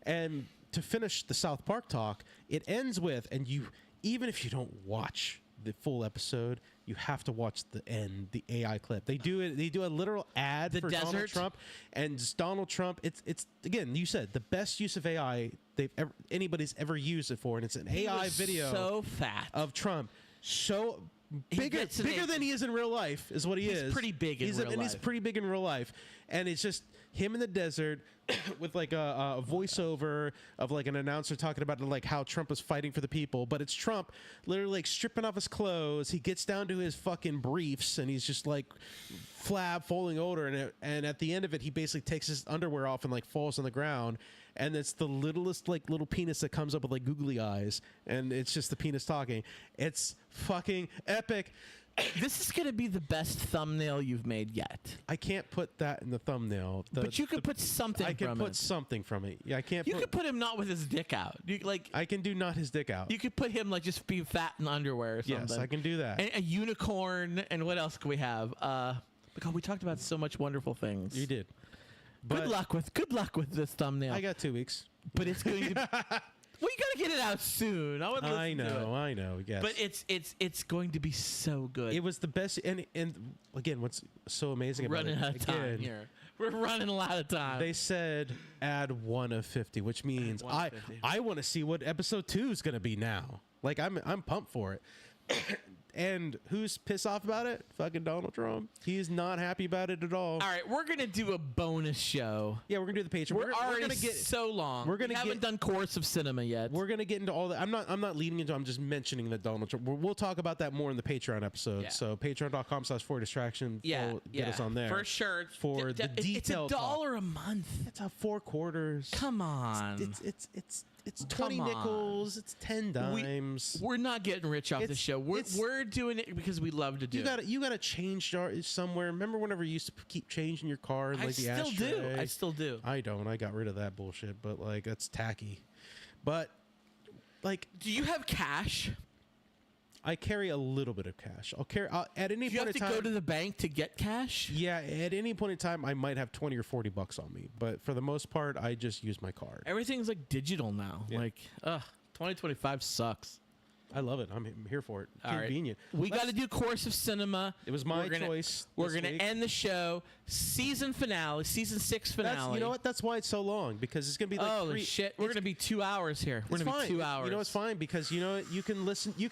And to finish the South Park talk, it ends with, and you, even if you don't watch the full episode, you have to watch the end, the AI clip. They do it. They do a literal ad for Donald Trump, and Donald Trump. It's again, you said the best use of AI anybody's ever used it for, and it's an AI video so fat of Trump. So bigger than he is in real life is what he is. He's pretty big in real life. And he's pretty big in real life. And it's just, him in the desert with like a voiceover of like an announcer talking about like how Trump is fighting for the people, but it's Trump literally like stripping off his clothes. He gets down to his fucking briefs and he's just like falling over, and at the end of it, he basically takes his underwear off and like falls on the ground, and it's the littlest like little penis that comes up with like googly eyes, and it's just the penis talking. It's fucking epic. This is going to be the best thumbnail you've made yet. I can't put that in the thumbnail. But you could put something from it. I can put something from it. Yeah, I can't. You could put him not with his dick out. I can do not his dick out. You could put him like just be fat in underwear or something. Yes, I can do that. And a unicorn, and what else can we have? Because we talked about so much wonderful things. You did. Good luck with this thumbnail. I got 2 weeks. But it's going to. Well, you gotta get it out soon. I know. Yes, but it's going to be so good. It was the best, and again, what's so amazing about it? Running out of time here. We're running a lot of time. They said add 1 of 50, which means I want to see what episode 2 is gonna be now. Like I'm pumped for it. And who's pissed off about it? Fucking Donald Trump. He is not happy about it at all. All right, we're gonna do a bonus show. Yeah, we're gonna do the Patreon. We're gonna get so long. We haven't done Course of Cinema yet. We're gonna get into all that. I'm not leading into. I'm just mentioning that Donald Trump. We'll talk about that more in the Patreon episode. Yeah. So patreon.com/4distraction. Yeah, get us on there for sure. For the detailed. It's $1 a month. It's a 4 quarters. Come on. It's 20 nickels. It's 10 dimes. We're not getting rich off the show. We're doing it because we love to do it. You got to change somewhere. Remember whenever you used to keep changing your car and like the ashtray? I still do. I don't. I got rid of that bullshit. But like that's tacky. But like, do you have cash? I carry a little bit of cash. I'll carry at any point in time. You have to go to the bank to get cash? Yeah, at any point in time, I might have 20 or 40 bucks on me. But for the most part, I just use my card. Everything's like digital now. Yeah. Like, 2025 sucks. I love it. I'm here for it. Convenient. Right. We got to do Course of Cinema. It was my choice. We're going to end the show. Season 6 finale. You know what? That's why it's so long, because it's going to be like holy shit. We're going to be 2 hours here. We're going to be 2 hours. You know, it's fine because you know you can listen to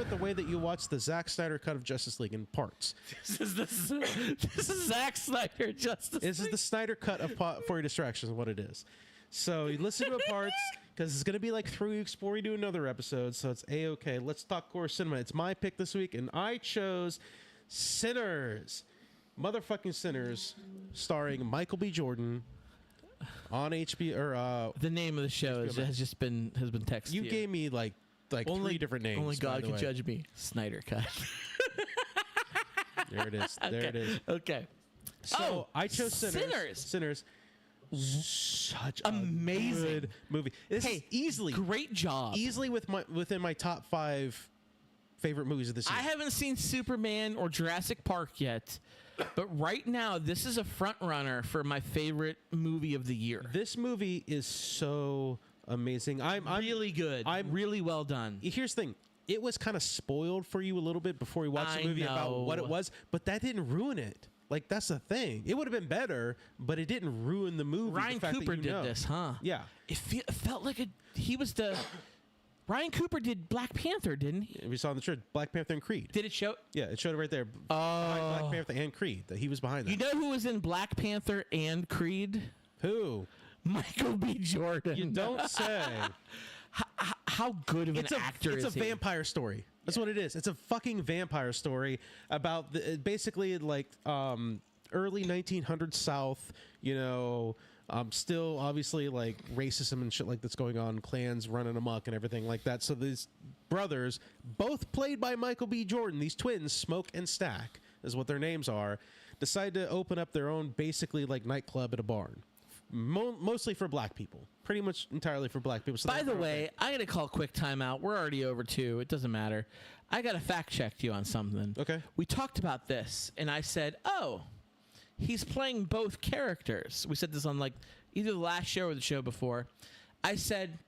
it the way that you watch the Zack Snyder cut of Justice League in parts. This is Zack Snyder Justice League. This is the Snyder cut of For Your Distractions, what it is. So you listen to it parts because it's going to be like 3 weeks before we do another episode. So it's A-okay. Let's talk Core Cinema. It's my pick this week, and I chose Sinners. Motherfucking Sinners, starring Michael B. Jordan on HBO. Or the name of the show has been texted. You gave me like only 3 different names. Only God can judge me. Snyder cut. There it is. There it is. Okay. So I chose Sinners. Such amazing a good movie. This is easily great job. Easily within my top 5 favorite movies of this year. I haven't seen Superman or Jurassic Park yet, but right now this is a front runner for my favorite movie of the year. This movie is so amazing. I'm really good. I'm really well done. Here's the thing. It was kind of spoiled for you a little bit before you watched the movie about what it was, but that didn't ruin it. Like, that's the thing. It would have been better, but it didn't ruin the movie. Ryan Cooper did this, huh? Yeah. It felt like he was the... Ryan Cooper did Black Panther, didn't he? We saw in the trailer, Black Panther and Creed. Did it show? Yeah, it showed it right there. Behind Black Panther and Creed. That he was behind that. You know who was in Black Panther and Creed? Who? Michael B. Jordan. You don't say. How good of an actor is he? It's a vampire story. That's what it is. It's a fucking vampire story about basically like early 1900s South, you know, still obviously like racism and shit like that's going on, clans running amok and everything like that. So these brothers, both played by Michael B. Jordan, these twins, Smoke and Stack is what their names are, decide to open up their own basically like nightclub at a barn. Mostly for black people. Pretty much entirely for black people. So by the way, I got to call a quick timeout. We're already over 2. It doesn't matter. I got to fact check you on something. Okay. We talked about this, and I said, oh, he's playing both characters. We said this on like either the last show or the show before. I said,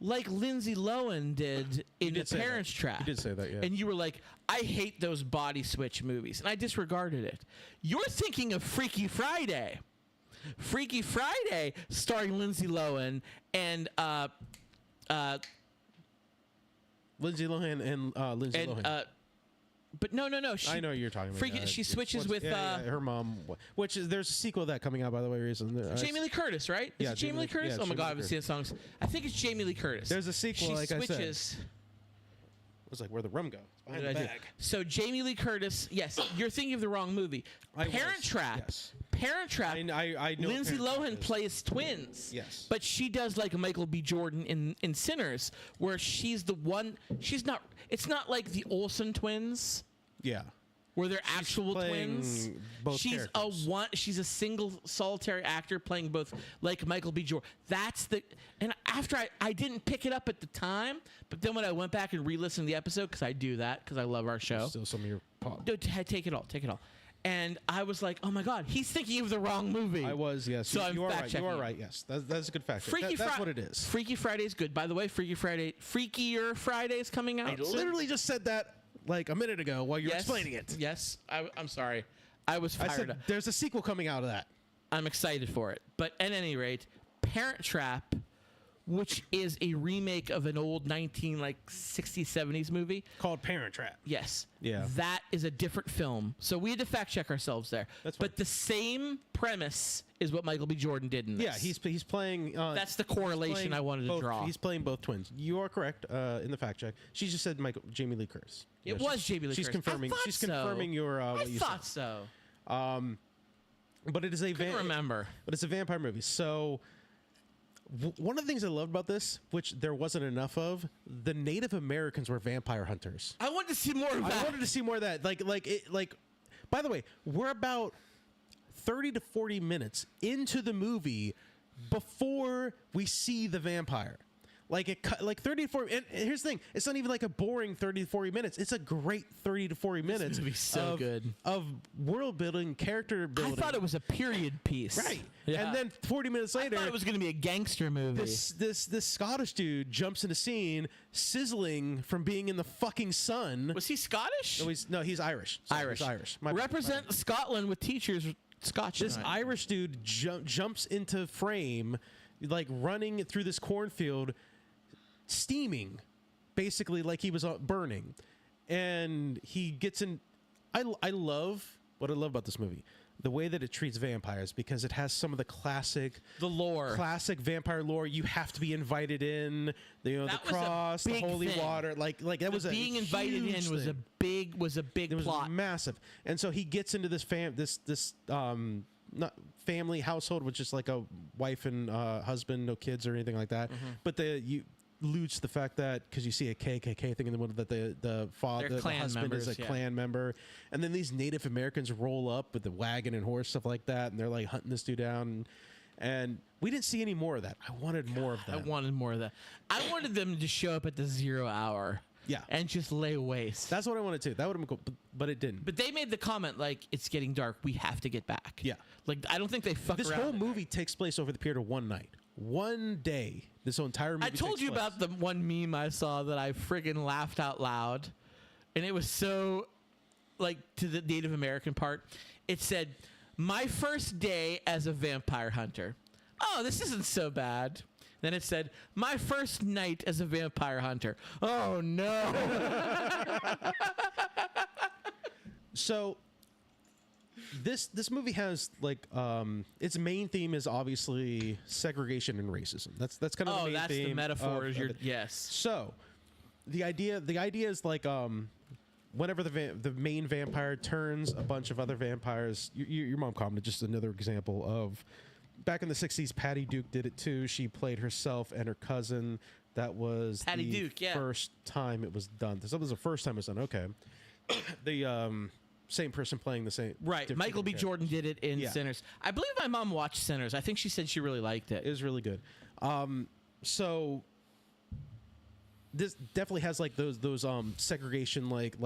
like Lindsay Lohan did in The Parents Trap. You did say that, yeah. And you were like, I hate those body switch movies. And I disregarded it. You're thinking of Freaky Friday. Freaky Friday, starring Lindsay Lohan and Lindsay Lohan and Lindsay Lohan. But no. I know you're talking about. Freaky, she switches with her mom, which is there's a sequel of that coming out, by the way. Jamie Lee Curtis, right? Is it Jamie Lee Curtis? yeah, Oh my Jamie God, Lee I haven't seen the songs. I think it's Jamie Lee Curtis. There's a sequel, She like switches. I said. It was like where the rum go. It's What behind did the I do? bag. So Jamie Lee Curtis, yes, you're thinking of the wrong movie. Parent Trap. Yes. Parent Trap. I know Lindsay Parent Trap Lohan is. plays twins. Yes. But she does like Michael B. Jordan in Sinners, where she's the one. She's not. It's not like the Olsen twins, Yeah. where they're actual playing twins. both She's characters. She's a single solitary actor playing both, like Michael B. Jordan. That's the. And after I didn't pick it up at the time, but then when I went back and re-listened to the episode, because I do that because I love our show. Still some of your pop. No, take it all. And I was like, oh my God, he's thinking of the wrong movie. I was, yes. So I'm you are right. fact-checking You are it. right. Yes, that's a good fact. That's what it is. Freaky Friday is good. By the way, Freakier Friday is coming out. I literally just said that like a minute ago while you were explaining it. Yes, I'm sorry. I was I fired said up. there's a sequel coming out of that. I'm excited for it. But at any rate, Parent Trap, which is a remake of an old 60s, 70s movie. Called Parent Trap. Yes. Yeah. That is a different film. So we had to fact check ourselves there. That's fine. But the same premise is what Michael B. Jordan did in this. Yeah, he's playing. That's the correlation I wanted to draw. He's playing both twins. You are correct in the fact check. She just said Jamie Lee Curtis. It was Jamie Lee She's Curtis. confirming. I thought She's so. confirming your. I What you thought said. so. But it is a Remember. But it's a vampire movie. So one of the things I loved about this, which there wasn't enough of, the Native Americans were vampire hunters. I wanted to see more of that. I wanted to see more of that. Like. By the way, we're about 30 to 40 minutes into the movie before we see the vampire. Like it cut like 30 to 40. And here's the thing: it's not even like a boring 30 to 40 minutes. It's a great 30 to 40 minutes. movie's so good. Of world building, character building. I thought it was a period piece. right. Yeah. And then 40 minutes later, I thought it was going to be a gangster movie. this Scottish dude jumps into scene, sizzling from being in the fucking sun. Was he Scottish? No, he's Irish. Sorry, Irish. He's Irish. My bad. Represent Scotland with teachers. Scotch. This tonight. Irish dude jumps into frame, like running through this cornfield, steaming, basically like he was burning, and he gets in. I love what I love about this movie, the way that it treats vampires, because it has some of the classic vampire lore. You have to be invited in. The That was a cross, the big holy thing. water, like that was being a invited huge in was thing. a big It was plot. massive, and so he gets into this not family household with just like a wife and husband, no kids or anything like that. Mm-hmm. But you alludes to the fact that because you see a KKK thing in the middle that the father, They're the Klan husband members, is a yeah. Klan member, and then these Native Americans roll up with the wagon and horse stuff like that, and they're like hunting this dude down. And we didn't see any more of that. I wanted more of that. I wanted more of that. I wanted them to show up at the 0 hour. Yeah. And just lay waste. That's what I wanted to. That would have been cool, but it didn't. But they made the comment like, it's getting dark. We have to get back. Yeah. Like, I don't think they fuck This around. whole movie takes place over the period of one night, one day. This whole entire movie. I told takes you place. about the one meme I saw that I friggin' laughed out loud. And it was so, like, to the Native American part. It said, my first day as a vampire hunter. Oh, this isn't so bad. Then it said, my first night as a vampire hunter. Oh, no. So this movie has like its main theme is obviously segregation and racism. That's kind of the Oh, main that's theme the metaphor. of it. Yes. So the idea is like whenever the main vampire turns a bunch of other vampires. Your mom commented just another example of. Back in the 60s, Patty Duke did it too. She played herself and her cousin. That was Patty the Duke, yeah. first time it was done. This was the first time it was done. Okay. The same person playing the same. Right. different Michael B. character. Jordan did it in Yeah. Sinners. I believe my mom watched Sinners. I think she said she really liked it. It was really good. So this definitely has like those segregation like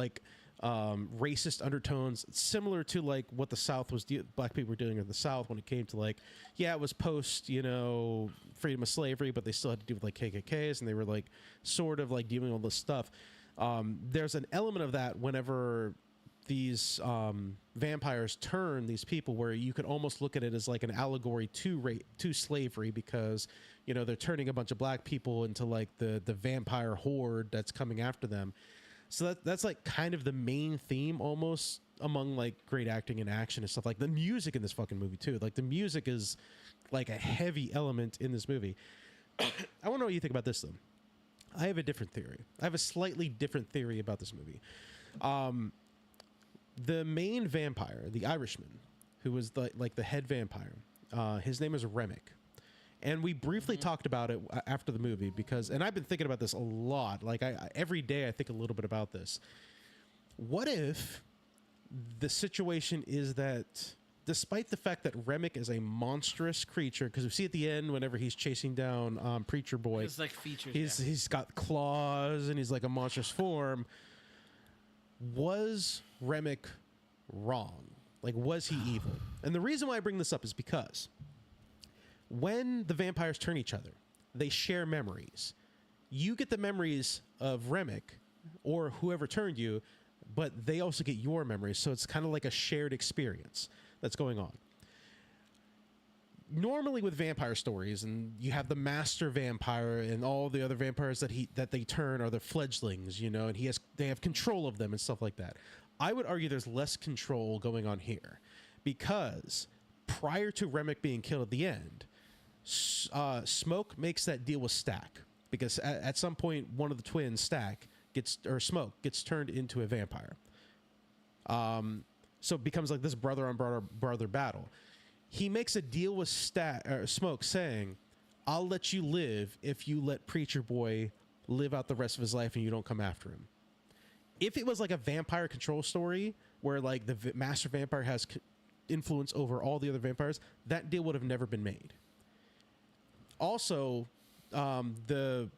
racist undertones, similar to like what the South was black people were doing in the South when it came to like, yeah, it was post freedom of slavery, but they still had to deal with like KKKs, and they were like sort of like dealing with all this stuff. There's an element of that whenever these vampires turn these people, where you could almost look at it as like an allegory to slavery, because they're turning a bunch of black people into like the vampire horde that's coming after them. So that's like kind of the main theme almost among like great acting and action and stuff. Like the music in this fucking movie too. Like the music is like a heavy element in this movie. I want to know what you think about this though. I have a different theory. I have a slightly different theory about this movie. The main vampire, the Irishman, who was the head vampire, his name is Remick. And we briefly talked about it after the movie because, and I've been thinking about this a lot. Like every day I think a little bit about this. What if the situation is that despite the fact that Remick is a monstrous creature, because we see at the end whenever he's chasing down Preacher Boy, It's like features. he's got claws and he's like a monstrous form. Was Remick wrong? Like, was he evil? And the reason why I bring this up is because when the vampires turn each other, they share memories. You get the memories of Remick or whoever turned you, but they also get your memories. So it's kind of like a shared experience that's going on. Normally with vampire stories, and you have the master vampire and all the other vampires that they turn are the fledglings, you know, and they have control of them and stuff like that. I would argue there's less control going on here because prior to Remick being killed at the end, Smoke makes that deal with Stack because at some point one of the twins, Smoke, gets turned into a vampire. So it becomes like this brother on brother battle. He makes a deal with Smoke saying, I'll let you live if you let Preacher Boy live out the rest of his life and you don't come after him. If it was like a vampire control story where like the master vampire has influence over all the other vampires, that deal would have never been made. Also, what's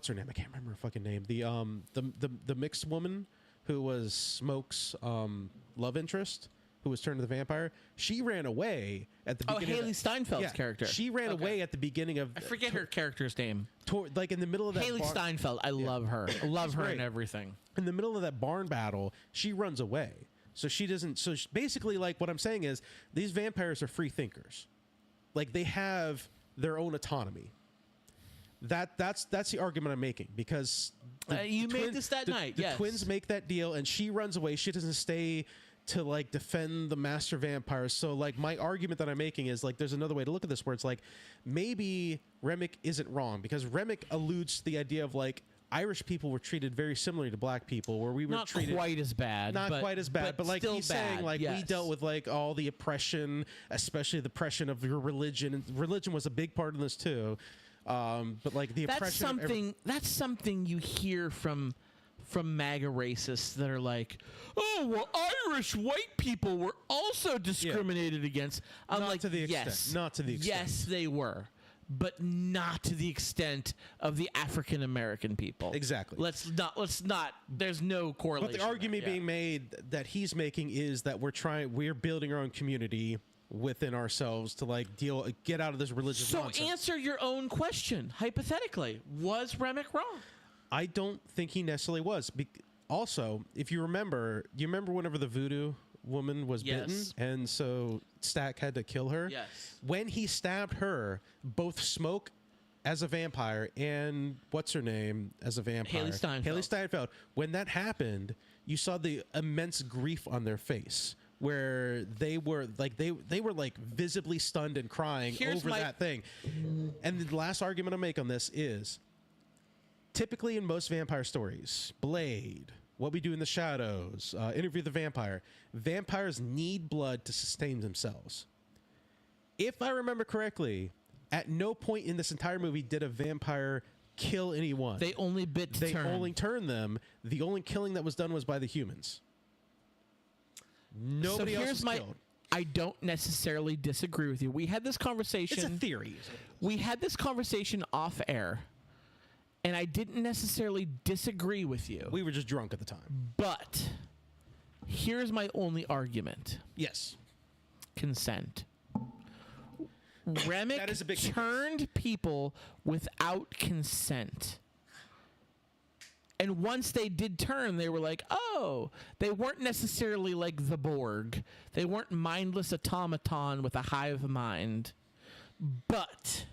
her name? I can't remember her fucking name. The mixed woman who was Smoke's love interest, who was turned to the vampire, she ran away at the beginning. Oh, Haley Steinfeld's character. She ran away at the beginning of... I forget her character's name. Like in the middle of that... Haley Steinfeld. I love her. I love her and everything. In the middle of that barn battle, she runs away. So she doesn't... So basically, like, what I'm saying is, these vampires are free thinkers. Like, they have their own autonomy. That's the argument I'm making, because... You made this that night, The yes. twins make that deal, and she runs away. She doesn't stay to like defend the master vampires. So like my argument that I'm making is like there's another way to look at this where it's like maybe Remick isn't wrong, because Remick alludes to the idea of like Irish people were treated very similarly to black people, where we were not treated quite as bad. Not quite as bad, but like he's saying like we dealt with like all the oppression, especially the oppression of your religion, and religion was a big part of this too. But like the oppression. That's something you hear from MAGA racists that are like, oh, well, Irish white people were also discriminated against. I'm not like, to the extent. Yes, not to the extent. Yes, they were, but not to the extent of the African American people. Exactly. Let's not. There's no correlation. But the argument being made that he's making is that we're building our own community within ourselves to like get out of this religious nonsense. So answer your own question. Hypothetically, was Remick wrong? I don't think he necessarily was. Also, if you remember whenever the voodoo woman was bitten, and so Stack had to kill her? Yes. When he stabbed her, both Smoke as a vampire and what's her name as a vampire? Haley Steinfeld. When that happened, you saw the immense grief on their face, where they were like visibly stunned and crying over that thing. And the last argument I make on this is, typically in most vampire stories, Blade, What We Do in the Shadows, Interview the Vampire, vampires need blood to sustain themselves. If I remember correctly, at no point in this entire movie did a vampire kill anyone. They only They only turned them. The only killing that was done was by the humans. Nobody else was killed. I don't necessarily disagree with you. We had this conversation. It's a theory. We had this conversation off air, and I didn't necessarily disagree with you. We were just drunk at the time. But here's my only argument. Yes. Consent. Remick turned people without consent. And once they did turn, they were like, oh, they weren't necessarily like the Borg. They weren't mindless automaton with a hive mind. But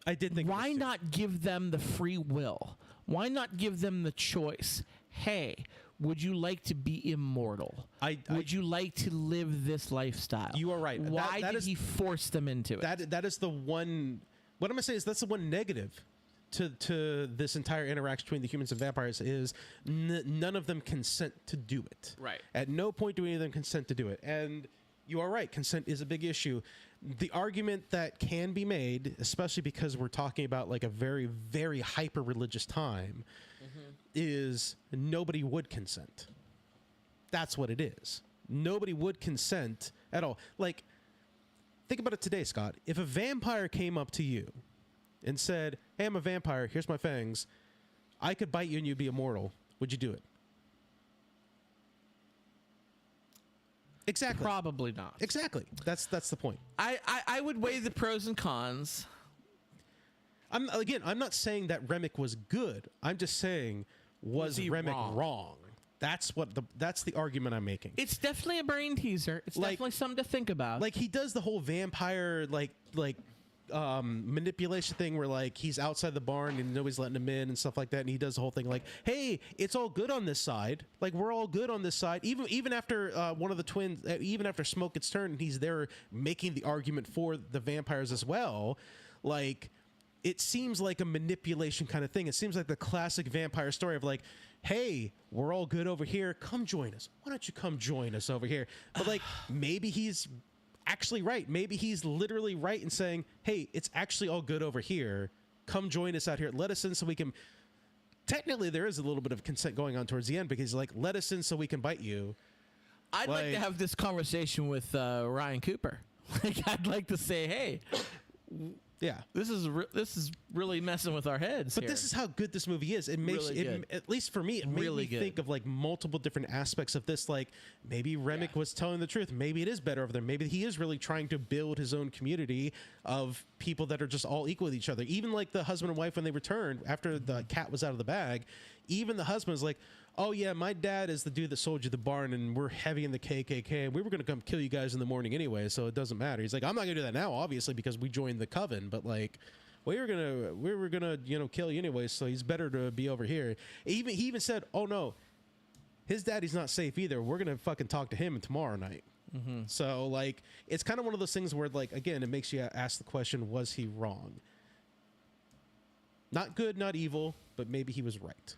I did think, why not give them the free will? Why not give them the choice? Hey, would you like to be immortal? Would you like to live this lifestyle? You are right. Why did he force them into it? That is the one. What I'm gonna say is that's the one negative to this entire interaction between the humans and vampires is none of them consent to do it. Right. At no point do any of them consent to do it. And you are right. Consent is a big issue. The argument that can be made, especially because we're talking about like a very, very hyper religious time, is nobody would consent. That's what it is. Nobody would consent at all. Like, think about it today, Scott. If a vampire came up to you and said, hey, I'm a vampire, here's my fangs, I could bite you and you'd be immortal, would you do it? Exactly. Probably not. Exactly. That's the point. I would weigh the pros and cons. I'm not saying that Remick was good. I'm just saying, was Remick wrong? That's the argument I'm making. It's definitely a brain teaser. It's definitely something to think about. Like, he does the whole vampire manipulation thing where like he's outside the barn and nobody's letting him in and stuff like that, and he does the whole thing like, hey, it's all good on this side, like we're all good on this side, even after one of the twins, even after smoke gets turned and he's there making the argument for the vampires as well. Like, it seems like a manipulation kind of thing. It seems like the classic vampire story of like, hey, we're all good over here, come join us, why don't you come join us over here? But like, maybe he's actually right. Maybe he's literally right in saying, hey, it's actually all good over here. Come join us out here. Let us in so we can... Technically, there is a little bit of consent going on towards the end because he's like, let us in so we can bite you. I'd like to have this conversation with Ryan Cooper. Like, I'd like to say, hey... Yeah, this is really messing with our heads. But this is how good this movie is. It makes it, at least for me, it made me think of like multiple different aspects of this. Like, maybe Remick was telling the truth. Maybe it is better over there. Maybe he is really trying to build his own community of people that are just all equal with each other. Even like the husband and wife when they returned after the cat was out of the bag, even the husband was like, oh yeah, my dad is the dude that sold you the barn and we're heavy in the KKK and we were going to come kill you guys in the morning anyway, so it doesn't matter. He's like, I'm not going to do that now, obviously, because we joined the coven, but like, we were gonna kill you anyway, so he's better to be over here. He even said, oh no, his daddy's not safe either. We're going to fucking talk to him tomorrow night. So like, it's kind of one of those things where like, again, it makes you ask the question, was he wrong? Not good, not evil, but maybe he was right.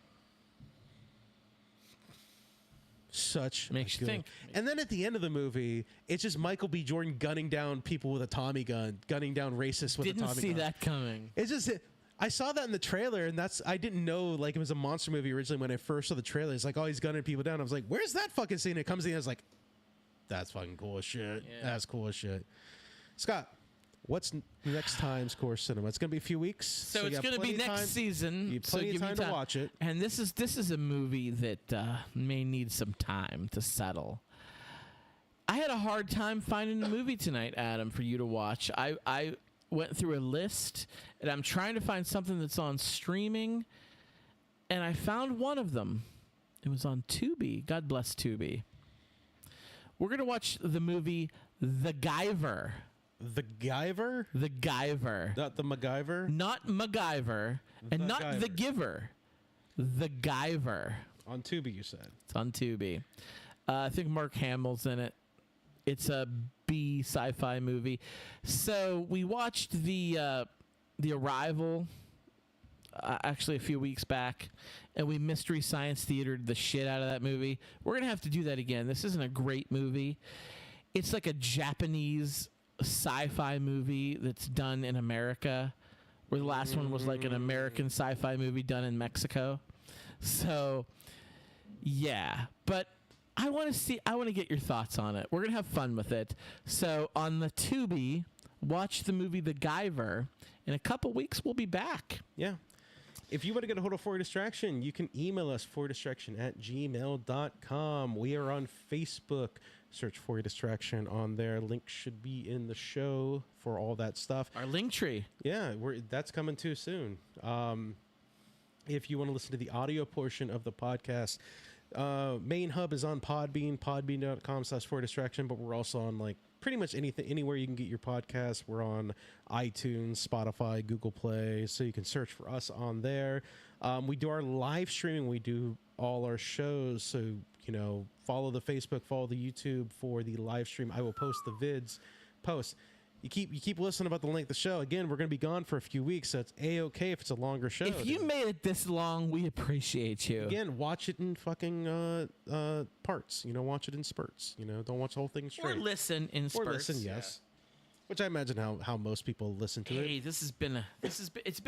Such makes you think. And then at the end of the movie, it's just Michael B. Jordan gunning down people with a Tommy gun, gunning down racists with a Tommy gun. Didn't see that coming. It's just, I saw that in the trailer, and I didn't know like it was a monster movie originally when I first saw the trailer. It's like, oh, he's gunning people down. I was like, where's that fucking scene? It comes in, I was like, that's fucking cool as shit. Yeah. That's cool as shit. Scott, what's next time's Core Cinema? It's going to be a few weeks. So it's going to be next season. You have plenty of time to watch it. And this is a movie that may need some time to settle. I had a hard time finding a movie tonight, Adam, for you to watch. I went through a list, and I'm trying to find something that's on streaming, and I found one of them. It was on Tubi. God bless Tubi. We're going to watch the movie The Guyver. The Guyver? The Guyver. Not the MacGyver? Not MacGyver. And not Guyver. The Giver. The Guyver. On Tubi, you said. It's on Tubi. I think Mark Hamill's in it. It's a B sci-fi movie. So we watched the Arrival actually a few weeks back, and we Mystery Science Theatered the shit out of that movie. We're going to have to do that again. This isn't a great movie. It's like a Japanese sci-fi movie that's done in America, where the last one was like an American sci-fi movie done in Mexico. So, yeah. But I want to get your thoughts on it. We're going to have fun with it. So, on the Tubi, watch the movie The Guyver. In a couple weeks, we'll be back. Yeah. If you want to get a hold of For Your Distraction, you can email us, fordistraction@gmail.com. We are on Facebook. Search For Your Distraction on there. Link should be in the show for all that stuff. Our link tree. Yeah, that's coming too soon. If you want to listen to the audio portion of the podcast, main hub is on Podbean, podbean.com/For Distraction, but we're also on like pretty much anything, anywhere you can get your podcasts. We're on iTunes, Spotify, Google Play, so you can search for us on there. We do our live streaming. We do all our shows, so follow the Facebook, follow the YouTube for the live stream. I will post the vids. You keep listening about the length of the show. Again, we're going to be gone for a few weeks, so it's A-okay if it's a longer show. If you made it this long, we appreciate you. Again, watch it in fucking parts. Watch it in spurts. Don't watch the whole thing straight. Or listen in spurts. Or listen, yes. Which I imagine how most people listen to it. Hey, it's been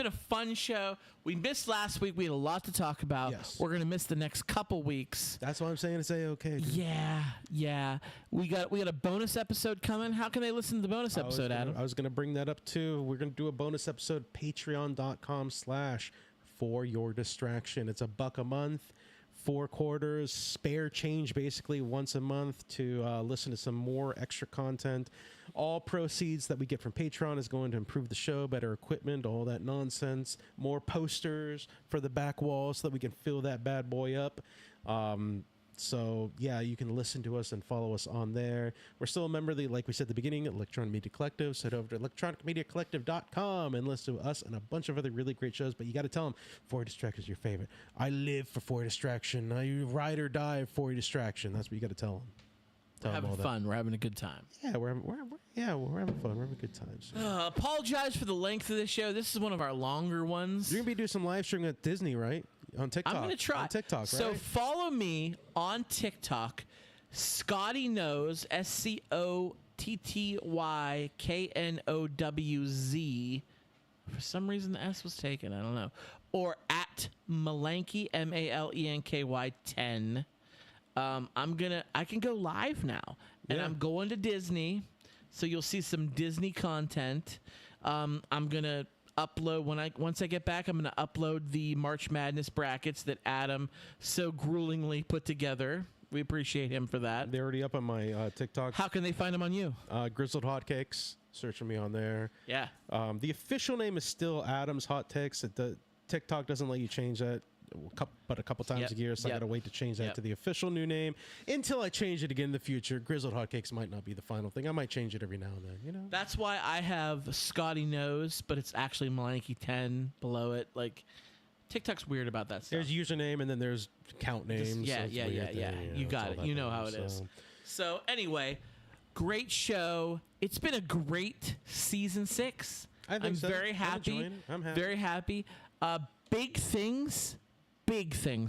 a fun show. We missed last week. We had a lot to talk about. Yes. We're gonna miss the next couple weeks. That's why I'm saying it's A-okay. Dude. Yeah. We got a bonus episode coming. How can they listen to the bonus episode, Adam? I was gonna bring that up too. We're gonna do a bonus episode. Patreon.com/foryourdistraction. It's $1 a month. 4 quarters, spare change basically once a month to listen to some more extra content. All proceeds that we get from Patreon is going to improve the show, better equipment, all that nonsense. More posters for the back wall so that we can fill that bad boy up. So, yeah, you can listen to us and follow us on there. We're still a member of like we said at the beginning, Electronic Media Collective. So head over to electronicmediacollective.com and listen to us and a bunch of other really great shows. But you got to tell them, For Your Distraction is your favorite. I live for For Your Distraction. I ride or die for Your Distraction. That's what you got to tell them. We're having fun. We're having a good time. Yeah, we're having fun. We're having a good time. So. Apologize for the length of this show. This is one of our longer ones. You're going to be doing some live streaming at Disney, right? On TikTok. I'm going to try. On TikTok, right? So follow me on TikTok, Scotty Knows, SCOTTYKNOWZ. For some reason, the S was taken. I don't know. Or at Malenky, MALENKY 10. I can go live now, and I'm going to Disney, so you'll see some Disney content. I'm gonna upload once I get back. I'm gonna upload the March Madness brackets that Adam so gruelingly put together. We appreciate him for that. They're already up on my TikTok. How can they find them on you? Grizzled Hotcakes. Search for me on there. Yeah. The official name is still Adam's Hot Takes. The TikTok doesn't let you change that. But a couple times a year, so I gotta wait to change that to the official new name until I change it again in the future. Grizzled Hotcakes might not be the final thing. I might change it every now and then, That's why I have Scotty Knows, but it's actually Malenky 10 below it. Like, TikTok's weird about that stuff. There's username and then there's count names. Yeah. You got it. You know how it is. So anyway, great show. It's been a great season 6. I'm so. Very happy. I'm happy. Very happy. Big things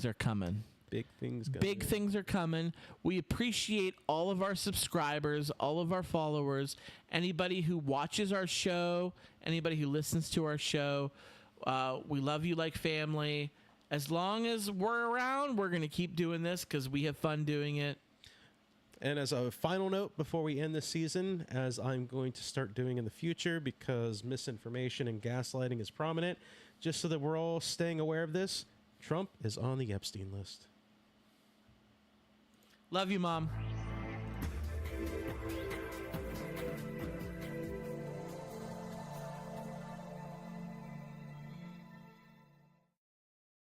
are coming. Big things are coming. We appreciate all of our subscribers, all of our followers, anybody who watches our show, anybody who listens to our show. We love you like family. As long as we're around, we're going to keep doing this because we have fun doing it. And as a final note before we end this season, as I'm going to start doing in the future because misinformation and gaslighting is prominent, just so that we're all staying aware of this, Trump is on the Epstein list. Love you, Mom.